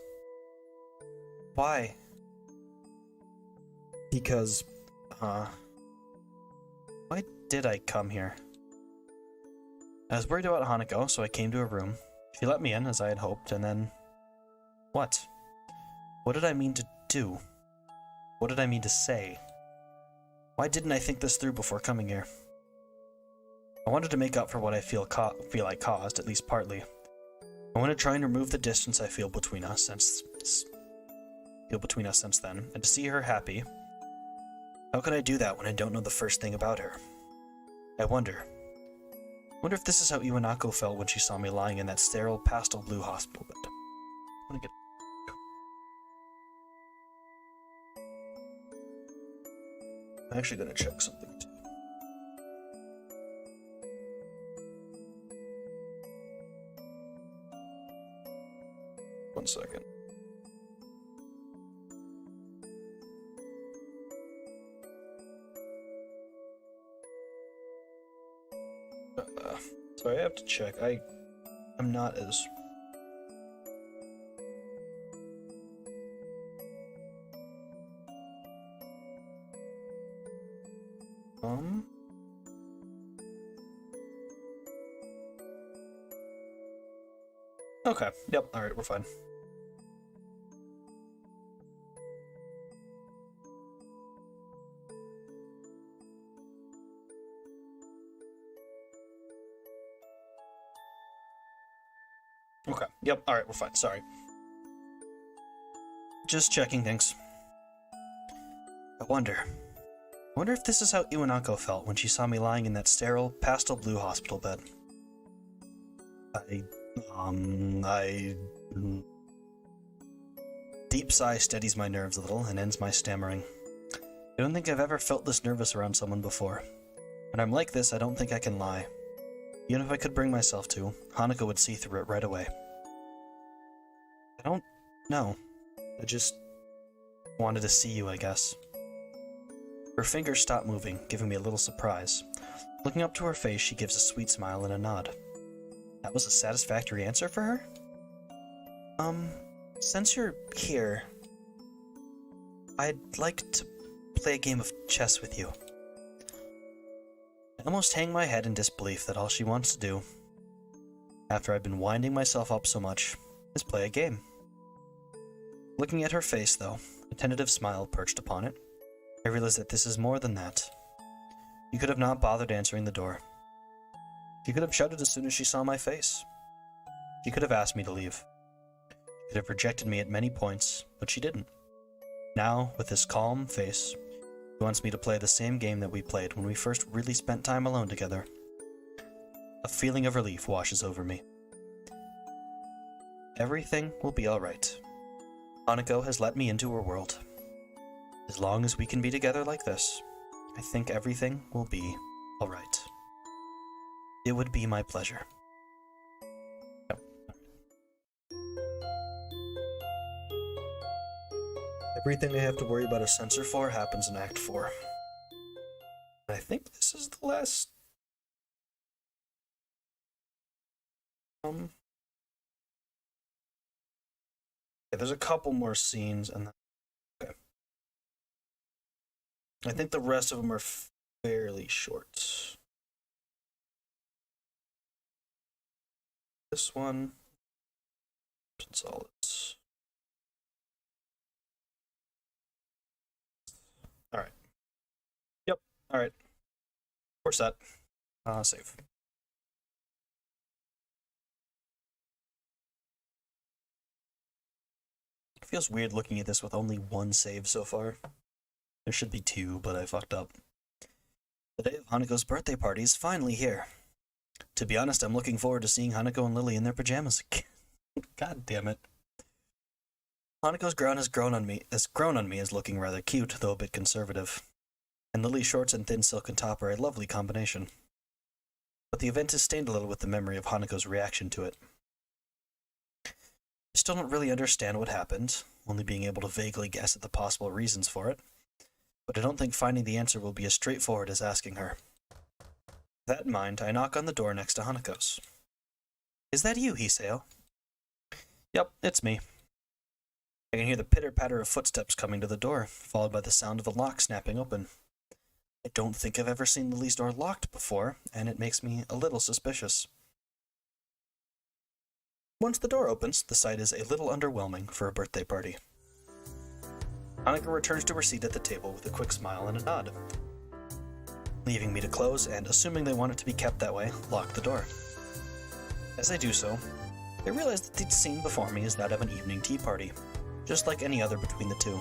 [SPEAKER 1] Why? Because, why did I come here? I was worried about Hanako, so I came to her room. She let me in, as I had hoped, and then... What? What did I mean to do? What did I mean to say? Why didn't I think this through before coming here? I wanted to make up for what I feel I caused, at least partly. I want to try and remove the distance I feel between us since then, and to see her happy. How could I do that when I don't know the first thing about her? I wonder if this is how Iwanako felt when she saw me lying in that sterile pastel blue hospital bed. I'm actually gonna check something too. One second. Sorry, I have to check. I'm not as... Okay, yep, alright, we're fine. Okay, yep, alright, we're fine, sorry. Just checking things. I wonder if this is how Iwanako felt when she saw me lying in that sterile, pastel blue hospital bed. Deep sigh steadies my nerves a little and ends my stammering. I don't think I've ever felt this nervous around someone before. When I'm like this, I don't think I can lie. Even if I could bring myself to, Hanako would see through it right away. I don't know. I just wanted to see you, I guess. Her fingers stop moving, giving me a little surprise. Looking up to her face, she gives a sweet smile and a nod. That was a satisfactory answer for her? Since you're here, I'd like to play a game of chess with you. I almost hang my head in disbelief that all she wants to do, after I've been winding myself up so much, is play a game. Looking at her face, though, a tentative smile perched upon it, I realize that this is more than that. You could have not bothered answering the door. She could have shut it as soon as she saw my face. She could have asked me to leave. She could have rejected me at many points, but she didn't. Now, with this calm face, she wants me to play the same game that we played when we first really spent time alone together. A feeling of relief washes over me. Everything will be alright. Hanako has let me into her world. As long as we can be together like this, I think everything will be alright. It would be my pleasure. Everything I have to worry about a censor for happens in Act 4. I think this is the last... Yeah, there's a couple more scenes, and then... Okay. I think the rest of them are fairly short. This one... Solids. Alright. Yep, alright. We're set. Save. It feels weird looking at this with only one save so far. There should be two, but I fucked up. The day of Hanako's birthday party is finally here. To be honest, I'm looking forward to seeing Hanako and Lily in their pajamas again. God damn it. Hanako's gown has grown on me as looking rather cute, though a bit conservative. And Lily's shorts and thin silken top are a lovely combination. But the event is stained a little with the memory of Hanako's reaction to it. I still don't really understand what happened, only being able to vaguely guess at the possible reasons for it. But I don't think finding the answer will be as straightforward as asking her. With that in mind, I knock on the door next to Hanako's. Is that you, Hiseo? Yep, it's me. I can hear the pitter-patter of footsteps coming to the door, followed by the sound of the lock snapping open. I don't think I've ever seen Lily's door locked before, and it makes me a little suspicious. Once the door opens, the sight is a little underwhelming for a birthday party. Hanako returns to her seat at the table with a quick smile and a nod, leaving me to close and, assuming they want it to be kept that way, lock the door. As I do so, I realize that the scene before me is that of an evening tea party, just like any other between the two.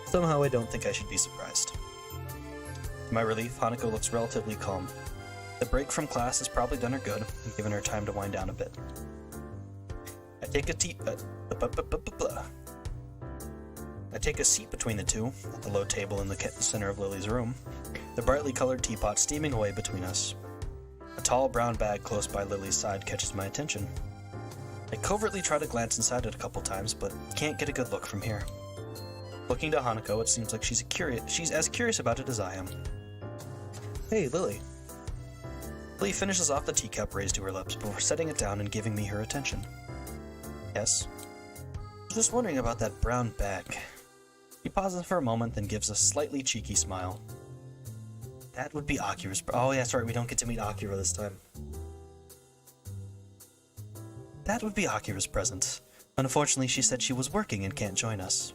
[SPEAKER 1] Somehow I don't think I should be surprised. To my relief, Hanako looks relatively calm. The break from class has probably done her good and given her time to wind down a bit. I take a seat between the two, at the low table in the center of Lily's room, the brightly colored teapot steaming away between us. A tall brown bag close by Lily's side catches my attention. I covertly try to glance inside it a couple times, but can't get a good look from here. Looking to Hanako, it seems like she's as curious about it as I am. Hey, Lily. Lily finishes off the teacup raised to her lips before setting it down and giving me her attention. Yes? Just wondering about that brown bag. She pauses for a moment, then gives a slightly cheeky smile. That would be Akira's. Oh, yeah, sorry, we don't get to meet Akira this time. That would be Akira's present. Unfortunately, she said she was working and can't join us.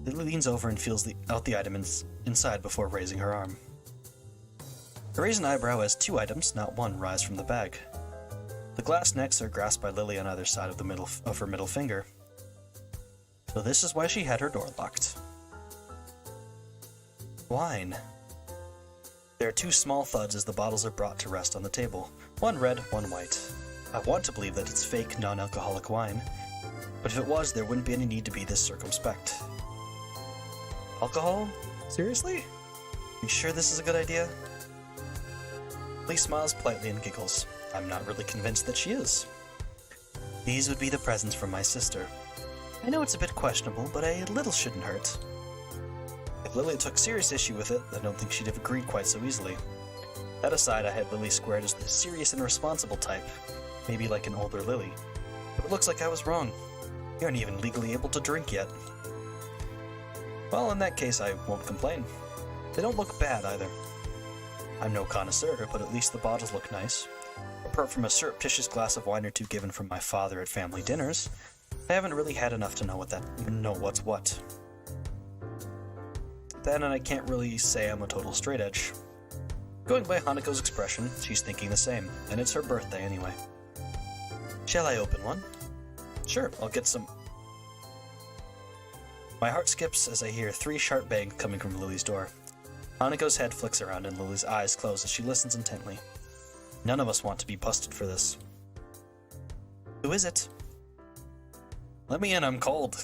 [SPEAKER 1] Lily leans over and feels out the item inside before raising her arm. Her raised eyebrow as 2 items, not 1, rise from the bag. The glass necks are grasped by Lily on either side of her middle finger. So this is why she had her door locked. Wine. There are 2 small thuds as the bottles are brought to rest on the table, 1 red, 1 white. I want to believe that it's fake, non-alcoholic wine, but if it was, there wouldn't be any need to be this circumspect. Alcohol? Seriously? You sure this is a good idea? Lee smiles politely and giggles. I'm not really convinced that she is. These would be the presents from my sister. I know it's a bit questionable, but a little shouldn't hurt. If Lily took serious issue with it, I don't think she'd have agreed quite so easily. That aside, I had Lily squared as the serious and responsible type, maybe like an older Lily. But it looks like I was wrong. You aren't even legally able to drink yet. Well, in that case, I won't complain. They don't look bad either. I'm no connoisseur, but at least the bottles look nice. Apart from a surreptitious glass of wine or 2 given from my father at family dinners, I haven't really had enough to know what's what. Then, and I can't really say I'm a total straight edge. Going by Hanako's expression, she's thinking the same, and it's her birthday anyway. Shall I open one? Sure, I'll get some. My heart skips as I hear 3 sharp bangs coming from Lily's door. Hanako's head flicks around and Lily's eyes close as she listens intently. None of us want to be busted for this. Who is it? Let me in, I'm cold.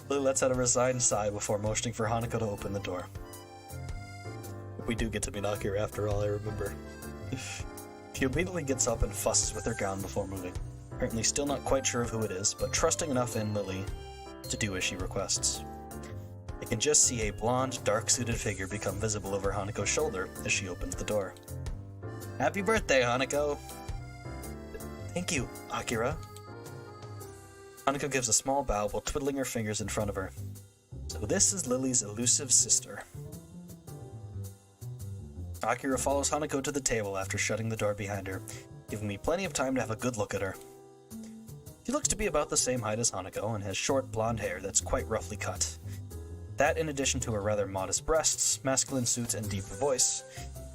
[SPEAKER 1] Lily lets out a resigned sigh before motioning for Hanako to open the door. We do get to meet Akira after all, I remember. She immediately gets up and fusses with her gown before moving. Apparently still not quite sure of who it is, but trusting enough in Lily to do as she requests. I can just see a blonde, dark-suited figure become visible over Hanako's shoulder as she opens the door. Happy birthday, Hanako! Thank you, Akira. Hanako gives a small bow while twiddling her fingers in front of her. So this is Lily's elusive sister. Akira follows Hanako to the table after shutting the door behind her, giving me plenty of time to have a good look at her. She looks to be about the same height as Hanako and has short blonde hair that's quite roughly cut. That, in addition to her rather modest breasts, masculine suit, and deep voice,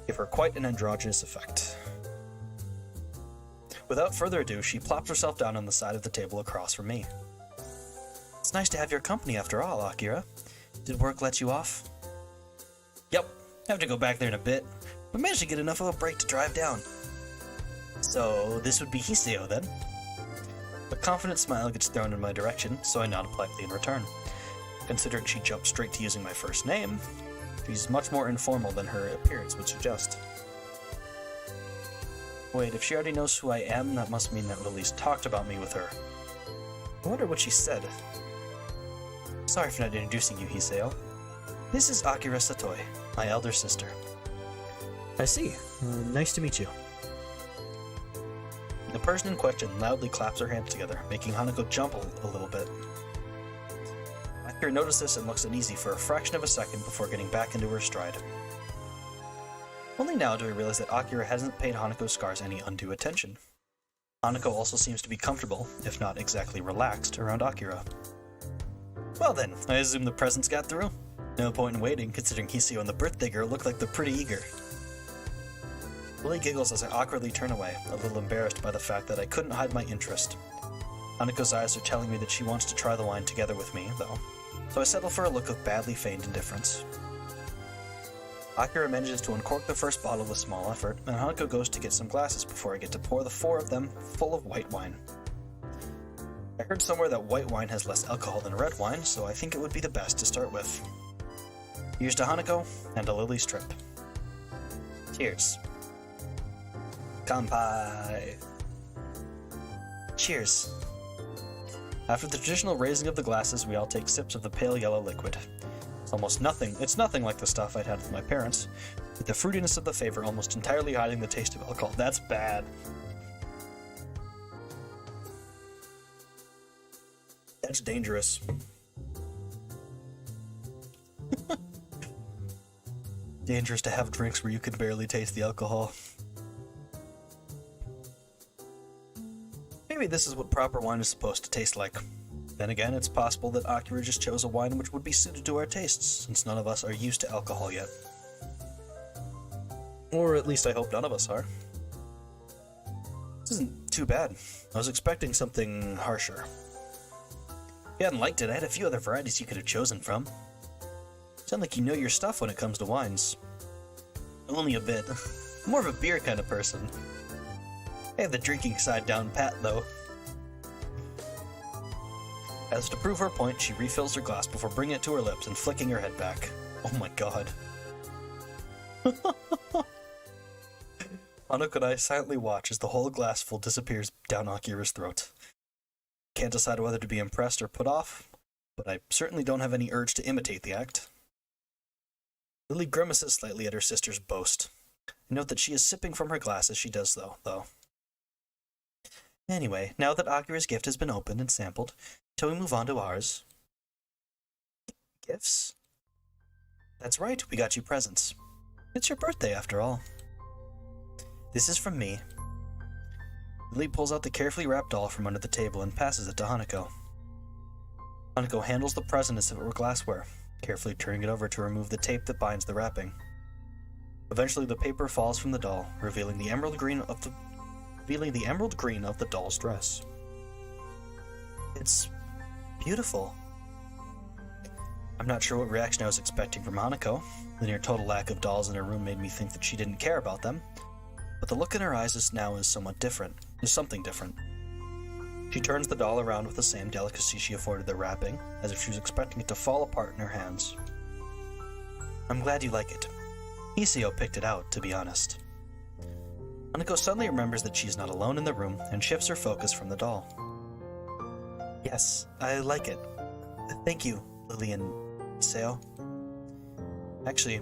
[SPEAKER 1] give her quite an androgynous effect. Without further ado, she plops herself down on the side of the table across from me. It's nice to have your company after all, Akira. Did work let you off? Yep, have to go back there in a bit, but managed to get enough of a break to drive down. So, this would be Hiseo then? A confident smile gets thrown in my direction, so I nod politely in return. Considering she jumped straight to using my first name, she's much more informal than her appearance would suggest. Wait, if she already knows who I am, that must mean that Lily's talked about me with her. I wonder what she said. Sorry for not introducing you, Hiseo. This is Akira Satoi, my elder sister. I see. Nice to meet you. person in question loudly claps her hands together, making Hanako jump a little bit. Akira notices this and looks uneasy for a fraction of a second before getting back into her stride. Only now do I realize that Akira hasn't paid Hanako's scars any undue attention. Hanako also seems to be comfortable, if not exactly relaxed, around Akira. Well then, I assume the presents got through? No point in waiting, considering Hiseo and the birthday girl look like they're pretty eager. Lily giggles as I awkwardly turn away, a little embarrassed by the fact that I couldn't hide my interest. Hanako's eyes are telling me that she wants to try the wine together with me, though, so I settle for a look of badly feigned indifference. Akira manages to uncork the first bottle with small effort, and Hanako goes to get some glasses before I get to pour the 4 of them full of white wine. I heard somewhere that white wine has less alcohol than red wine, so I think it would be the best to start with. Here's to Hanako, and a Lily strip. Cheers. Kanpai! Cheers. After the traditional raising of the glasses, we all take sips of the pale yellow liquid. It's nothing like the stuff I'd had with my parents, with the fruitiness of the flavor almost entirely hiding the taste of alcohol. That's bad. That's dangerous. Dangerous to have drinks where you can barely taste the alcohol. Maybe this is what proper wine is supposed to taste like. Then again, it's possible that Akira just chose a wine which would be suited to our tastes, since none of us are used to alcohol yet. Or at least I hope none of us are. This isn't too bad. I was expecting something harsher. If you hadn't liked it, I had a few other varieties you could have chosen from. Sound like you know your stuff when it comes to wines. Only a bit. I'm more of a beer kind of person. I have the drinking side down pat, though. As to prove her point, she refills her glass before bringing it to her lips and flicking her head back. Oh my god. Hanako and I silently watch as the whole glassful disappears down Akira's throat. Can't decide whether to be impressed or put off, but I certainly don't have any urge to imitate the act. Lily grimaces slightly at her sister's boast. I note that she is sipping from her glass as she does so, though. Anyway, now that Akira's gift has been opened and sampled, shall we move on to ours? Gifts? That's right, we got you presents. It's your birthday, after all. This is from me. Lily pulls out the carefully wrapped doll from under the table and passes it to Hanako. Hanako handles the present as if it were glassware, carefully turning it over to remove the tape that binds the wrapping. Eventually, the paper falls from the doll, revealing the emerald green of the doll's dress. It's beautiful. I'm not sure what reaction I was expecting from Hanako. The near total lack of dolls in her room made me think that she didn't care about them, but the look in her eyes is something different. She turns the doll around with the same delicacy she afforded the wrapping, as if she was expecting it to fall apart in her hands. I'm glad you like it. Hiseo picked it out, to be honest. Hanako suddenly remembers that she's not alone in the room and shifts her focus from the doll. Yes, I like it. Thank you, Lily and Hiseo. Actually,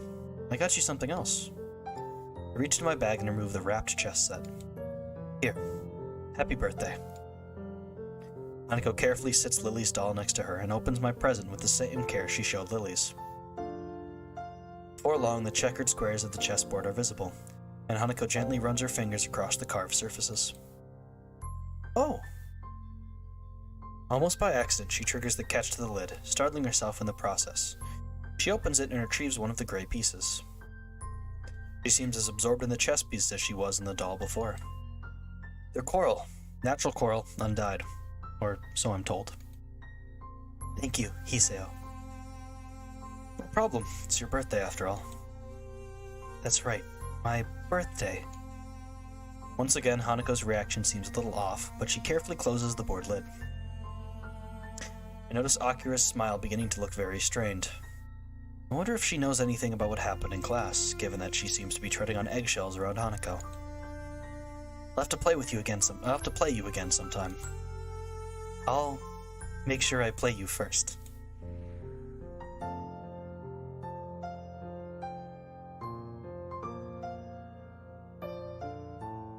[SPEAKER 1] I got you something else. I reach into my bag and remove the wrapped chess set. Here, happy birthday. Hanako carefully sits Lily's doll next to her and opens my present with the same care she showed Lily's. Before long, the checkered squares of the chessboard are visible, and Hanako gently runs her fingers across the carved surfaces. Oh! Almost by accident, she triggers the catch to the lid, startling herself in the process. She opens it and retrieves one of the gray pieces. She seems as absorbed in the chess piece as she was in the doll before. They're coral. Natural coral, undyed. Or so I'm told. Thank you, Hiseo. No problem. It's your birthday after all. That's right. My birthday. Once again, Hanako's reaction seems a little off, but she carefully closes the board lid. I notice Akira's smile beginning to look very strained. I wonder if she knows anything about what happened in class, given that she seems to be treading on eggshells around Hanako. I'll have to play you again sometime. I'll make sure I play you first.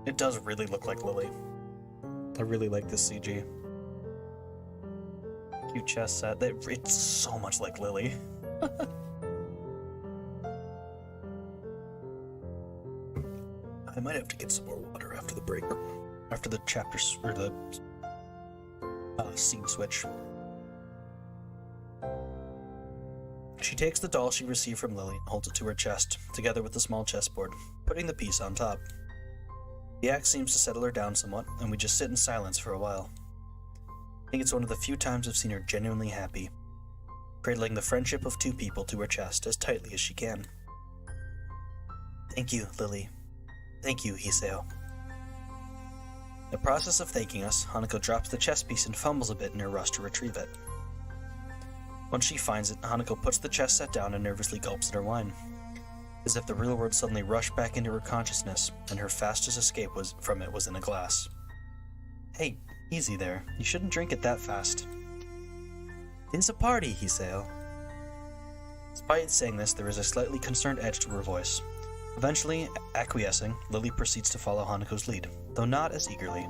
[SPEAKER 1] It does really look like Lily. I really like this CG. Cute chess set. It's so much like Lily. I might have to get some more water after the break. After the chapters, or the scene switch. She takes the doll she received from Lily and holds it to her chest, together with the small chessboard, putting the piece on top. The act seems to settle her down somewhat, and we just sit in silence for a while. I think it's one of the few times I've seen her genuinely happy, cradling the friendship of two people to her chest as tightly as she can. Thank you, Lily. Thank you, Hiseo. In the process of thanking us, Hanako drops the chess piece and fumbles a bit in her rush to retrieve it. Once she finds it, Hanako puts the chess set down and nervously gulps at her wine, as if the real world suddenly rushed back into her consciousness, and her fastest escape from it was in a glass. Hey, easy there. You shouldn't drink it that fast. It's a party, Hiseo. Despite saying this, there is a slightly concerned edge to her voice. Eventually, acquiescing, Lily proceeds to follow Hanako's lead, though not as eagerly.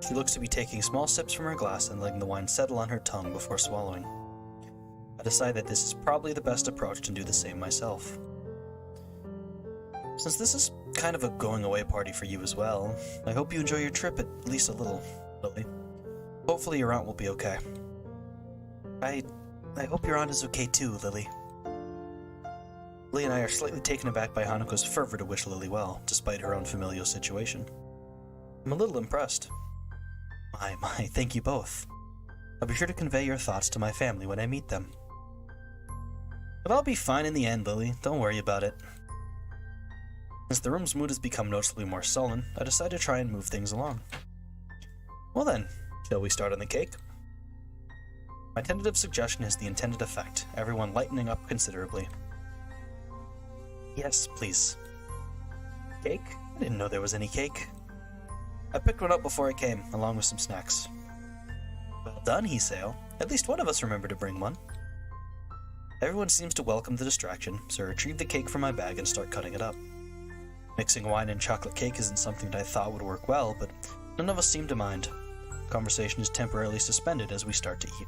[SPEAKER 1] She looks to be taking small sips from her glass and letting the wine settle on her tongue before swallowing. I decide that this is probably the best approach and do the same myself. Since this is kind of a going-away party for you as well, I hope you enjoy your trip at least a little, Lily. Hopefully your aunt will be okay. I hope your aunt is okay too, Lily. Lily and I are slightly taken aback by Hanako's fervor to wish Lily well, despite her own familial situation. I'm a little impressed. My, thank you both. I'll be sure to convey your thoughts to my family when I meet them. But I'll be fine in the end, Lily. Don't worry about it. Since the room's mood has become noticeably more sullen, I decide to try and move things along. Well then, shall we start on the cake? My tentative suggestion has the intended effect, everyone lightening up considerably. Yes, please. Cake? I didn't know there was any cake. I picked one up before I came, along with some snacks. Well done, Hiseo. At least one of us remembered to bring one. Everyone seems to welcome the distraction, so I retrieve the cake from my bag and start cutting it up. Mixing wine and chocolate cake isn't something that I thought would work well, but none of us seem to mind. Conversation is temporarily suspended as we start to eat.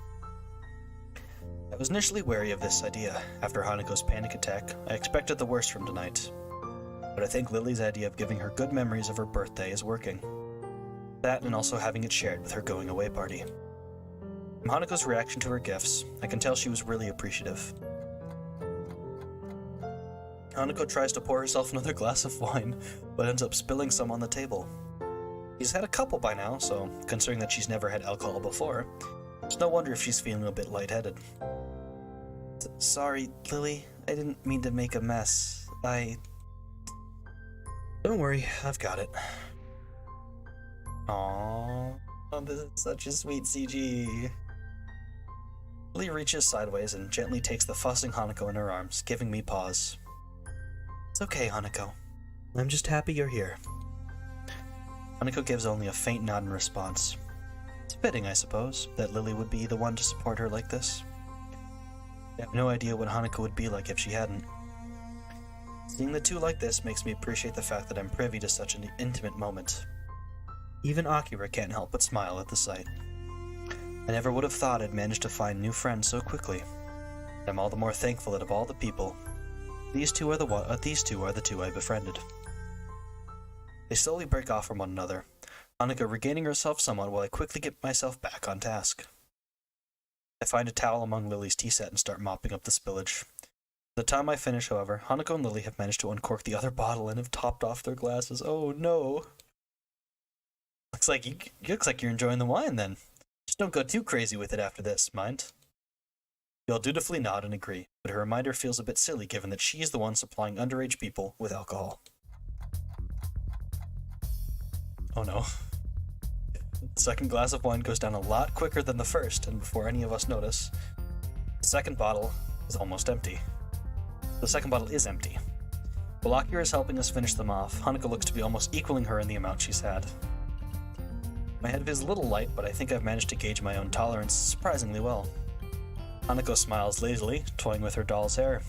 [SPEAKER 1] I was initially wary of this idea. After Hanako's panic attack, I expected the worst from tonight. But I think Lily's idea of giving her good memories of her birthday is working. That and also having it shared with her going-away party. From Hanako's reaction to her gifts, I can tell she was really appreciative. Hanako tries to pour herself another glass of wine, but ends up spilling some on the table. She's had a couple by now, so considering that she's never had alcohol before, it's no wonder if she's feeling a bit lightheaded. Sorry, Lily. I didn't mean to make a mess. Don't worry, I've got it. Aww, this is such a sweet CG. Lily reaches sideways and gently takes the fussing Hanako in her arms, giving me pause. It's okay, Hanako. I'm just happy you're here. Hanako gives only a faint nod in response. It's fitting, I suppose, that Lily would be the one to support her like this. I have no idea what Hanako would be like if she hadn't. Seeing the two like this makes me appreciate the fact that I'm privy to such an intimate moment. Even Akira can't help but smile at the sight. I never would have thought I'd managed to find new friends so quickly. I'm all the more thankful that of all the people, these two are the two I befriended. They slowly break off from one another, Hanako regaining herself somewhat while I quickly get myself back on task. I find a towel among Lily's tea set and start mopping up the spillage. By the time I finish, however, Hanako and Lily have managed to uncork the other bottle and have topped off their glasses. Oh no! Looks like you're enjoying the wine then. Just don't go too crazy with it after this, mind? We all dutifully nod and agree, but her reminder feels a bit silly given that she's the one supplying underage people with alcohol. Oh no. The second glass of wine goes down a lot quicker than the first, and before any of us notice, the second bottle is almost empty. The second bottle is empty. While Akira is helping us finish them off, Hanako looks to be almost equaling her in the amount she's had. My head is a little light, but I think I've managed to gauge my own tolerance surprisingly well. Hanako smiles lazily, toying with her doll's hair.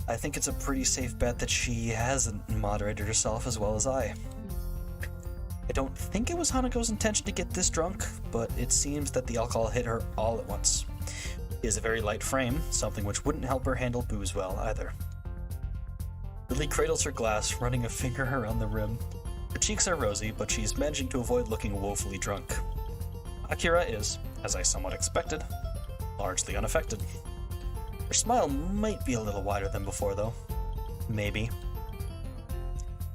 [SPEAKER 1] I think it's a pretty safe bet that she hasn't moderated herself as well as I. I don't think it was Hanako's intention to get this drunk, but it seems that the alcohol hit her all at once. She has a very light frame, something which wouldn't help her handle booze well either. Lily cradles her glass, running a finger around the rim. Her cheeks are rosy, but she's managing to avoid looking woefully drunk. Akira is, as I somewhat expected, largely unaffected. Her smile might be a little wider than before, though. Maybe.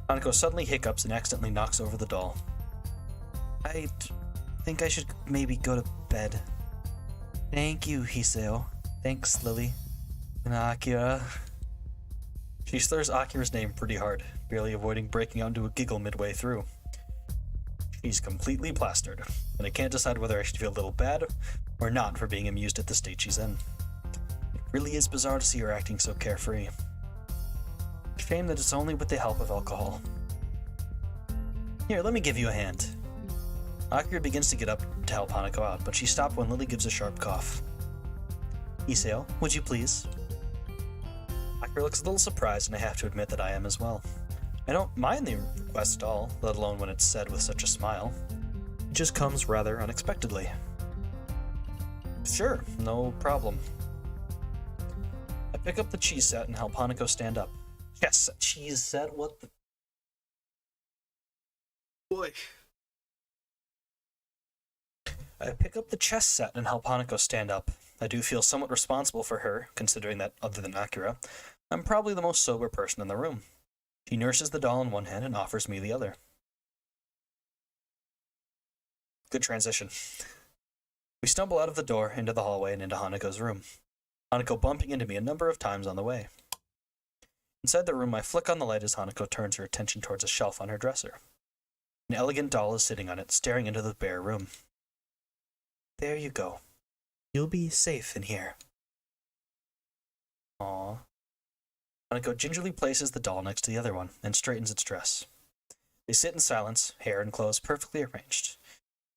[SPEAKER 1] Hanako suddenly hiccups and accidentally knocks over the doll. I think I should maybe go to bed. Thank you, Hiseo. Thanks, Lily. And Akira. She slurs Akira's name pretty hard, barely avoiding breaking out into a giggle midway through. She's completely plastered, and I can't decide whether I should feel a little bad or not for being amused at the state she's in. It really is bizarre to see her acting so carefree. Shame that it's only with the help of alcohol. Here, let me give you a hand. Akira begins to get up to help Hanako out, but she stopped when Lily gives a sharp cough. Iseo, would you please? Akira looks a little surprised, and I have to admit that I am as well. I don't mind the request at all, let alone when it's said with such a smile. It just comes rather unexpectedly. Sure, no problem. I pick up the cheese set and help Hanako stand up. Yes, a cheese set? What the... Boy. I pick up the chess set and help Hanako stand up. I do feel somewhat responsible for her, considering that, other than Akira, I'm probably the most sober person in the room. She nurses the doll in one hand and offers me the other. Good transition. We stumble out of the door, into the hallway, and into Hanako's room. Hanako bumping into me a number of times on the way. Inside the room, I flick on the light as Hanako turns her attention towards a shelf on her dresser. An elegant doll is sitting on it, staring into the bare room. There you go. You'll be safe in here. Aww. Hanako gingerly places the doll next to the other one and straightens its dress. They sit in silence, hair and clothes perfectly arranged.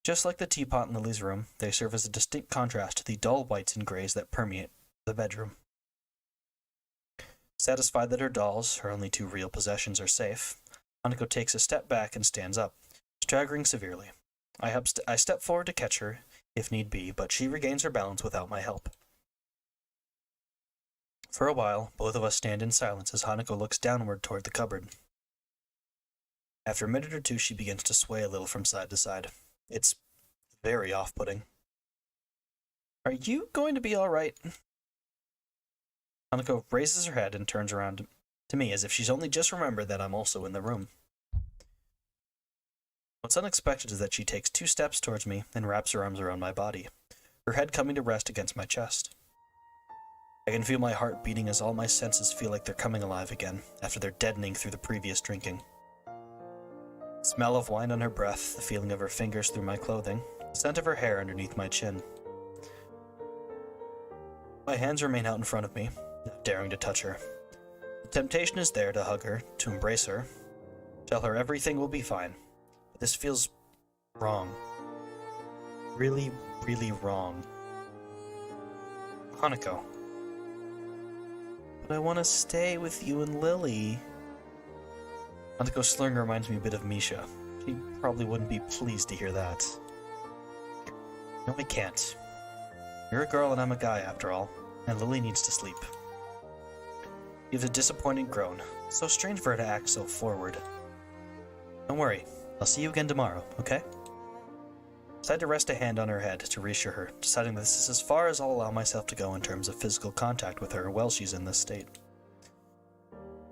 [SPEAKER 1] Just like the teapot in Lily's room, they serve as a distinct contrast to the dull whites and grays that permeate the bedroom. Satisfied that her dolls, her only two real possessions, are safe, Hanako takes a step back and stands up, staggering severely. I step forward to catch her, if need be, but she regains her balance without my help. For a while, both of us stand in silence as Hanako looks downward toward the cupboard. After a minute or two, she begins to sway a little from side to side. It's very off-putting. Are you going to be all right? Hanako raises her head and turns around to me as if she's only just remembered that I'm also in the room. What's unexpected is that she takes 2 steps towards me and wraps her arms around my body, her head coming to rest against my chest. I can feel my heart beating as all my senses feel like they're coming alive again after their deadening through the previous drinking. The smell of wine on her breath, the feeling of her fingers through my clothing, the scent of her hair underneath my chin. My hands remain out in front of me, not daring to touch her. The temptation is there to hug her, to embrace her, tell her everything will be fine. But this feels wrong. Really, really wrong. Hanako. But I want to stay with you and Lily. Hanako's slurring reminds me a bit of Misha. She probably wouldn't be pleased to hear that. No, I can't. You're a girl and I'm a guy, after all, and Lily needs to sleep. She gives a disappointed groan. So strange for her to act so forward. Don't worry, I'll see you again tomorrow, okay? I decide to rest a hand on her head to reassure her, deciding that this is as far as I'll allow myself to go in terms of physical contact with her while she's in this state.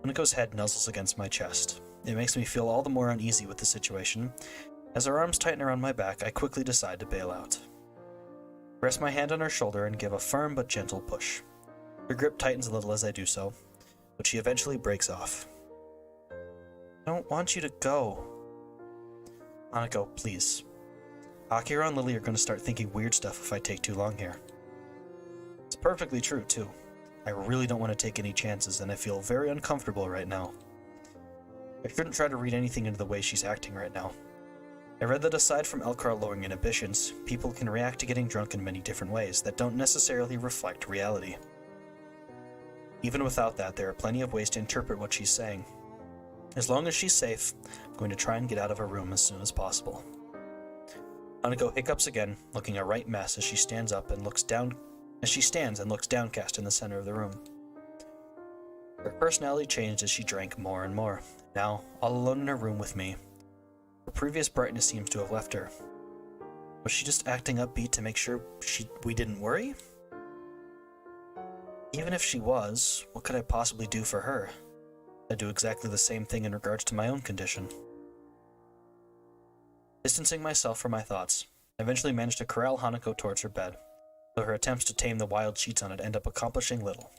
[SPEAKER 1] Hanako's head nuzzles against my chest. It makes me feel all the more uneasy with the situation. As her arms tighten around my back, I quickly decide to bail out. I rest my hand on her shoulder and give a firm but gentle push. Her grip tightens a little as I do so, but she eventually breaks off. I don't want you to go. Hanako, please. Akira and Lily are going to start thinking weird stuff if I take too long here. It's perfectly true, too. I really don't want to take any chances, and I feel very uncomfortable right now. I shouldn't try to read anything into the way she's acting right now. I read that aside from alcohol lowering inhibitions, people can react to getting drunk in many different ways that don't necessarily reflect reality. Even without that, there are plenty of ways to interpret what she's saying. As long as she's safe, I'm going to try and get out of her room as soon as possible. Hanako hiccups again, looking a right mess as she stands up and looks down as she stands and looks downcast in the center of the room. Her personality changed as she drank more and more. Now, all alone in her room with me, her previous brightness seems to have left her. Was she just acting upbeat to make sure we didn't worry? Even if she was, what could I possibly do for her? I'd do exactly the same thing in regards to my own condition. Distancing myself from my thoughts, I eventually managed to corral Hanako towards her bed, though her attempts to tame the wild sheets on it end up accomplishing little.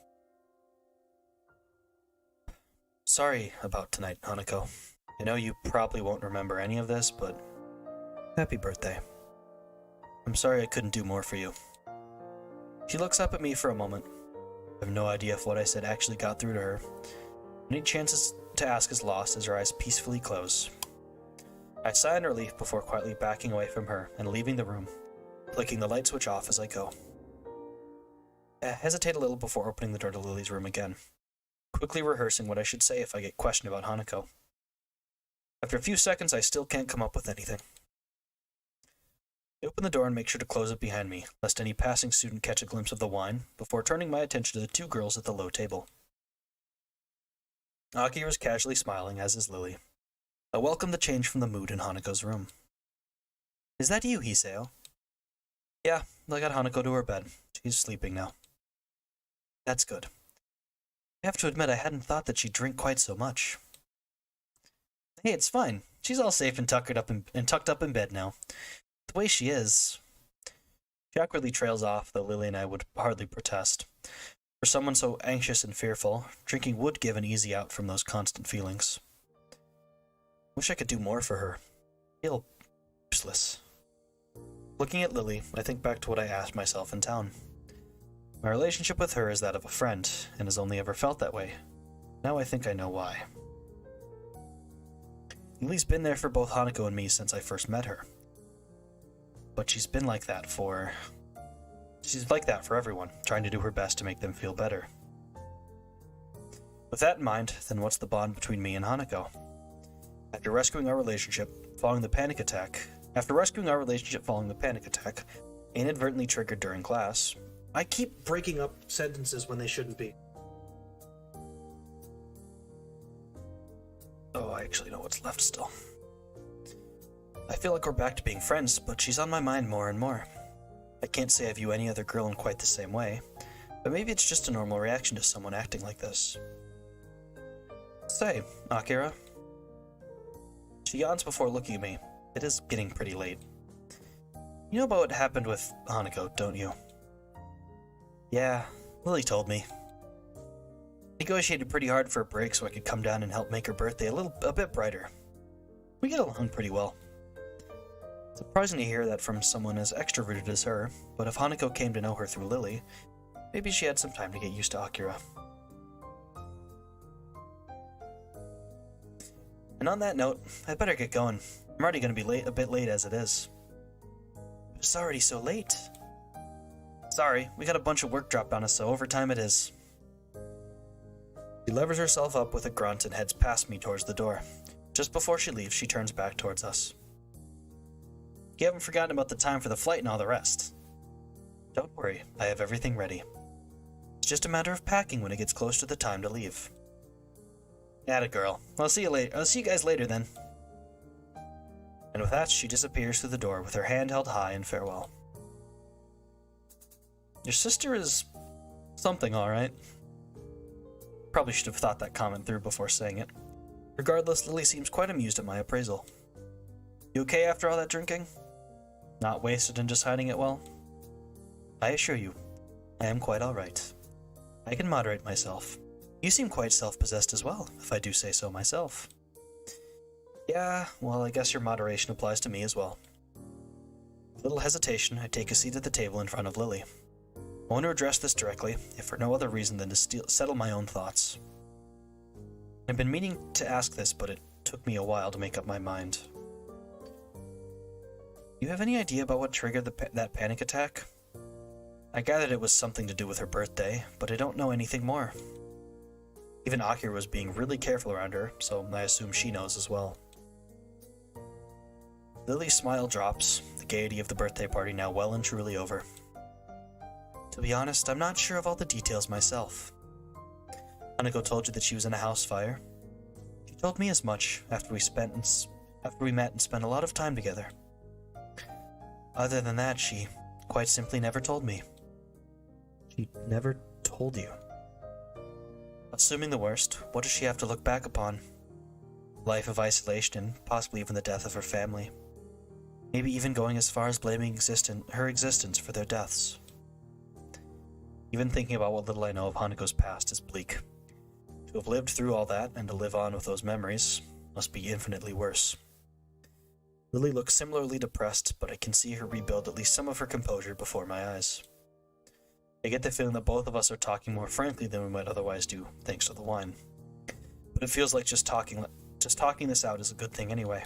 [SPEAKER 1] Sorry about tonight, Hanako. I know you probably won't remember any of this, but happy birthday. I'm sorry I couldn't do more for you. She looks up at me for a moment. I have no idea if what I said actually got through to her. Any chances to ask is lost as her eyes peacefully close. I sigh in relief before quietly backing away from her and leaving the room, flicking the light switch off as I go. I hesitate a little before opening the door to Lily's room again, quickly rehearsing what I should say if I get questioned about Hanako. After a few seconds, I still can't come up with anything. I open the door and make sure to close it behind me, lest any passing student catch a glimpse of the wine, before turning my attention to the two girls at the low table. Akira is casually smiling, as is Lily. I welcome the change from the mood in Hanako's room. Is that you, Hiseo? Yeah, I got Hanako to her bed. She's sleeping now. That's good. I have to admit I hadn't thought that she'd drink quite so much. Hey, it's fine. She's all safe and tucked up in bed now. The way she is. She awkwardly trails off, though Lily and I would hardly protest. For someone so anxious and fearful, drinking would give an easy out from those constant feelings. Wish I could do more for her. I feel useless. Looking at Lily, I think back to what I asked myself in town. My relationship with her is that of a friend, and has only ever felt that way. Now I think I know why. Lily's been there for both Hanako and me since I first met her. But she's like that for everyone, trying to do her best to make them feel better. With that in mind, then what's the bond between me and Hanako? After rescuing our relationship following the panic attack, inadvertently triggered during class. I keep breaking up sentences when they shouldn't be. Oh, I actually know what's left still. I feel like we're back to being friends, but she's on my mind more and more. I can't say I view any other girl in quite the same way, but maybe it's just a normal reaction to someone acting like this. Say, Akira. She yawns before looking at me. It is getting pretty late. You know about what happened with Hanako, don't you? Yeah, Lily told me. Negotiated pretty hard for a break so I could come down and help make her birthday a bit brighter. We get along pretty well. Surprising to hear that from someone as extroverted as her, but if Hanako came to know her through Lily, maybe she had some time to get used to Akira. And on that note, I'd better get going. I'm already going to be a bit late as it is. It's already so late. Sorry, we got a bunch of work dropped on us, so overtime it is. She levers herself up with a grunt and heads past me towards the door. Just before she leaves, she turns back towards us. You haven't forgotten about the time for the flight and all the rest. Don't worry, I have everything ready. It's just a matter of packing when it gets close to the time to leave. Atta girl. I'll see you later. I'll see you guys later then. And with that, she disappears through the door with her hand held high in farewell. Your sister is something, alright. Probably should have thought that comment through before saying it. Regardless, Lily seems quite amused at my appraisal. You okay after all that drinking? Not wasted and just hiding it well? I assure you, I am quite alright. I can moderate myself. You seem quite self-possessed as well, if I do say so myself. Yeah, well, I guess your moderation applies to me as well. With little hesitation, I take a seat at the table in front of Lily. I want to address this directly, if for no other reason than to settle my own thoughts. I've been meaning to ask this, but it took me a while to make up my mind. You have any idea about what triggered that panic attack? I gathered it was something to do with her birthday, but I don't know anything more. Even Akira was being really careful around her, so I assume she knows as well. Lily's smile drops, the gaiety of the birthday party now well and truly over. To be honest, I'm not sure of all the details myself. Hanako told you that she was in a house fire. She told me as much after we met and spent a lot of time together. Other than that, she quite simply never told me. She never told you. Assuming the worst, what does she have to look back upon? Life of isolation and possibly even the death of her family. Maybe even going as far as blaming her existence for their deaths. Even thinking about what little I know of Hanako's past is bleak. To have lived through all that and to live on with those memories must be infinitely worse. Lily looks similarly depressed, but I can see her rebuild at least some of her composure before my eyes. I get the feeling that both of us are talking more frankly than we might otherwise do, thanks to the wine. But it feels like just talking this out is a good thing anyway.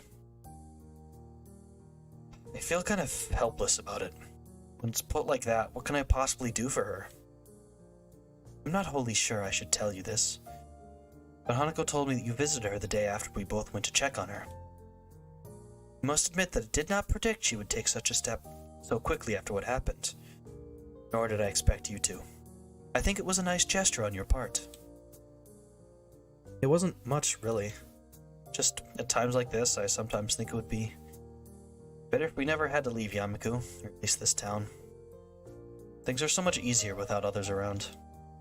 [SPEAKER 1] I feel kind of helpless about it. When it's put like that, what can I possibly do for her? I'm not wholly sure I should tell you this, but Hanako told me that you visited her the day after we both went to check on her. I must admit that I did not predict she would take such a step so quickly after what happened, nor did I expect you to. I think it was a nice gesture on your part. It wasn't much, really. Just at times like this, I sometimes think it would be better if we never had to leave Yamaku, or at least this town. Things are so much easier without others around.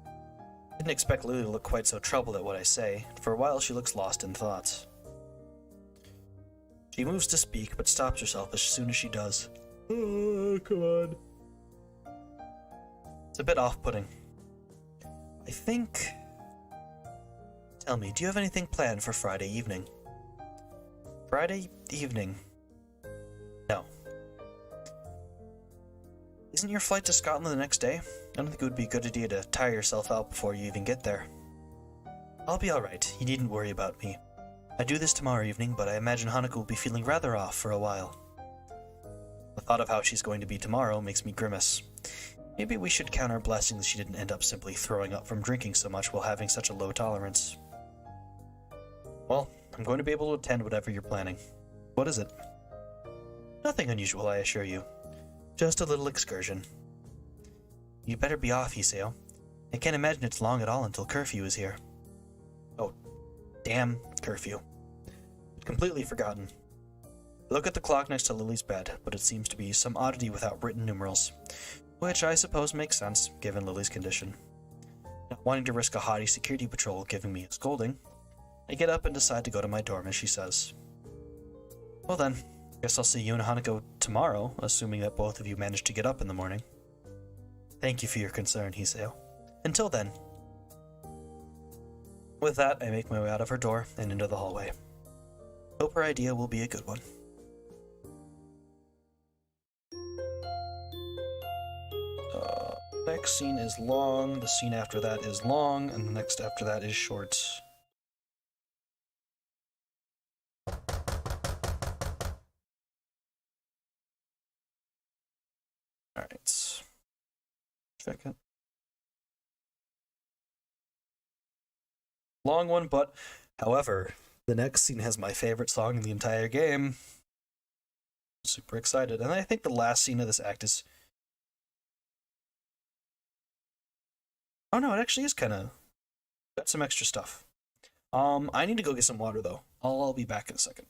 [SPEAKER 1] I didn't expect Lily to look quite so troubled at what I say. For a while she looks lost in thoughts. She moves to speak, but stops herself as soon as she does. Oh, come on. It's a bit off-putting. I think... Tell me, do you have anything planned for Friday evening? Friday evening? No. Isn't your flight to Scotland the next day? I don't think it would be a good idea to tire yourself out before you even get there. I'll be alright, you needn't worry about me. I do this tomorrow evening, but I imagine Hanako will be feeling rather off for a while. The thought of how she's going to be tomorrow makes me grimace. Maybe we should count our blessings she didn't end up simply throwing up from drinking so much while having such a low tolerance. Well, I'm going to be able to attend whatever you're planning. What is it? Nothing unusual, I assure you. Just a little excursion. You better be off, Hiseo. I can't imagine it's long at all until curfew is here. Oh, damn curfew. Completely forgotten. I look at the clock next to Lily's bed, but it seems to be some oddity without written numerals, which I suppose makes sense, given Lily's condition. Not wanting to risk a haughty security patrol giving me a scolding, I get up and decide to go to my dorm, as she says. Well then, guess I'll see you and Hanako tomorrow, assuming that both of you manage to get up in the morning. Thank you for your concern, Hiseo. Until then. With that, I make my way out of her door and into the hallway. Hope her idea will be a good one. Next scene is long, the scene after that is long, and the next after that is short. Alright. Check it. Long one, but, however, the next scene has my favorite song in the entire game. Super excited. And I think the last scene of this act is... Oh no, it actually is kind of... got some extra stuff. I need to go get some water, though. I'll be back in a second.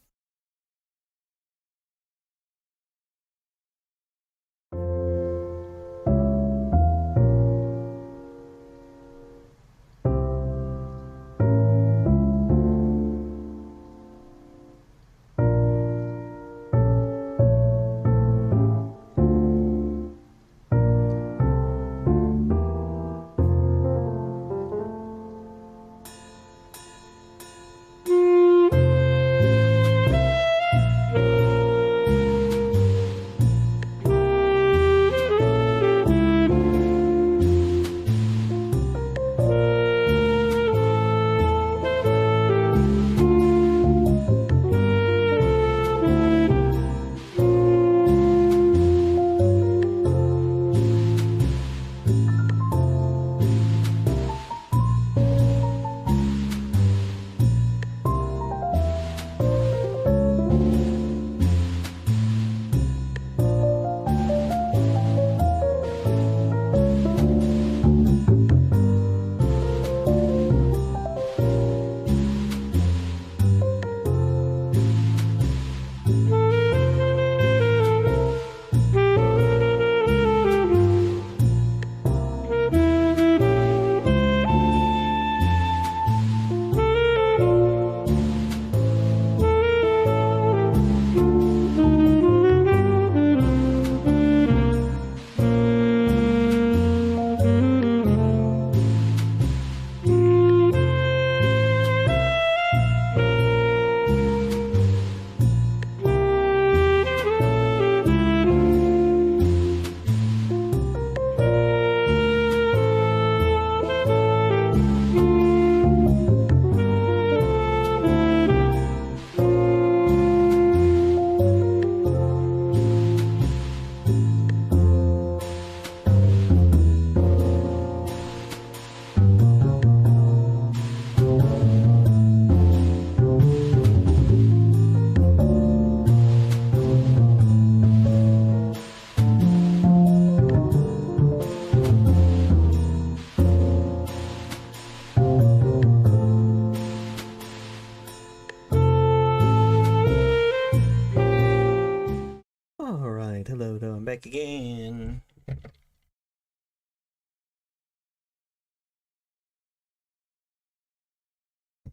[SPEAKER 1] Alright, hello, I'm back again.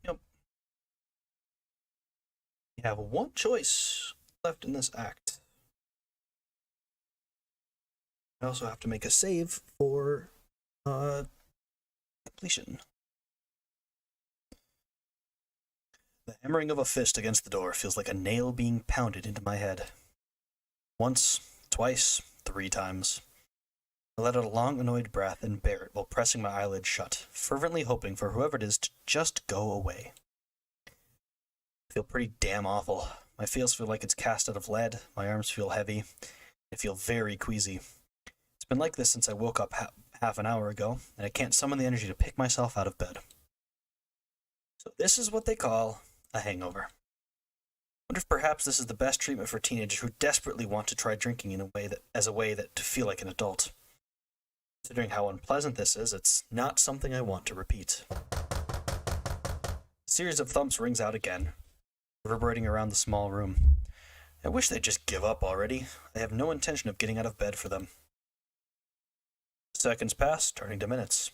[SPEAKER 1] Yep. You have one choice left in this act. I also have to make a save for completion. The hammering of a fist against the door feels like a nail being pounded into my head. Once, twice, 3 times. I let out a long, annoyed breath and bear it while pressing my eyelids shut, fervently hoping for whoever it is to just go away. I feel pretty damn awful. My face feel like it's cast out of lead, my arms feel heavy, I feel very queasy. It's been like this since I woke up half an hour ago, and I can't summon the energy to pick myself out of bed. So this is what they call a hangover. I wonder if perhaps this is the best treatment for teenagers who desperately want to try drinking in a way that to feel like an adult. Considering how unpleasant this is, it's not something I want to repeat. A series of thumps rings out again, reverberating around the small room. I wish they'd just give up already. I have no intention of getting out of bed for them. Seconds pass, turning to minutes.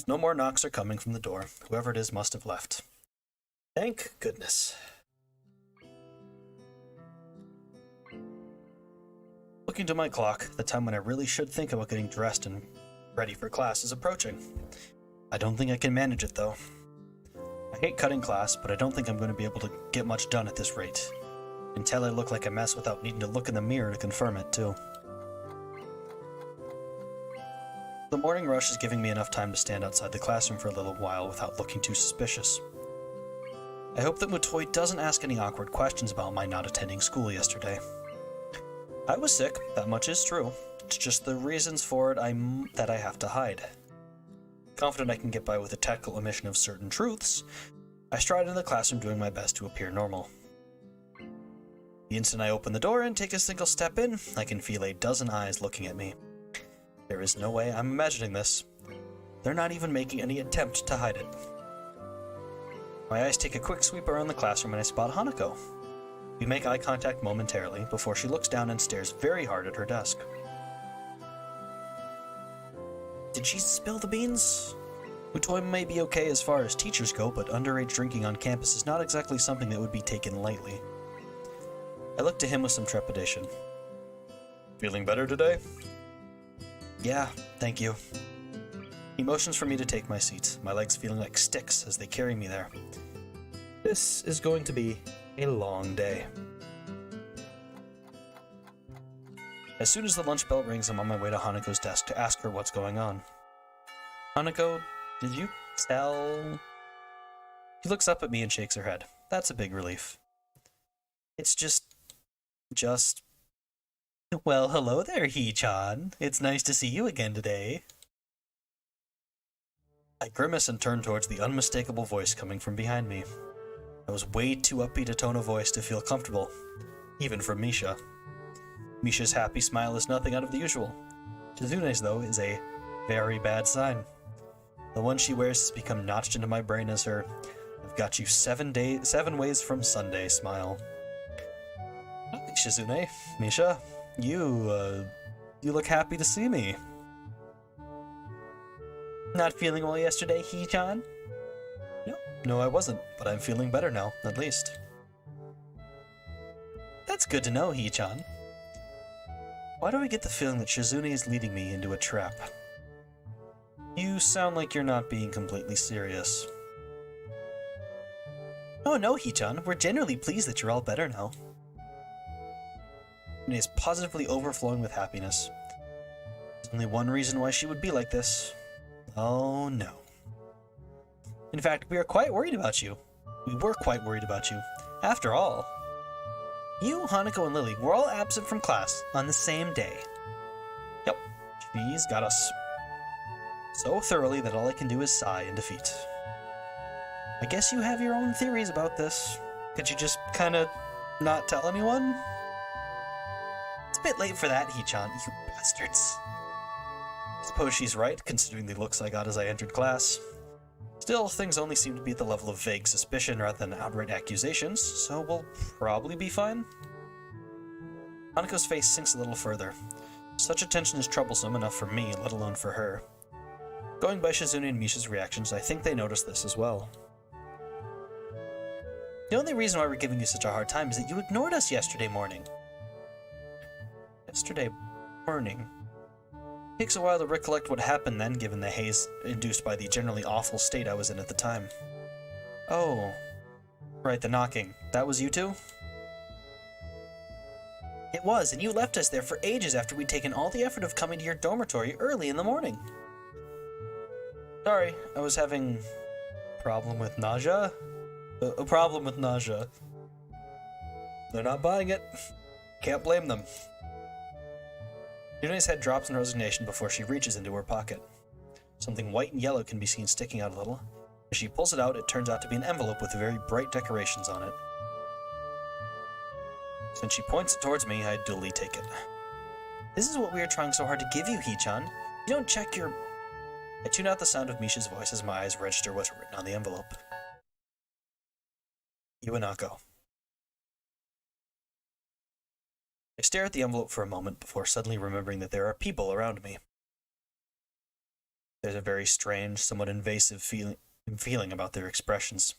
[SPEAKER 1] No more knocks are coming from the door. Whoever it is must have left. Thank goodness. Looking to my clock, the time when I really should think about getting dressed and ready for class is approaching. I don't think I can manage it, though. I hate cutting class, but I don't think I'm going to be able to get much done at this rate. Until I look like a mess without needing to look in the mirror to confirm it, too. The morning rush is giving me enough time to stand outside the classroom for a little while without looking too suspicious. I hope that Mutoi doesn't ask any awkward questions about my not attending school yesterday. I was sick, that much is true. It's just the reasons for it that I have to hide. Confident I can get by with a tactful omission of certain truths, I stride into the classroom doing my best to appear normal. The instant I open the door and take a single step in, I can feel a dozen eyes looking at me. There is no way I'm imagining this. They're not even making any attempt to hide it. My eyes take a quick sweep around the classroom and I spot Hanako. We make eye contact momentarily before she looks down and stares very hard at her desk. Did she spill the beans? Mutoi may be okay as far as teachers go, but underage drinking on campus is not exactly something that would be taken lightly. I look to him with some trepidation. Feeling better today? Yeah, thank you. He motions for me to take my seat, my legs feeling like sticks as they carry me there. This is going to be a long day. As soon as the lunch bell rings, I'm on my way to Hanako's desk to ask her what's going on. Hanako, did you tell... She looks up at me and shakes her head. That's a big relief. It's just... Well, hello there, Hee-chan. It's nice to see you again today. I grimace and turn towards the unmistakable voice coming from behind me. I was way too upbeat a tone of voice to feel comfortable, even from Misha. Misha's happy smile is nothing out of the usual. Shizune's, though, is a very bad sign. The one she wears has become notched into my brain as her "I've got you 7 ways from Sunday" smile. Hi, Shizune. Misha, you look happy to see me. Not feeling well yesterday, Hee-chan? No, I wasn't, but I'm feeling better now, at least. That's good to know, Hee-chan. Why do I get the feeling that Shizune is leading me into a trap? You sound like you're not being completely serious. Oh no, Hee-chan, we're genuinely pleased that you're all better now. Shizune is positively overflowing with happiness. There's only one reason why she would be like this. Oh no. In fact, we are quite worried about you. We were quite worried about you. After all, you, Hanako, and Lily were all absent from class on the same day. Yep, she's got us so thoroughly that all I can do is sigh in defeat. I guess you have your own theories about this. Could you just kinda not tell anyone? It's a bit late for that, Hee-chan, you bastards. Suppose she's right, considering the looks I got as I entered class. Still, things only seem to be at the level of vague suspicion rather than outright accusations, so we'll probably be fine. Hanako's face sinks a little further. Such attention is troublesome enough for me, let alone for her. Going by Shizune and Misha's reactions, I think they noticed this as well. The only reason why we're giving you such a hard time is that you ignored us yesterday morning. Yesterday morning? It takes a while to recollect what happened then, given the haze induced by the generally awful state I was in at the time. Oh. Right, the knocking. That was you two? It was, and you left us there for ages after we'd taken all the effort of coming to your dormitory early in the morning. Sorry, I was having a problem with nausea? A problem with nausea. They're not buying it. Can't blame them. Yune's head drops in resignation before she reaches into her pocket. Something white and yellow can be seen sticking out a little. As she pulls it out, it turns out to be an envelope with very bright decorations on it. Since she points it towards me, I duly take it. This is what we are trying so hard to give you, Hee-chan. You don't check your... I tune out the sound of Misha's voice as my eyes register what's written on the envelope. Iwanako. I stare at the envelope for a moment before suddenly remembering that there are people around me. There's a very strange, somewhat invasive feeling about their expressions.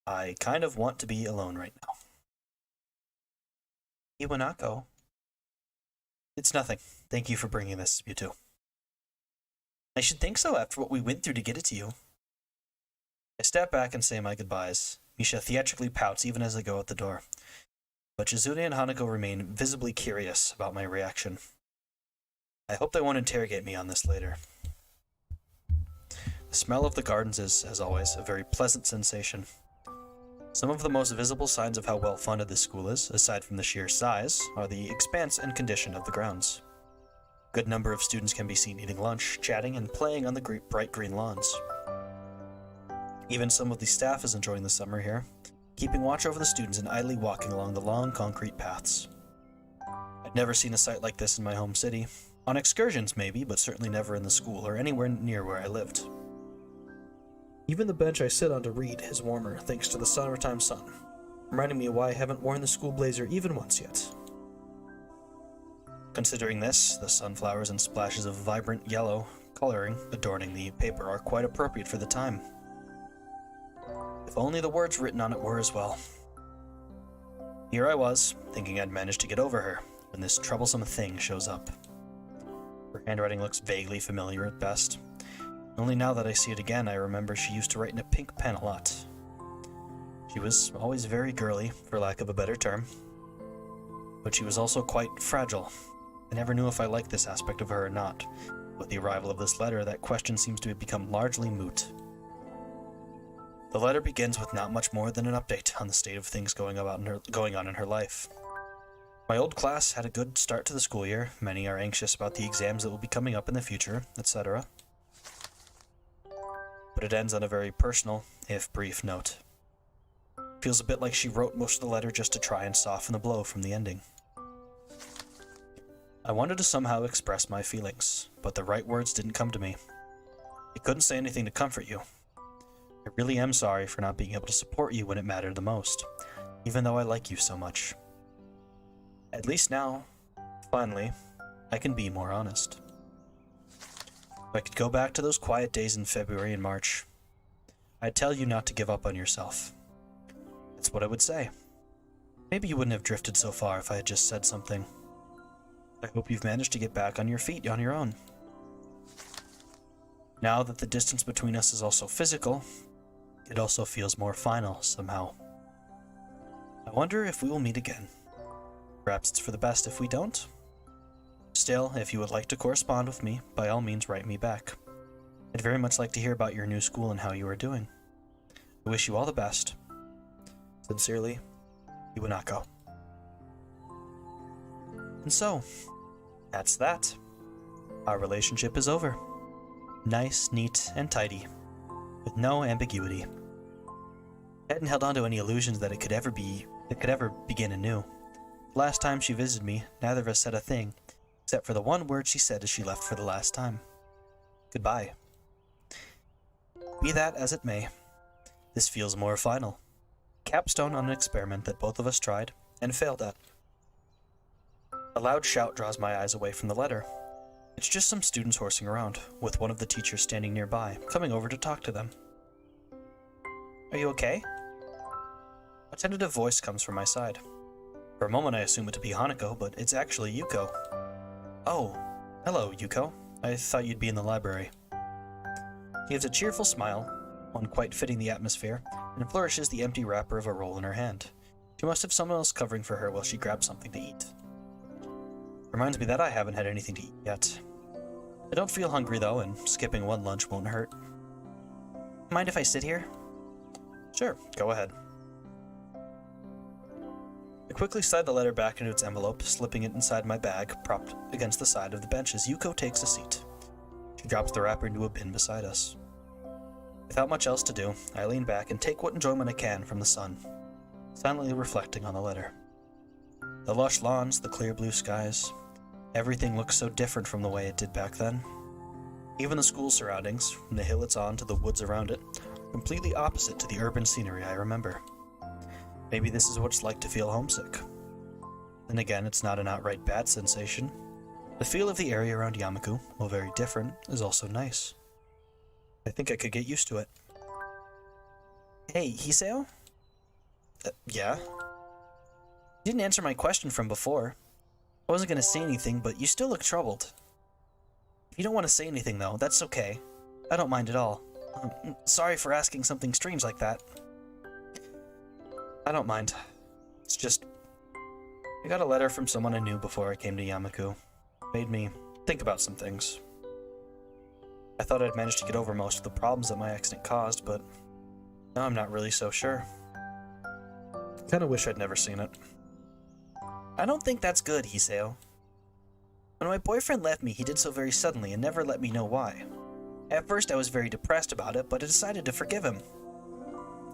[SPEAKER 1] I kind of want to be alone right now. Iwanako? It's nothing. Thank you for bringing this, you two. I should think so after what we went through to get it to you. I step back and say my goodbyes. Misha theatrically pouts even as I go out the door. But Shizune and Hanako remain visibly curious about my reaction. I hope they won't interrogate me on this later. The smell of the gardens is, as always, a very pleasant sensation. Some of the most visible signs of how well funded this school is, aside from the sheer size, are the expanse and condition of the grounds. A good number of students can be seen eating lunch, chatting, and playing on the bright green lawns. Even some of the staff is enjoying the summer here, keeping watch over the students and idly walking along the long concrete paths. I'd never seen a sight like this in my home city. On excursions maybe, but certainly never in the school or anywhere near where I lived. Even the bench I sit on to read is warmer thanks to the summertime sun, reminding me why I haven't worn the school blazer even once yet. Considering this, the sunflowers and splashes of vibrant yellow coloring adorning the paper are quite appropriate for the time. If only the words written on it were as well. Here I was, thinking I'd managed to get over her, when this troublesome thing shows up. Her handwriting looks vaguely familiar at best. Only now that I see it again, I remember she used to write in a pink pen a lot. She was always very girly, for lack of a better term. But she was also quite fragile. I never knew if I liked this aspect of her or not. With the arrival of this letter, that question seems to have become largely moot. The letter begins with not much more than an update on the state of things going on in her life. My old class had a good start to the school year. Many are anxious about the exams that will be coming up in the future, etc. But it ends on a very personal, if brief, note. It feels a bit like she wrote most of the letter just to try and soften the blow from the ending. I wanted to somehow express my feelings, but the right words didn't come to me. I couldn't say anything to comfort you. I really am sorry for not being able to support you when it mattered the most, even though I like you so much. At least now, finally, I can be more honest. If I could go back to those quiet days in February and March, I'd tell you not to give up on yourself. That's what I would say. Maybe you wouldn't have drifted so far if I had just said something. I hope you've managed to get back on your feet on your own. Now that the distance between us is also physical, it also feels more final somehow. I wonder if we will meet again. Perhaps it's for the best if we don't. Still, if you would like to correspond with me, by all means write me back. I'd very much like to hear about your new school and how you are doing. I wish you all the best. Sincerely, Iwanako. And so, that's that. Our relationship is over. Nice, neat, and tidy, with no ambiguity. I hadn't held on to any illusions that it could ever begin anew. Last time she visited me, neither of us said a thing, except for the one word she said as she left for the last time. Goodbye. Be that as it may, this feels more final. Capstone on an experiment that both of us tried and failed at. A loud shout draws my eyes away from the letter. It's just some students horsing around, with one of the teachers standing nearby, coming over to talk to them. Are you okay? A tentative voice comes from my side. For a moment I assume it to be Hanako, but it's actually Yuko. Oh, hello, Yuko. I thought you'd be in the library. He gives a cheerful smile, one quite fitting the atmosphere, and flourishes the empty wrapper of a roll in her hand. She must have someone else covering for her while she grabs something to eat. Reminds me that I haven't had anything to eat yet. I don't feel hungry though, and skipping one lunch won't hurt. Mind if I sit here? Sure, go ahead. I quickly slide the letter back into its envelope, slipping it inside my bag, propped against the side of the bench as Yuko takes a seat. She drops the wrapper into a bin beside us. Without much else to do, I lean back and take what enjoyment I can from the sun, silently reflecting on the letter. The lush lawns, the clear blue skies, everything looks so different from the way it did back then. Even the school surroundings, from the hill it's on to the woods around it, are completely opposite to the urban scenery I remember. Maybe this is what it's like to feel homesick. Then again, it's not an outright bad sensation. The feel of the area around Yamaku, while very different, is also nice. I think I could get used to it. Hey, Hiseo? Yeah? You didn't answer my question from before. I wasn't gonna say anything, but you still look troubled. If you don't want to say anything though, that's okay. I don't mind at all. Sorry for asking something strange like that. I don't mind. It's just... I got a letter from someone I knew before I came to Yamaku. Made me think about some things. I thought I'd managed to get over most of the problems that my accident caused, but now I'm not really so sure. Kinda wish I'd never seen it. I don't think that's good, Hiseo. When my boyfriend left me, he did so very suddenly and never let me know why. At first I was very depressed about it, but I decided to forgive him.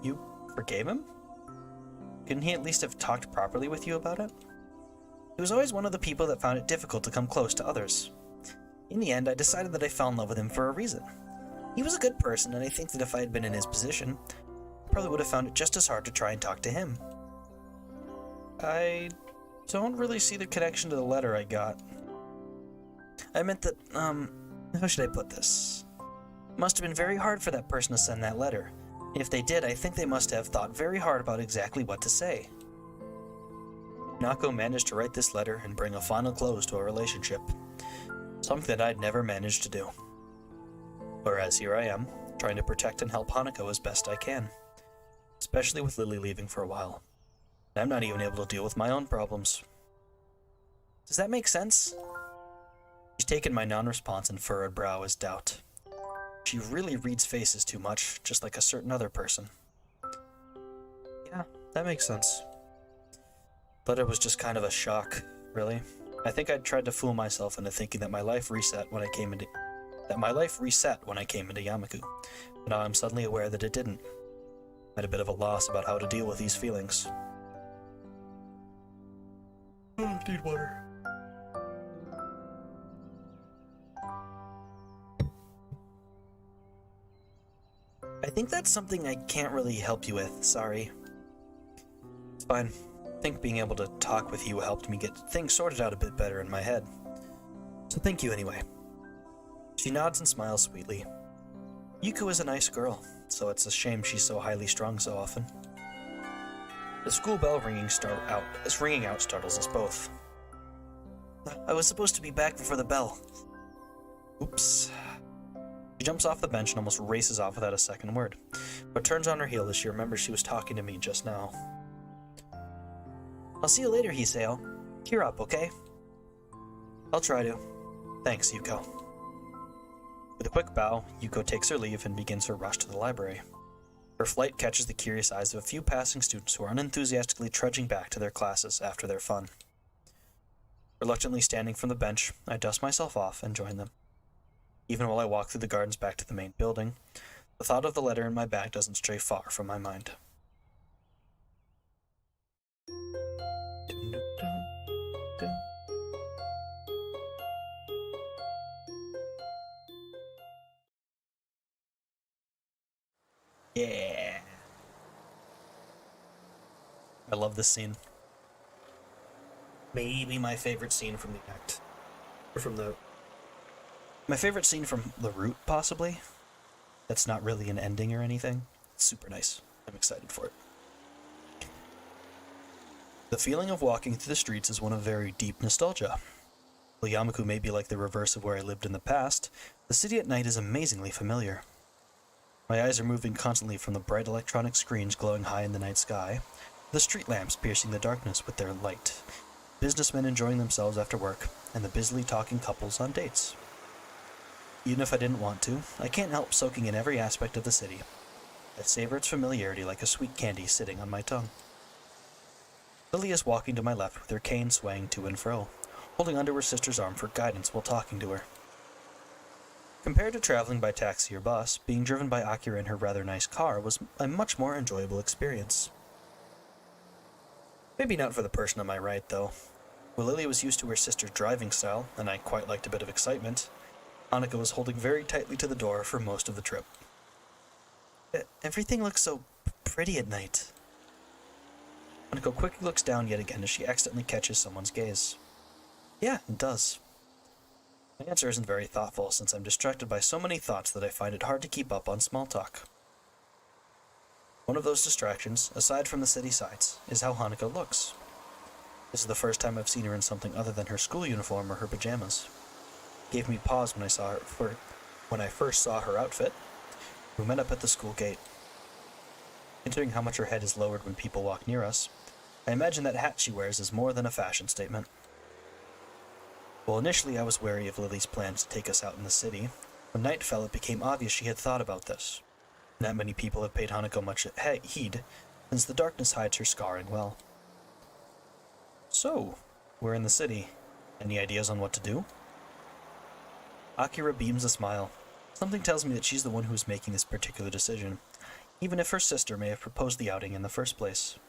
[SPEAKER 1] You forgave him? Couldn't he at least have talked properly with you about it? He was always one of the people that found it difficult to come close to others. In the end, I decided that I fell in love with him for a reason. He was a good person, and I think that if I had been in his position, I probably would have found it just as hard to try and talk to him. I don't really see the connection to the letter I got. I meant that, how should I put this? It must have been very hard for that person to send that letter. If they did, I think they must have thought very hard about exactly what to say. Nako managed to write this letter and bring a final close to a relationship. Something that I'd never managed to do. Whereas here I am, trying to protect and help Hanako as best I can. Especially with Lily leaving for a while. I'm not even able to deal with my own problems. Does that make sense? She's taken my non-response and furrowed brow as doubt. She really reads faces too much, just like a certain other person. Yeah, that makes sense. But it was just kind of a shock, really. I think I'd tried to fool myself into thinking that my life reset when I came into Yamaku. But now I'm suddenly aware that it didn't. I'm at a bit of a loss about how to deal with these feelings. Oh, need water. I think that's something I can't really help you with, sorry. It's fine. I think being able to talk with you helped me get things sorted out a bit better in my head. So thank you anyway. She nods and smiles sweetly. Yuko is a nice girl, so it's a shame she's so highly strung so often. The school bell ringing out startles us both. I was supposed to be back before the bell. Oops. She jumps off the bench and almost races off without a second word, but turns on her heel as she remembers she was talking to me just now. I'll see you later, Hiseo. Cheer up, okay? I'll try to. Thanks, Yuko. With a quick bow, Yuko takes her leave and begins her rush to the library. Her flight catches the curious eyes of a few passing students who are unenthusiastically trudging back to their classes after their fun. Reluctantly standing from the bench, I dust myself off and join them. Even while I walk through the gardens back to the main building, the thought of the letter in my bag doesn't stray far from my mind. Yeah. I love this scene. maybe my favorite scene from the act. Or from the... My favorite scene from the route, possibly. That's not really an ending or anything. It's super nice. I'm excited for it. The feeling of walking through the streets is one of very deep nostalgia. While Yamaku may be like the reverse of where I lived in the past, the city at night is amazingly familiar. My eyes are moving constantly from the bright electronic screens glowing high in the night sky, to the street lamps piercing the darkness with their light, businessmen enjoying themselves after work, and the busily talking couples on dates. Even if I didn't want to, I can't help soaking in every aspect of the city. I savor its familiarity like a sweet candy sitting on my tongue. Lily is walking to my left with her cane swaying to and fro, holding onto her sister's arm for guidance while talking to her. Compared to traveling by taxi or bus, being driven by Akira in her rather nice car was a much more enjoyable experience. Maybe not for the person on my right, though. While Lily was used to her sister's driving style, and I quite liked a bit of excitement, Hanako was holding very tightly to the door for most of the trip. Everything looks so pretty at night. Hanako quickly looks down yet again as she accidentally catches someone's gaze. Yeah, it does. My answer isn't very thoughtful, since I'm distracted by so many thoughts that I find it hard to keep up on small talk. One of those distractions, aside from the city sights, is how Hanako looks. This is the first time I've seen her in something other than her school uniform or her pajamas. It gave me pause when I first saw her outfit. We met up at the school gate. Considering how much her head is lowered when people walk near us, I imagine that hat she wears is more than a fashion statement. While initially I was wary of Lily's plans to take us out in the city, when night fell it became obvious she had thought about this. Not many people have paid Hanako much heed, since the darkness hides her scarring well. So, we're in the city. Any ideas on what to do? Akira beams a smile. Something tells me that she's the one who's making this particular decision, even if her sister may have proposed the outing in the first place.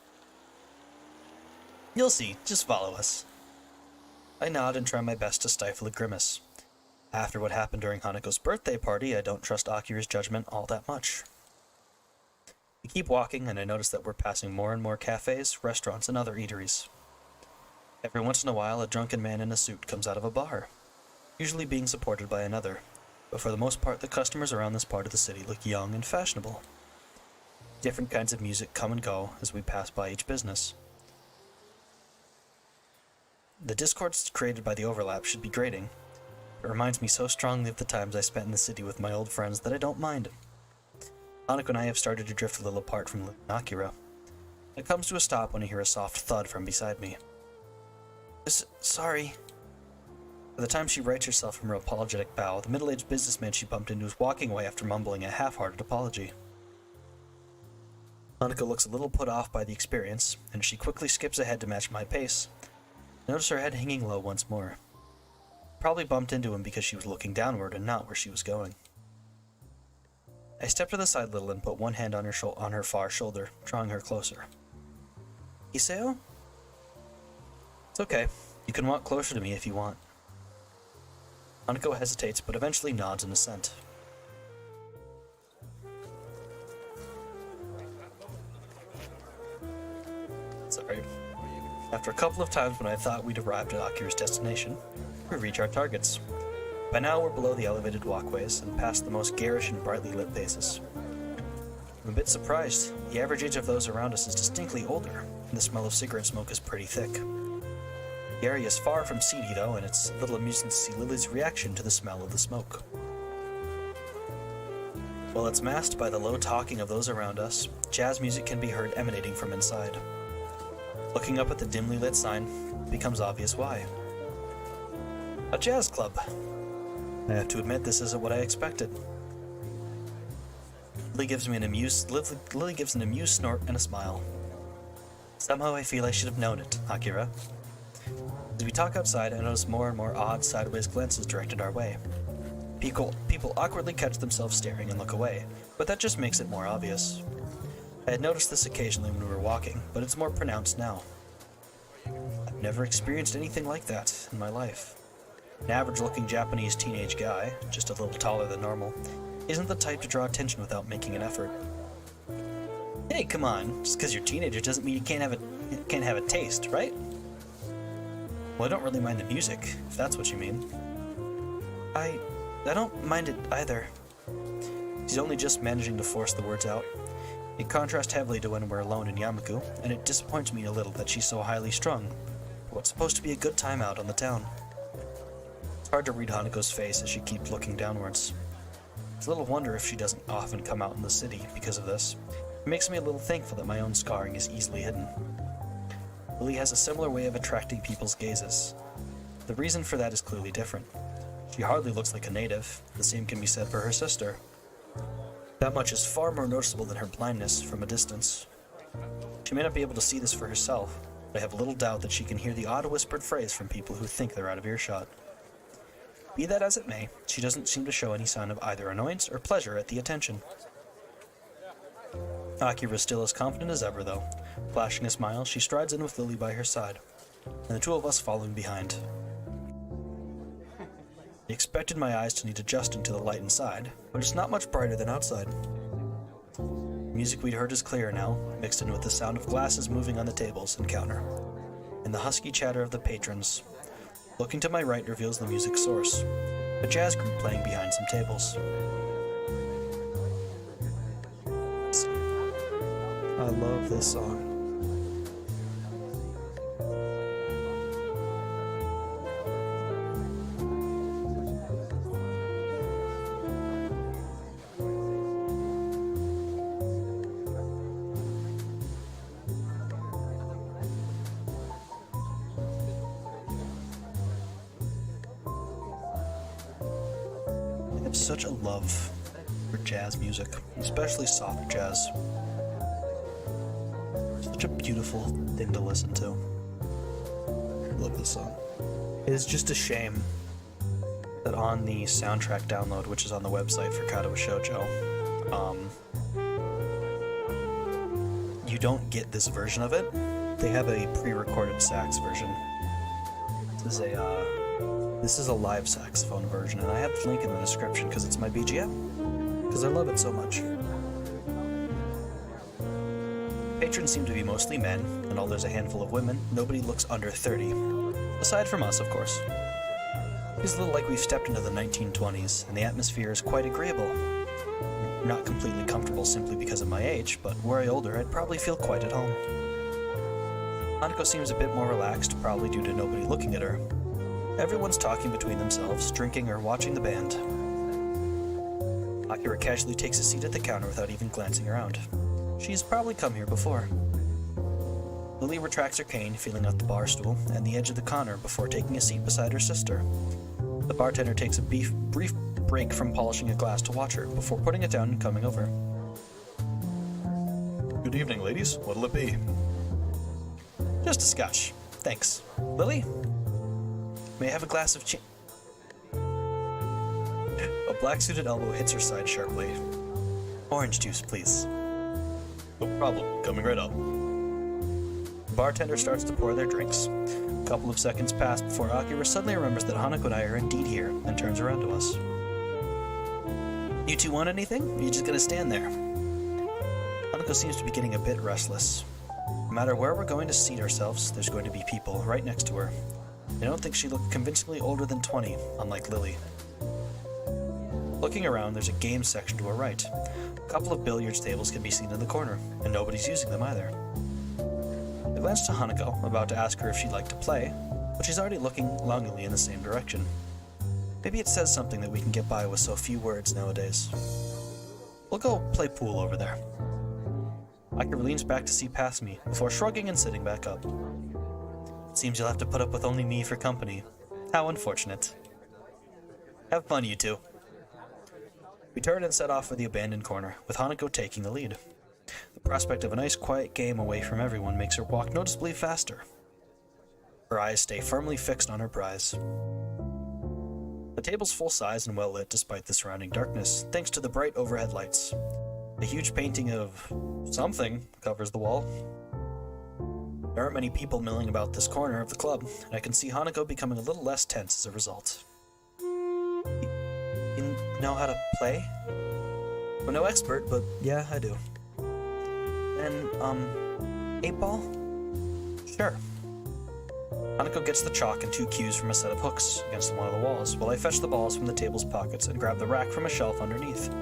[SPEAKER 1] You'll see, just follow us. I nod and try my best to stifle a grimace. After what happened during Hanako's birthday party, I don't trust Akira's judgment all that much. We keep walking, and I notice that we're passing more and more cafes, restaurants, and other eateries. Every once in a while, a drunken man in a suit comes out of a bar, usually being supported by another, but for the most part, the customers around this part of the city look young and fashionable. Different kinds of music come and go as we pass by each business. The discords created by the overlap should be grating. It reminds me so strongly of the times I spent in the city with my old friends that I don't mind. Hanako and I have started to drift a little apart from Akira. It comes to a stop when I hear a soft thud from beside me. Sorry. By the time she rights herself from her apologetic bow, the middle-aged businessman she bumped into is walking away after mumbling a half-hearted apology. Hanako looks a little put off by the experience, and she quickly skips ahead to match my pace. Notice her head hanging low once more. Probably bumped into him because she was looking downward and not where she was going. I step to the side a little and put one hand on her far shoulder, drawing her closer. Iseo? It's okay. You can walk closer to me if you want. Hanako hesitates, but eventually nods in assent. Sorry. After a couple of times when I thought we'd arrived at Akira's destination, we reach our targets. By now we're below the elevated walkways and past the most garish and brightly lit faces. I'm a bit surprised. The average age of those around us is distinctly older, and the smell of cigarette smoke is pretty thick. The area is far from seedy though, and it's a little amusing to see Lily's reaction to the smell of the smoke. While it's masked by the low talking of those around us, jazz music can be heard emanating from inside. Looking up at the dimly lit sign, it becomes obvious why. A jazz club. I have to admit this isn't what I expected. Lily gives an amused snort and a smile. Somehow I feel I should have known it, Akira. As we talk outside, I notice more and more odd sideways glances directed our way. People awkwardly catch themselves staring and look away, but that just makes it more obvious. I had noticed this occasionally when we were walking, but it's more pronounced now. I've never experienced anything like that in my life. An average-looking Japanese teenage guy, just a little taller than normal, isn't the type to draw attention without making an effort. Hey, come on, just because you're a teenager doesn't mean you can't have a taste, right? Well, I don't really mind the music, if that's what you mean. I don't mind it either. She's only just managing to force the words out. It contrasts heavily to when we're alone in Yamaku, and it disappoints me a little that she's so highly strung for what's supposed to be a good time out on the town. It's hard to read Hanako's face as she keeps looking downwards. It's a little wonder if she doesn't often come out in the city because of this. It makes me a little thankful that my own scarring is easily hidden. Lily has a similar way of attracting people's gazes. The reason for that is clearly different. She hardly looks like a native. The same can be said for her sister. That much is far more noticeable than her blindness from a distance. She may not be able to see this for herself, but I have little doubt that she can hear the odd whispered phrase from people who think they're out of earshot. Be that as it may, she doesn't seem to show any sign of either annoyance or pleasure at the attention. Akira's still as confident as ever, though. Flashing a smile, she strides in with Lily by her side, and the two of us following behind. I expected my eyes to need adjusting to the light inside, but it's not much brighter than outside. The music we'd heard is clear now, mixed in with the sound of glasses moving on the tables and counter, and the husky chatter of the patrons. Looking to my right reveals the music's source, a jazz group playing behind some tables. I love this song. I have such a love for jazz music, especially soft jazz. Such a beautiful thing to listen to. I love this song. It is just a shame that on the soundtrack download, which is on the website for Katawa Shoujo, you don't get this version of it. They have a pre-recorded sax version. This is a live saxophone version, and I have the link in the description because it's my BGM, because I love it so much. Patrons seem to be mostly men, and although there's a handful of women, nobody looks under 30. Aside from us, of course. It feels a little like we've stepped into the 1920s, and the atmosphere is quite agreeable. Not completely comfortable simply because of my age, but were I older, I'd probably feel quite at home. Hanako seems a bit more relaxed, probably due to nobody looking at her. Everyone's talking between themselves, drinking or watching the band. Akira casually takes a seat at the counter without even glancing around. She's probably come here before. Lily retracts her cane, feeling out the bar stool and the edge of the counter before taking a seat beside her sister. The bartender takes a brief break from polishing a glass to watch her, before putting it down and coming over. Good evening, ladies. What'll it be? Just a scotch. Thanks. Lily? May I have a glass of A black-suited elbow hits her side sharply. Orange juice, please. No problem. Coming right up. The bartender starts to pour their drinks. A couple of seconds pass before Akira suddenly remembers that Hanako and I are indeed here and turns around to us. You two want anything? Or are you just gonna stand there? Hanako seems to be getting a bit restless. No matter where we're going to seat ourselves, there's going to be people right next to her. I don't think she looked convincingly older than 20, unlike Lily. Looking around, there's a games section to her right. A couple of billiards tables can be seen in the corner, and nobody's using them either. I glance to Hanako, about to ask her if she'd like to play, but she's already looking longingly in the same direction. Maybe it says something that we can get by with so few words nowadays. We'll go play pool over there. Akira leans back to see past me, before shrugging and sitting back up. It seems you'll have to put up with only me for company. How unfortunate. Have fun, you two. We turn and set off for the abandoned corner, with Hanako taking the lead. The prospect of a nice quiet game away from everyone makes her walk noticeably faster. Her eyes stay firmly fixed on her prize. The table's full size and well lit despite the surrounding darkness, thanks to the bright overhead lights. A huge painting of something covers the wall. There aren't many people milling about this corner of the club, and I can see Hanako becoming a little less tense as a result. You know how to play? I'm no expert, but yeah, I do. And, 8 ball? Sure. Hanako gets the chalk and 2 cues from a set of hooks against one of the walls, while I fetch the balls from the table's pockets and grab the rack from a shelf underneath.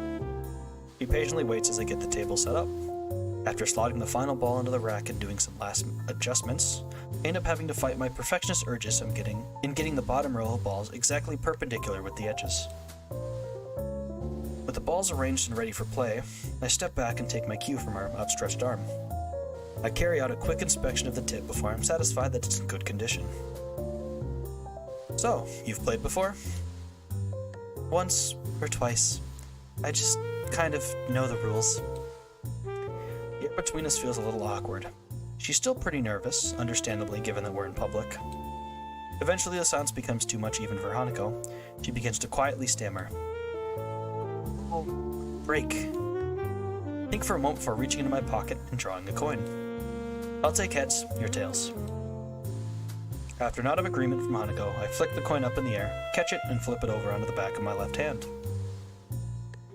[SPEAKER 1] She patiently waits as I get the table set up. After slotting the final ball into the rack and doing some last adjustments, I end up having to fight my perfectionist urges in getting the bottom row of balls exactly perpendicular with the edges. With the balls arranged and ready for play, I step back and take my cue from her outstretched arm. I carry out a quick inspection of the tip before I'm satisfied that it's in good condition. So, you've played before? Once or twice. I just kind of know the rules. The air between us feels a little awkward. She's still pretty nervous, understandably given that we're in public. Eventually the silence becomes too much even for Hanako. She begins to quietly stammer. Oh, break. Think for a moment before reaching into my pocket and drawing a coin. I'll take heads, your tails. After a nod of agreement from Hanako, I flick the coin up in the air, catch it, and flip it over onto the back of my left hand.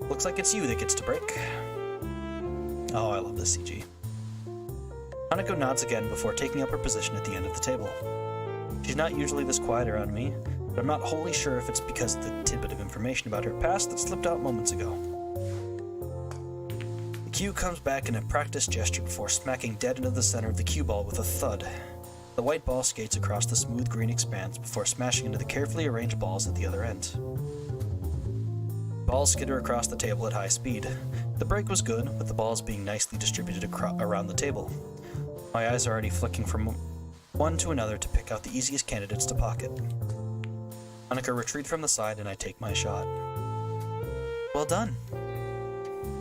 [SPEAKER 1] Looks like it's you that gets to break. Oh, I love this CG. Hanako nods again before taking up her position at the end of the table. She's not usually this quiet around me, but I'm not wholly sure if it's because of the tidbit of information about her past that slipped out moments ago. The cue comes back in a practiced gesture before smacking dead into the center of the cue ball with a thud. The white ball skates across the smooth green expanse before smashing into the carefully arranged balls at the other end. Balls skitter across the table at high speed. The break was good, with the balls being nicely distributed around the table. My eyes are already flicking from one to another to pick out the easiest candidates to pocket. Hanako retreats from the side and I take my shot. Well done.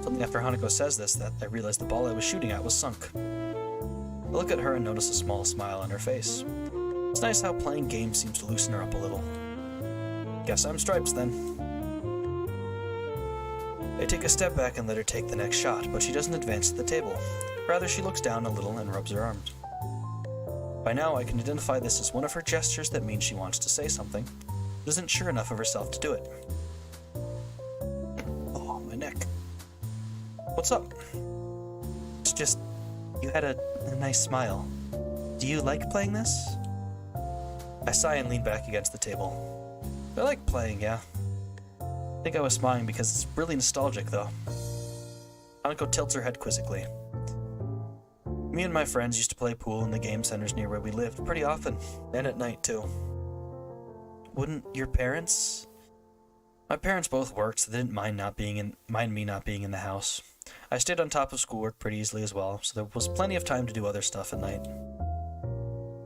[SPEAKER 1] Something after Hanako says this that I realize the ball I was shooting at was sunk. I look at her and notice a small smile on her face. It's nice how playing games seems to loosen her up a little. Guess I'm stripes then. I take a step back and let her take the next shot, but she doesn't advance to the table. Rather, she looks down a little and rubs her arms. By now, I can identify this as one of her gestures that means she wants to say something, but isn't sure enough of herself to do it. Oh, my neck. What's up? It's just, you had a nice smile. Do you like playing this? I sigh and lean back against the table. I like playing, yeah. I think I was smiling because it's really nostalgic, though. Hanako tilts her head quizzically. Me and my friends used to play pool in the game centers near where we lived pretty often, and at night, too. Wouldn't your parents? My parents both worked, so they didn't mind me not being in the house. I stayed on top of schoolwork pretty easily as well, so there was plenty of time to do other stuff at night.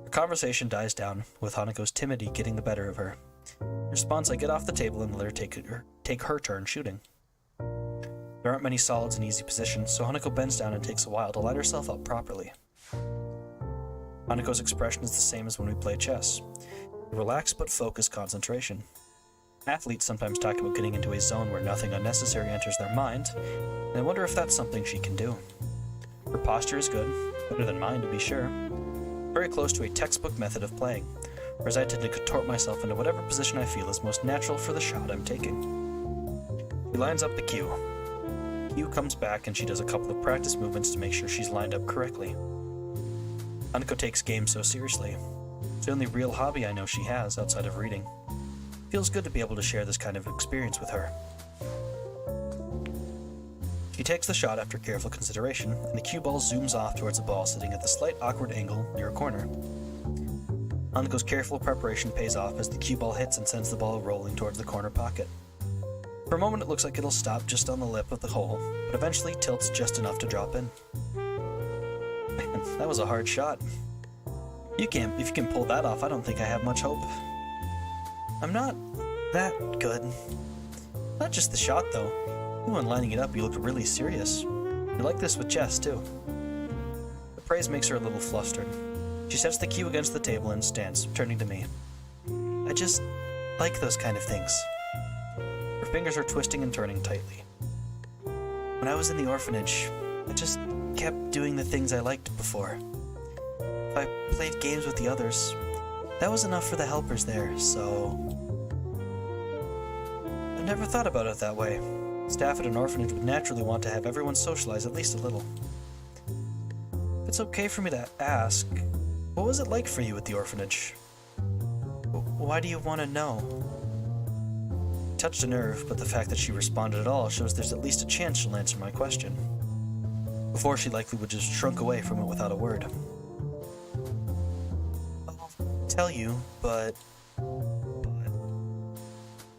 [SPEAKER 1] The conversation dies down, with Hanako's timidity getting the better of her. In response, I get off the table and let her take her turn shooting. There aren't many solids in easy positions, so Hanako bends down and takes a while to line herself up properly. Hanako's expression is the same as when we play chess. A relaxed but focused concentration. Athletes sometimes talk about getting into a zone where nothing unnecessary enters their mind, and I wonder if that's something she can do. Her posture is good, better than mine to be sure. Very close to a textbook method of playing, whereas I tend to contort myself into whatever position I feel is most natural for the shot I'm taking. She lines up the cue. The cue comes back and she does a couple of practice movements to make sure she's lined up correctly. Hanako takes games so seriously. It's the only real hobby I know she has outside of reading. It feels good to be able to share this kind of experience with her. She takes the shot after careful consideration, and the cue ball zooms off towards a ball sitting at the slight awkward angle near a corner. Hanako's careful preparation pays off as the cue ball hits and sends the ball rolling towards the corner pocket. For a moment it looks like it'll stop just on the lip of the hole, but eventually tilts just enough to drop in. Man, that was a hard shot. If you can pull that off, I don't think I have much hope. I'm not that good. Not just the shot though. Even when lining it up, you looked really serious. You like this with chess too. The praise makes her a little flustered. She sets the cue against the table and stands, turning to me. I just like those kind of things. Her fingers are twisting and turning tightly. When I was in the orphanage, I just kept doing the things I liked before. If I played games with the others, that was enough for the helpers there, so... I never thought about it that way. Staff at an orphanage would naturally want to have everyone socialize at least a little. If it's okay for me to ask, what was it like for you at the orphanage? why do you want to know? Touched a nerve, but the fact that she responded at all shows there's at least a chance she'll answer my question. Before, she likely would just shrunk away from it without a word. I'll tell you, but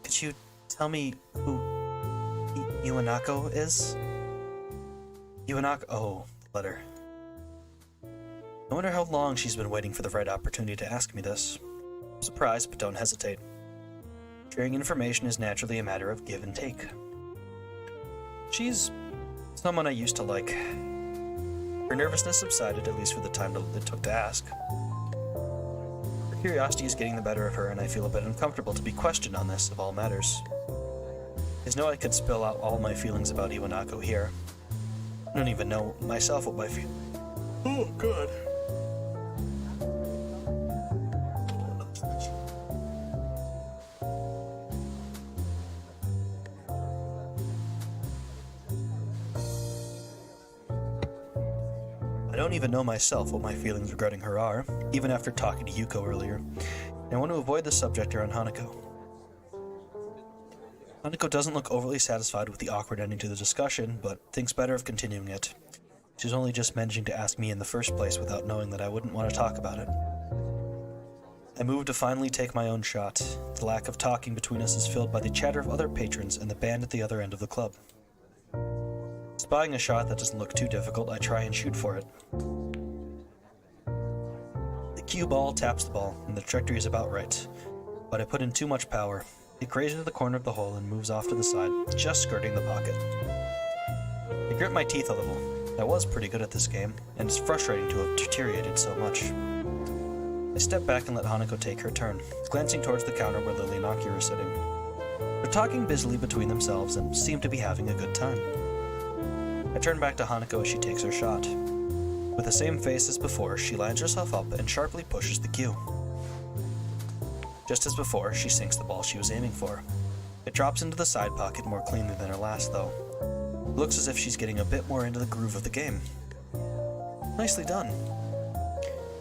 [SPEAKER 1] could you tell me who Iwanako is? Iwanako? Oh, the letter. I wonder how long she's been waiting for the right opportunity to ask me this. I'm surprised, but don't hesitate. Sharing information is naturally a matter of give and take. She's someone I used to like. Her nervousness subsided, at least for the time it took to ask. Her curiosity is getting the better of her, and I feel a bit uncomfortable to be questioned on this, of all matters. There's no way I could spill out all my feelings about Iwanako here. I don't even know myself what my Oh, God. I don't even know myself what my feelings regarding her are, even after talking to Yuko earlier, and I want to avoid the subject around Hanako. Hanako doesn't look overly satisfied with the awkward ending to the discussion, but thinks better of continuing it. She's only just managing to ask me in the first place without knowing that I wouldn't want to talk about it. I move to finally take my own shot. The lack of talking between us is filled by the chatter of other patrons and the band at the other end of the club. Spying a shot that doesn't look too difficult, I try and shoot for it. The cue ball taps the ball, and the trajectory is about right, but I put in too much power. It grazes into the corner of the hole and moves off to the side, just skirting the pocket. I grit my teeth a little. I was pretty good at this game, and it's frustrating to have deteriorated so much. I step back and let Hanako take her turn, glancing towards the counter where Lily and Aki are sitting. They're talking busily between themselves and seem to be having a good time. I turn back to Hanako as she takes her shot. With the same face as before, she lines herself up and sharply pushes the cue. Just as before, she sinks the ball she was aiming for. It drops into the side pocket more cleanly than her last, though. It looks as if she's getting a bit more into the groove of the game. Nicely done.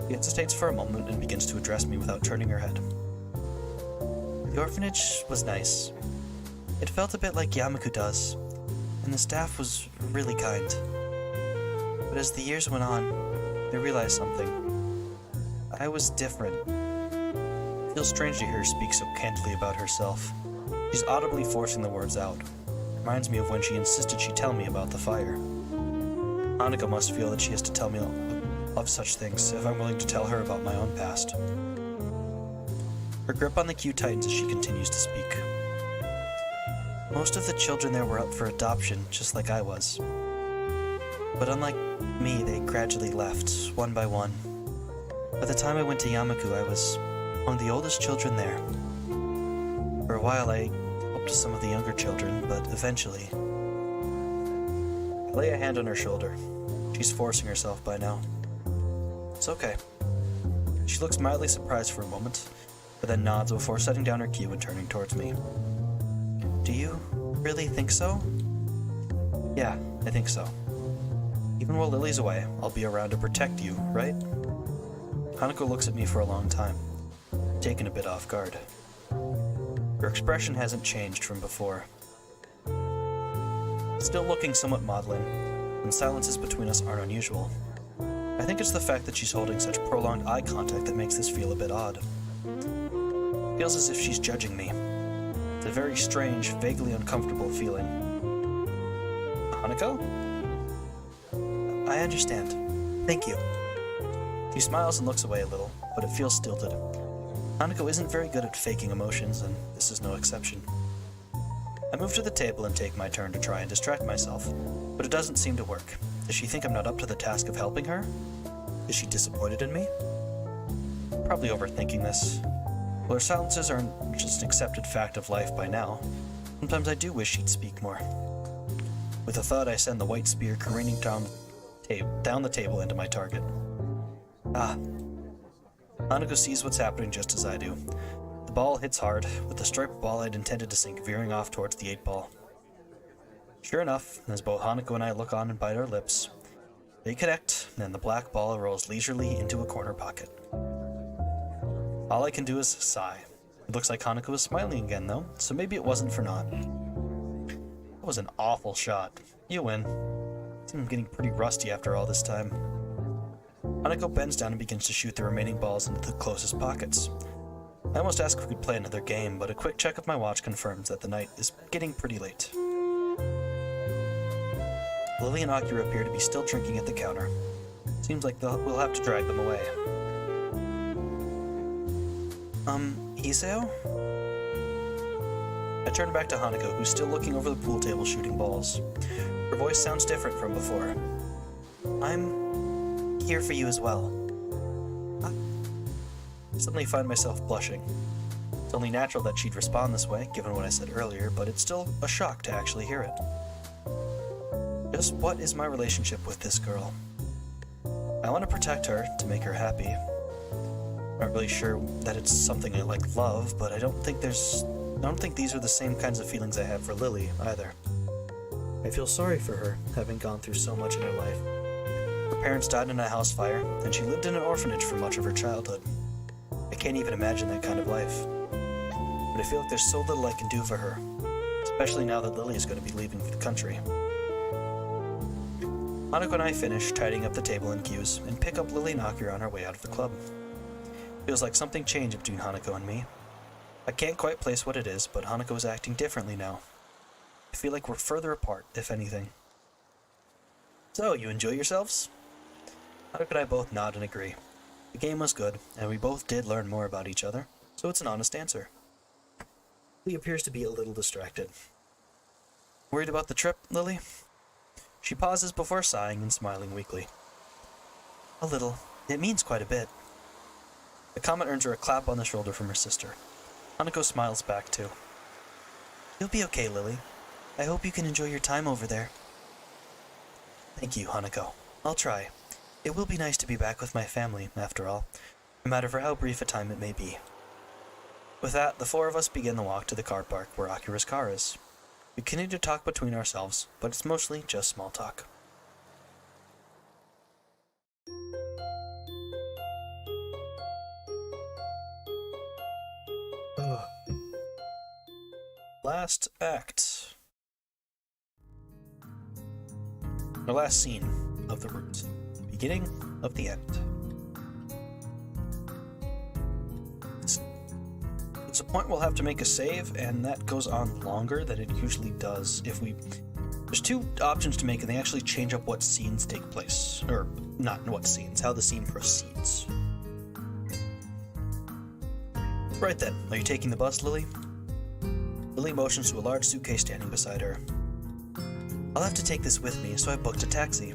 [SPEAKER 1] She hesitates for a moment and begins to address me without turning her head. The orphanage was nice. It felt a bit like Yamaku does, and the staff was really kind. But as the years went on, I realized something. I was different. It feels strange to hear her speak so candidly about herself. She's audibly forcing the words out. Reminds me of when she insisted she tell me about the fire. Hanako must feel that she has to tell me of such things if I'm willing to tell her about my own past. Her grip on the cue tightens as she continues to speak. Most of the children there were up for adoption, just like I was. But unlike me, they gradually left, one by one. By the time I went to Yamaku, I was among the oldest children there. For a while, I helped some of the younger children, but eventually... I lay a hand on her shoulder. She's forcing herself by now. It's okay. She looks mildly surprised for a moment, but then nods before setting down her cue and turning towards me. Do you really think so? Yeah, I think so. Even while Lily's away, I'll be around to protect you, right? Hanako looks at me for a long time, taken a bit off guard. Her expression hasn't changed from before. Still looking somewhat maudlin, and silences between us aren't unusual. I think it's the fact that she's holding such prolonged eye contact that makes this feel a bit odd. It feels as if she's judging me. It's a very strange, vaguely uncomfortable feeling. Hanako? I understand. Thank you. She smiles and looks away a little, but it feels stilted. Hanako isn't very good at faking emotions, and this is no exception. I move to the table and take my turn to try and distract myself, but it doesn't seem to work. Does she think I'm not up to the task of helping her? Is she disappointed in me? Probably overthinking this. Well, her silences are just an accepted fact of life by now. Sometimes I do wish she'd speak more. With a thud, I send the white spear careening down the table into my target. Ah. Hanako sees what's happening just as I do. The ball hits hard, with the striped ball I'd intended to sink veering off towards the 8-ball. Sure enough, as both Hanako and I look on and bite our lips, they connect, and then the black ball rolls leisurely into a corner pocket. All I can do is sigh. It looks like Hanako was smiling again, though, so maybe it wasn't for naught. That was an awful shot. You win. I'm getting pretty rusty after all this time. Hanako bends down and begins to shoot the remaining balls into the closest pockets. I almost asked if we could play another game, but a quick check of my watch confirms that the night is getting pretty late. Lily and Akira appear to be still drinking at the counter. Seems like we'll have to drag them away. Hiseo? I turn back to Hanako, who's still looking over the pool table shooting balls. Her voice sounds different from before. I'm here for you as well. I suddenly find myself blushing. It's only natural that she'd respond this way, given what I said earlier, but it's still a shock to actually hear it. Just what is my relationship with this girl? I want to protect her, to make her happy. I'm not really sure that it's something I like love, but I don't think these are the same kinds of feelings I have for Lily, either. I feel sorry for her, having gone through so much in her life. Her parents died in a house fire, and she lived in an orphanage for much of her childhood. I can't even imagine that kind of life. But I feel like there's so little I can do for her, especially now that Lily is going to be leaving for the country. Hanako and I finish tidying up the table and cues, and pick up Lily and Akira on our way out of the club. Feels like something changed between Hanako and me. I can't quite place what it is, but Hanako is acting differently now. I feel like we're further apart, if anything. So, you enjoy yourselves? Hanako and I both nod and agree. The game was good, and we both did learn more about each other, so it's an honest answer. Lily appears to be a little distracted. Worried about the trip, Lily? She pauses before sighing and smiling weakly. A little. It means quite a bit. The comment earns her a clap on the shoulder from her sister. Hanako smiles back too. You'll be okay, Lily. I hope you can enjoy your time over there. Thank you, Hanako. I'll try. It will be nice to be back with my family, after all, no matter for how brief a time it may be. With that, the four of us begin the walk to the car park where Akira's car is. We continue to talk between ourselves, but it's mostly just small talk. Last act. The last scene of the route. Beginning of the end. It's a point we'll have to make a save, and that goes on longer than it usually does if we... There's two options to make, and they actually change up what scenes take place. Or, not what scenes, how the scene proceeds. Right then, are you taking the bus, Lily? Lily motions to a large suitcase standing beside her. I'll have to take this with me, so I booked a taxi.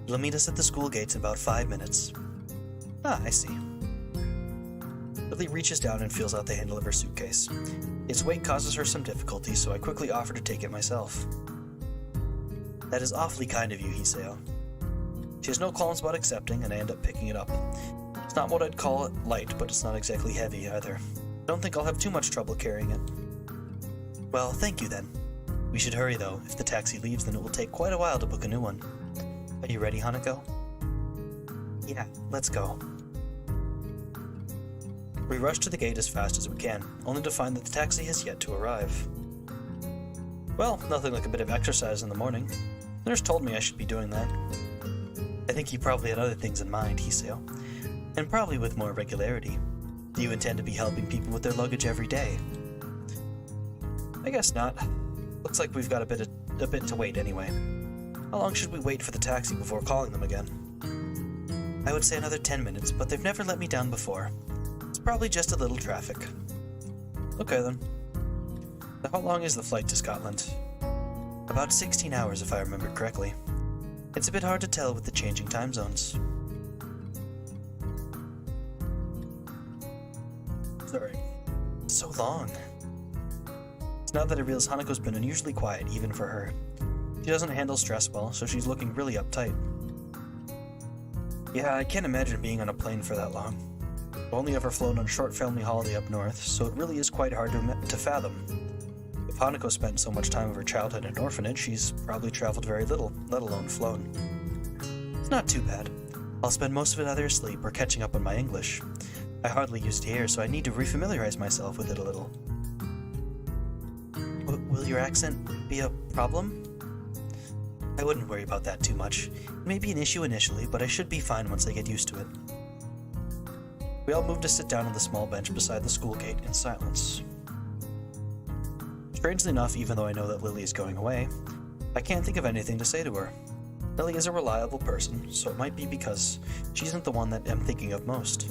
[SPEAKER 1] It'll meet us at the school gates in about 5 minutes. Ah, I see. Lily reaches down and feels out the handle of her suitcase. Its weight causes her some difficulty, so I quickly offer to take it myself. That is awfully kind of you, Hiseo. She has no qualms about accepting, and I end up picking it up. It's not what I'd call it light, but it's not exactly heavy either. I don't think I'll have too much trouble carrying it. Well, thank you then. We should hurry though. If the taxi leaves, then it will take quite a while to book a new one. Are you ready, Hanako? Yeah, let's go. We rush to the gate as fast as we can, only to find that the taxi has yet to arrive. Well, nothing like a bit of exercise in the morning. The nurse told me I should be doing that. I think you probably had other things in mind, Hiseo. And probably with more regularity. Do you intend to be helping people with their luggage every day? I guess not. Looks like we've got a bit to wait anyway. How long should we wait for the taxi before calling them again? I would say another 10 minutes, but they've never let me down before. It's probably just a little traffic. Okay then. Now, how long is the flight to Scotland? About 16 hours if I remember correctly. It's a bit hard to tell with the changing time zones. Sorry. So long. It's now that I realize Hanako's been unusually quiet, even for her. She doesn't handle stress well, so she's looking really uptight. Yeah, I can't imagine being on a plane for that long. I've only ever flown on a short family holiday up north, so it really is quite hard to fathom. If Hanako spent so much time of her childhood in an orphanage, she's probably traveled very little, let alone flown. It's not too bad. I'll spend most of it either asleep or catching up on my English. I hardly use it here, so I need to refamiliarize myself with it a little. Will your accent be a problem? I wouldn't worry about that too much. It may be an issue initially, but I should be fine once I get used to it. We all moved to sit down on the small bench beside the school gate in silence. Strangely enough, even though I know that Lily is going away, I can't think of anything to say to her. Lily is a reliable person, so it might be because she isn't the one that I'm thinking of most.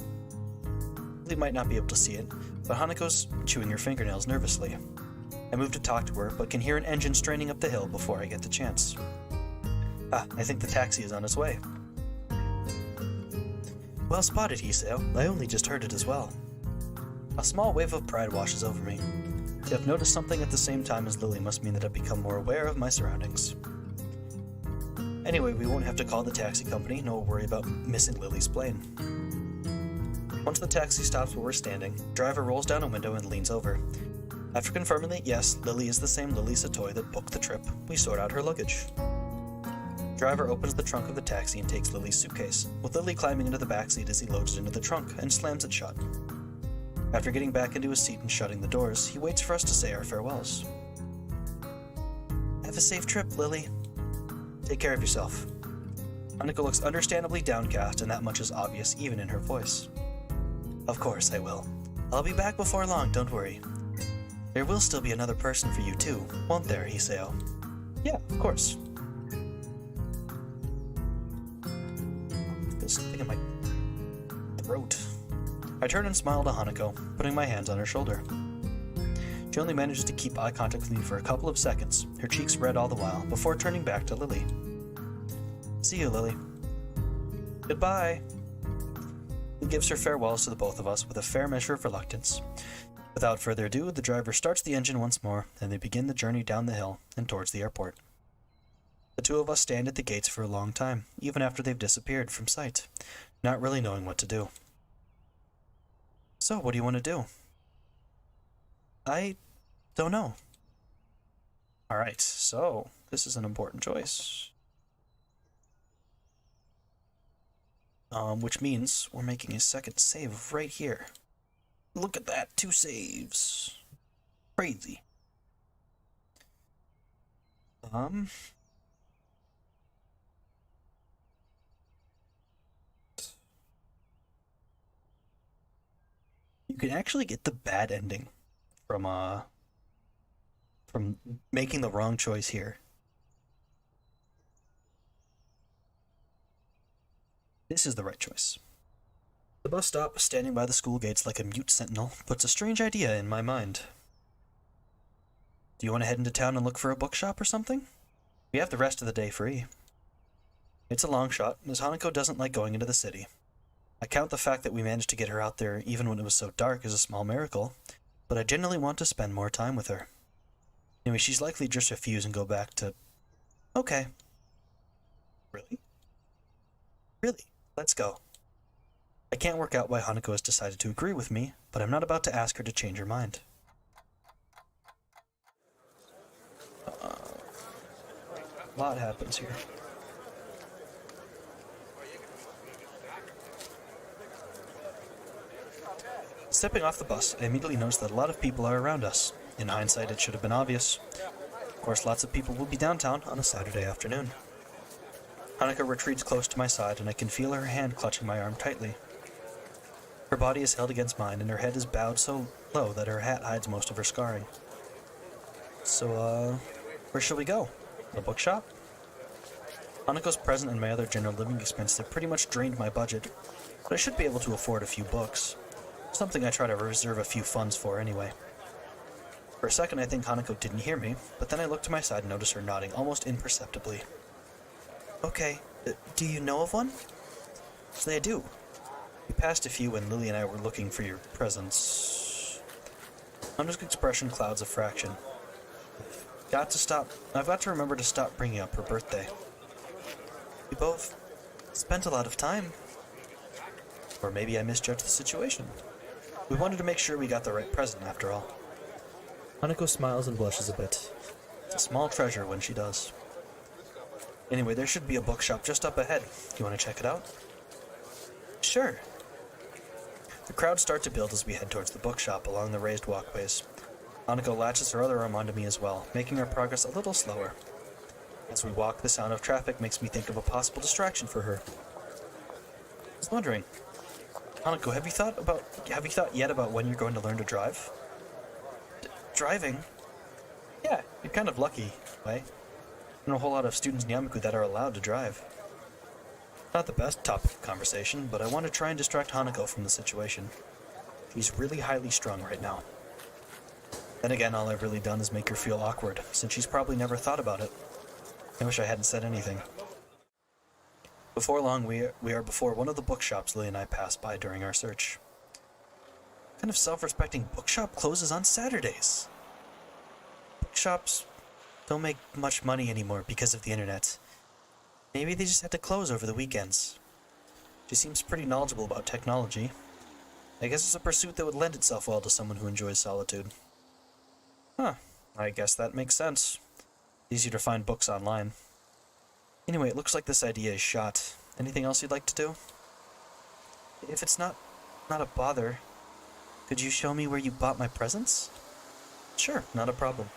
[SPEAKER 1] Lily might not be able to see it, but Hanako's chewing her fingernails nervously. I move to talk to her, but can hear an engine straining up the hill before I get the chance. Ah, I think the taxi is on its way. Well spotted, Hiseo. I only just heard it as well. A small wave of pride washes over me. To have noticed something at the same time as Lily must mean that I've become more aware of my surroundings. Anyway, we won't have to call the taxi company, nor worry about missing Lily's plane. Once the taxi stops where we're standing, the driver rolls down a window and leans over. After confirming that yes, Lily is the same Lily Satoy that booked the trip, we sort out her luggage. The driver opens the trunk of the taxi and takes Lily's suitcase, with Lily climbing into the backseat as he loads it into the trunk and slams it shut. After getting back into his seat and shutting the doors, he waits for us to say our farewells. Have a safe trip, Lily. Take care of yourself. Hanako looks understandably downcast, and that much is obvious even in her voice. Of course I will. I'll be back before long, don't worry. There will still be another person for you too, won't there, Hiseo? Yeah, of course. There's something in my throat. I turn and smile to Hanako, putting my hands on her shoulder. She only manages to keep eye contact with me for a couple of seconds, her cheeks red all the while, before turning back to Lily. See you, Lily. Goodbye. He gives her farewells to the both of us with a fair measure of reluctance. Without further ado, the driver starts the engine once more, and they begin the journey down the hill and towards the airport. The two of us stand at the gates for a long time, even after they've disappeared from sight, not really knowing what to do. So, what do you want to do? I don't know. Alright, so, this is an important choice. Which means we're making a second save right here. Look at that, 2 saves. Crazy. You can actually get the bad ending from making the wrong choice here. This is the right choice. The bus stop, standing by the school gates like a mute sentinel, puts a strange idea in my mind. Do you want to head into town and look for a bookshop or something? We have the rest of the day free. It's a long shot, as Hanako doesn't like going into the city. I count the fact that we managed to get her out there even when it was so dark as a small miracle, but I genuinely want to spend more time with her. Anyway, she's likely just refuse and go back to... Okay. Really? Really? Let's go. I can't work out why Hanako has decided to agree with me, but I'm not about to ask her to change her mind. A lot happens here. Stepping off the bus, I immediately notice that a lot of people are around us. In hindsight, it should have been obvious. Of course, lots of people will be downtown on a Saturday afternoon. Hanako retreats close to my side, and I can feel her hand clutching my arm tightly. Her body is held against mine, and her head is bowed so low that her hat hides most of her scarring. So, where shall we go? A bookshop? Hanako's present and my other general living expenses have pretty much drained my budget, but I should be able to afford a few books. Something I try to reserve a few funds for anyway. For a second I think Hanako didn't hear me, but then I look to my side and notice her nodding almost imperceptibly. Okay, do you know of one? So I do. We passed a few when Lily and I were looking for your presents. Hanako's expression clouds a fraction. I've got to remember to stop bringing up her birthday. We both spent a lot of time. Or maybe I misjudged the situation. We wanted to make sure we got the right present after all. Hanako smiles and blushes a bit. It's a small treasure when she does. Anyway, there should be a bookshop just up ahead. You want to check it out? Sure. The crowds start to build as we head towards the bookshop along the raised walkways. Hanako latches her other arm onto me as well, making our progress a little slower. As we walk, the sound of traffic makes me think of a possible distraction for her. I was wondering, Hanako, have you thought yet about when you're going to learn to drive? Driving? Yeah, you're kind of lucky, right? There are a whole lot of students in Yamaku that are allowed to drive. Not the best topic of conversation, but I want to try and distract Hanako from the situation. She's really highly strung right now. Then again, all I've really done is make her feel awkward, since she's probably never thought about it. I wish I hadn't said anything. Before long, we are before one of the bookshops Lily and I passed by during our search. What kind of self-respecting bookshop closes on Saturdays? Bookshops don't make much money anymore because of the internet. Maybe they just had to close over the weekends. She seems pretty knowledgeable about technology. I guess it's a pursuit that would lend itself well to someone who enjoys solitude. Huh, I guess that makes sense. Easier to find books online. Anyway, it looks like this idea is shot. Anything else you'd like to do? If it's not a bother, could you show me where you bought my presents? Sure, not a problem.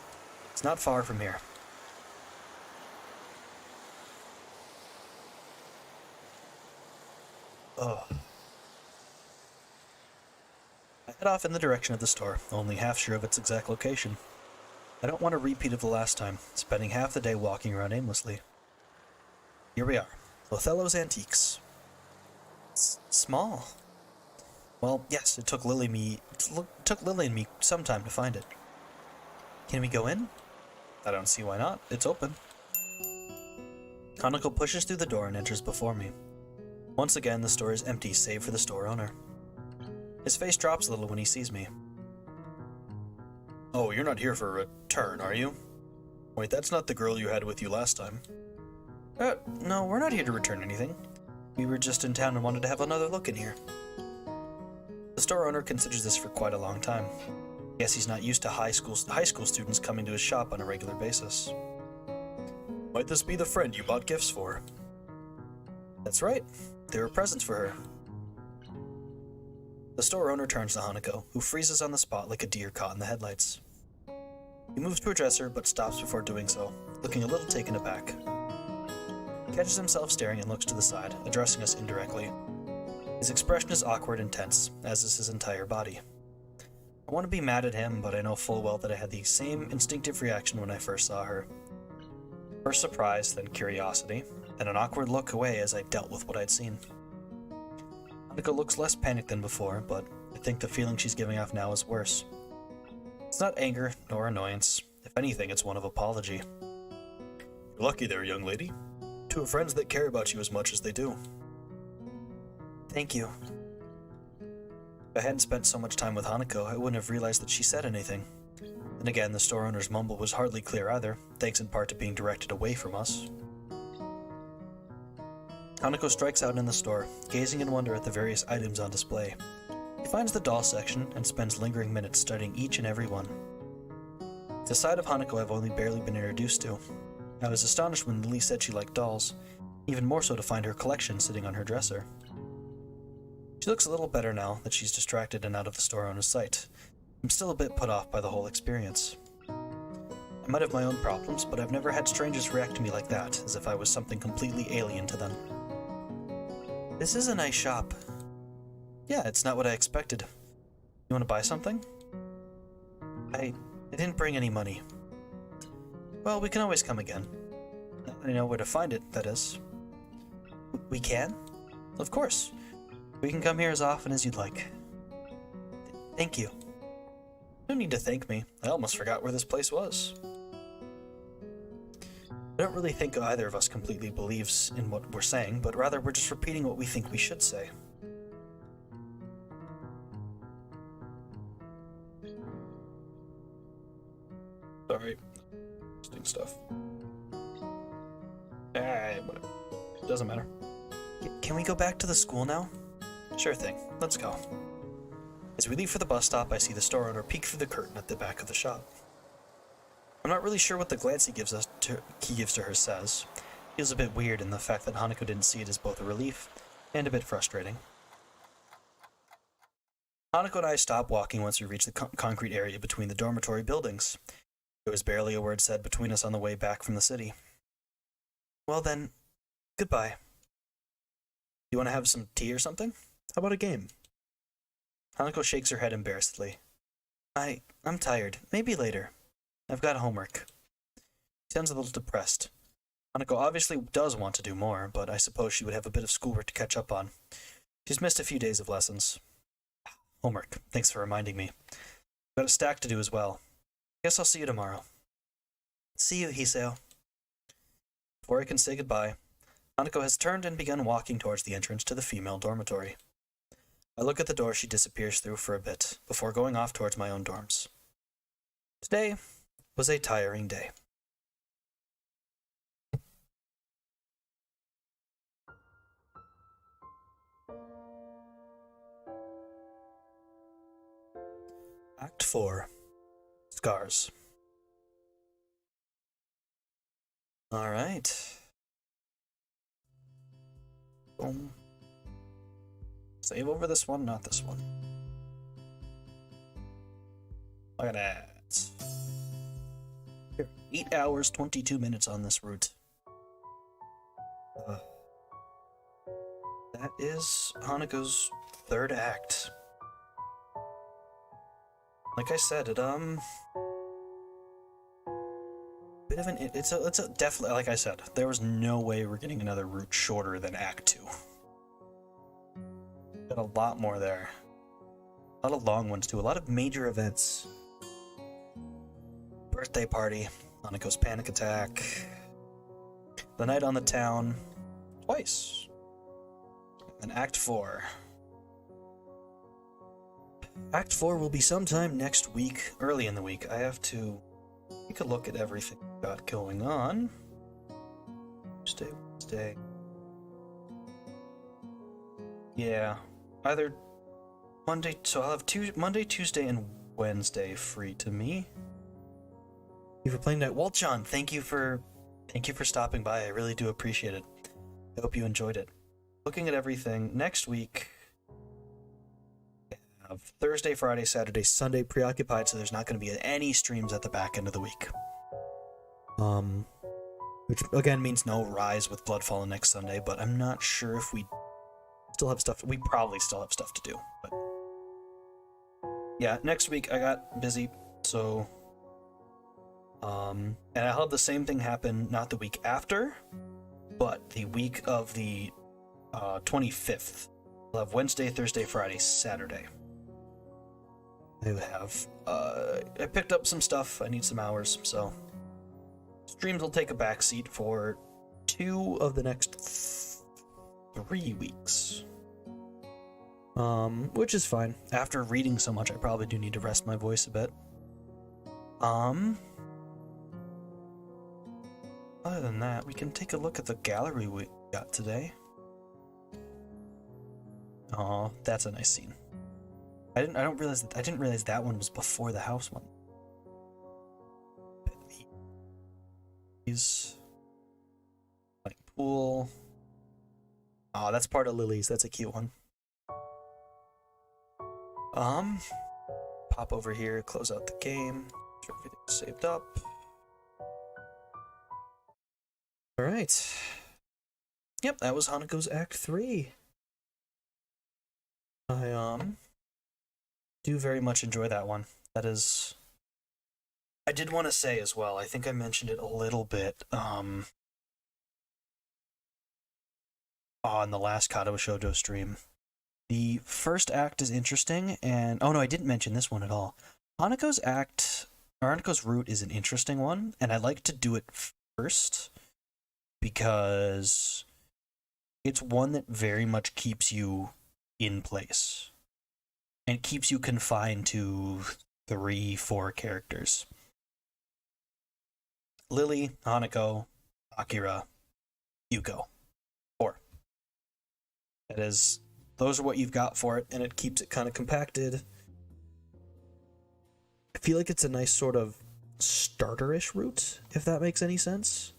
[SPEAKER 1] It's not far from here. Oh. I head off in the direction of the store, only half sure of its exact location. I don't want a repeat of the last time, spending half the day walking around aimlessly. Here we are, Othello's Antiques. It's small. Well, yes, it took Lily and me some time to find it. Can we go in? I don't see why not. It's open. Hanako pushes through the door and enters before me. Once again, the store is empty save for the store owner. His face drops a little when he sees me. Oh, you're not here for a return, are you? Wait, that's not the girl you had with you last time. No, we're not here to return anything. We were just in town and wanted to have another look in here. The store owner considers this for quite a long time. Guess he's not used to high school students coming to his shop on a regular basis. Might this be the friend you bought gifts for? That's right. They were presents for her. The store owner turns to Hanako, who freezes on the spot like a deer caught in the headlights. He moves to address her, but stops before doing so, looking a little taken aback. He catches himself staring and looks to the side, addressing us indirectly. His expression is awkward and tense, as is his entire body. I want to be mad at him, but I know full well that I had the same instinctive reaction when I first saw her. First surprise, then curiosity, then an awkward look away as I dealt with what I'd seen. Hanako looks less panicked than before, but I think the feeling she's giving off now is worse. It's not anger, nor annoyance. If anything, it's one of apology. You're lucky there, young lady. To have friends that care about you as much as they do. Thank you. If I hadn't spent so much time with Hanako, I wouldn't have realized that she said anything. Then again, the store owner's mumble was hardly clear either, thanks in part to being directed away from us. Hanako strikes out in the store, gazing in wonder at the various items on display. He finds the doll section and spends lingering minutes studying each and every one. It's a side of Hanako I've only barely been introduced to. I was astonished when Lily said she liked dolls, even more so to find her collection sitting on her dresser. She looks a little better now that she's distracted and out of the store owner's sight. I'm still a bit put off by the whole experience. I might have my own problems, but I've never had strangers react to me like that, as if I was something completely alien to them. This is a nice shop. Yeah, it's not what I expected. You want to buy something? I didn't bring any money. Well, we can always come again. I know where to find it, that is. We can? Of course. We can come here as often as you'd like. Thank you. No need to thank me. I almost forgot where this place was. I don't really think either of us completely believes in what we're saying, but rather we're just repeating what we think we should say. Sorry. Interesting stuff. Whatever. Doesn't matter. Can we go back to the school now? Sure thing. Let's go. As we leave for the bus stop, I see the store owner peek through the curtain at the back of the shop. I'm not really sure what the glance he gives to her says. Feels a bit weird, and the fact that Hanako didn't see it is both a relief and a bit frustrating. Hanako and I stopped walking once we reached the concrete area between the dormitory buildings. There was barely a word said between us on the way back from the city. Well then, goodbye. You want to have some tea or something? How about a game? Hanako shakes her head embarrassedly. I'm tired. Maybe later. I've got homework. She sounds a little depressed. Hanako obviously does want to do more, but I suppose she would have a bit of schoolwork to catch up on. She's missed a few days of lessons. Homework. Thanks for reminding me. Got a stack to do as well. Guess I'll see you tomorrow. See you, Hiseo. Before I can say goodbye, Hanako has turned and begun walking towards the entrance to the female dormitory. I look at the door she disappears through for a bit, before going off towards my own dorms. Today was a tiring day. Act 4. Scars. Alright. Boom. Save over this one, not this one. Look at that. Here, 8 hours, 22 minutes on this route. That is Hanako's third act. Like I said, bit of an it's a definitely, like I said, there was no way we're getting another route shorter than Act 2. Got a lot more there. A lot of long ones too, a lot of major events. Birthday party, Hanako's panic attack, the night on the town, twice. And Act 4. Act 4 will be sometime next week, early in the week. I have to take a look at everything we've got going on. Tuesday, Wednesday. Yeah, either Monday, so I'll have Monday, Tuesday, and Wednesday free to me. Thank you for playing that. Waltjon, thank you for stopping by. I really do appreciate it. I hope you enjoyed it. Looking at everything, next week, Thursday, Friday, Saturday, Sunday preoccupied, so there's not going to be any streams at the back end of the week. Which again means no Rise with Bloodfallen next Sunday, but I'm not sure if we still have stuff. We probably still have stuff to do, but yeah, next week I got busy, so and I'll have the same thing happen not the week after, but the week of the 25th. We'll have Wednesday, Thursday, Friday, Saturday. I picked up some stuff. I need some hours, so streams will take a backseat for 2 of the next 3 weeks. Which is fine. After reading so much, I probably do need to rest my voice a bit. Other than that, we can take a look at the gallery we got today. Oh, that's a nice scene. I didn't realize that one was before the house one. He's like pool. Oh, that's part of Lily's. That's a cute one. Pop over here, close out the game. Sure everything's saved up. All right. Yep, that was Hanako's Act 3. I do very much enjoy that one. That is, I did want to say as well, I think I mentioned it a little bit on the last Katawa Shoujo stream. The first act is interesting, and oh no, I didn't mention this one at all. Hanako's route is an interesting one, and I like to do it first because it's one that very much keeps you in place. And it keeps you confined to 3-4 characters. Lily, Hanako, Akira, Yuko. 4. Those are what you've got for it, and it keeps it kind of compacted. I feel like it's a nice sort of starter-ish route, if that makes any sense.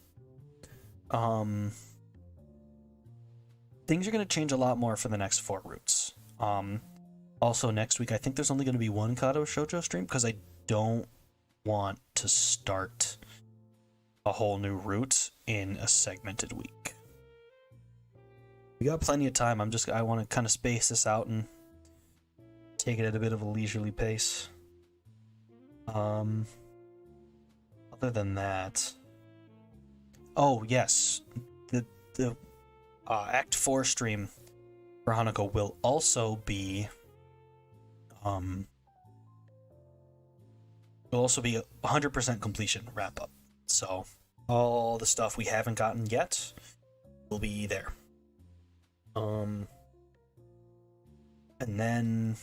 [SPEAKER 1] Things are going to change a lot more for the next 4 routes. Also, next week, I think there's only going to be one Katawa Shoujo stream because I don't want to start a whole new route in a segmented week. We got plenty of time. I want to kind of space this out and take it at a bit of a leisurely pace. Other than that, oh yes, the Act 4 stream for Hanako will also be 100% completion wrap up. So all the stuff we haven't gotten yet will be there. And then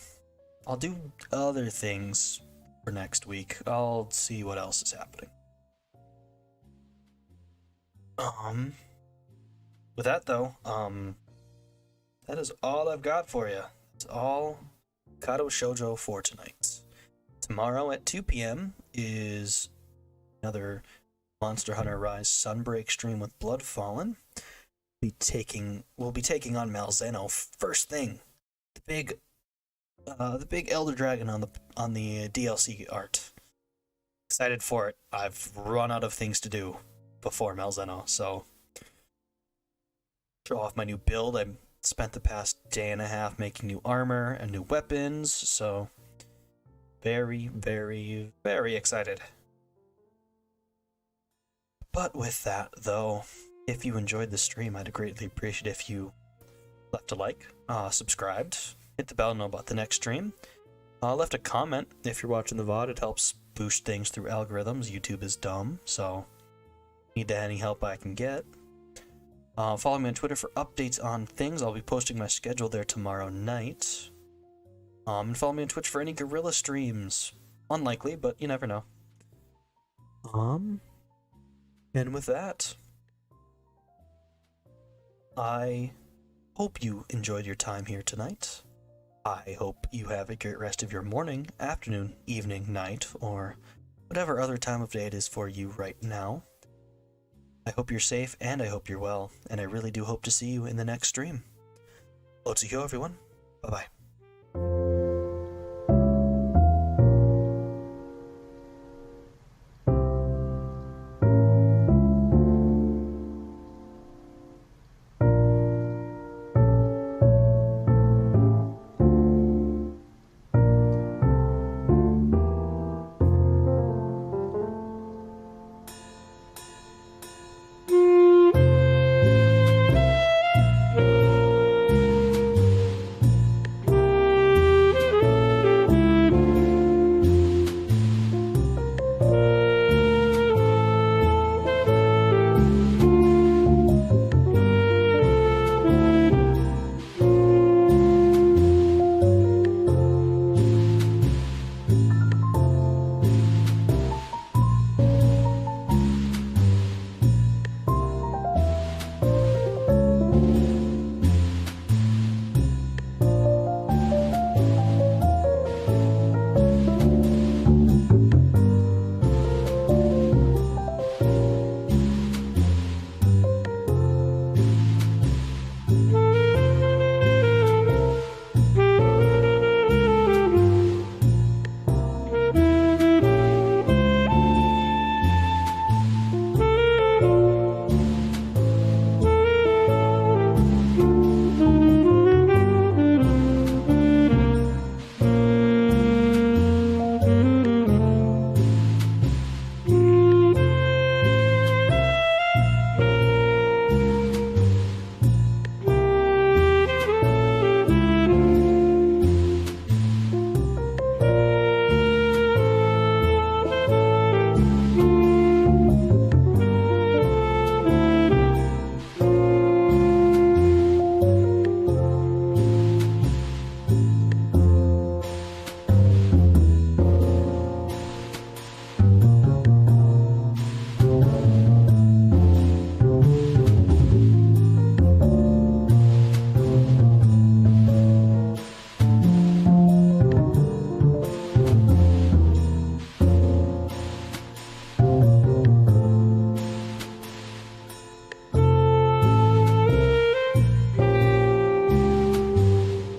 [SPEAKER 1] I'll do other things for next week. I'll see what else is happening. With that though, that is all I've got for you. It's all Katawa Shoujo for tonight. Tomorrow at 2 p.m. is another Monster Hunter Rise Sunbreak stream with Blood Fallen. We'll be taking on Malzeno first thing. The big Elder Dragon on the DLC art. Excited for it. I've run out of things to do before Malzeno, so show off my new build. I spent the past day and a half making new armor and new weapons, so very, very, very excited. But with that, though, if you enjoyed the stream, I'd greatly appreciate if you left a like, subscribed, hit the bell to know about the next stream, left a comment if you're watching the VOD. It helps boost things through algorithms. YouTube is dumb, so need any help I can get. Follow me on Twitter for updates on things. I'll be posting my schedule there tomorrow night. And follow me on Twitch for any guerrilla streams. Unlikely, but you never know. And with that, I hope you enjoyed your time here tonight. I hope you have a great rest of your morning, afternoon, evening, night, or whatever other time of day it is for you right now. I hope you're safe, and I hope you're well, and I really do hope to see you in the next stream. OhaHyou, everyone. Bye-bye.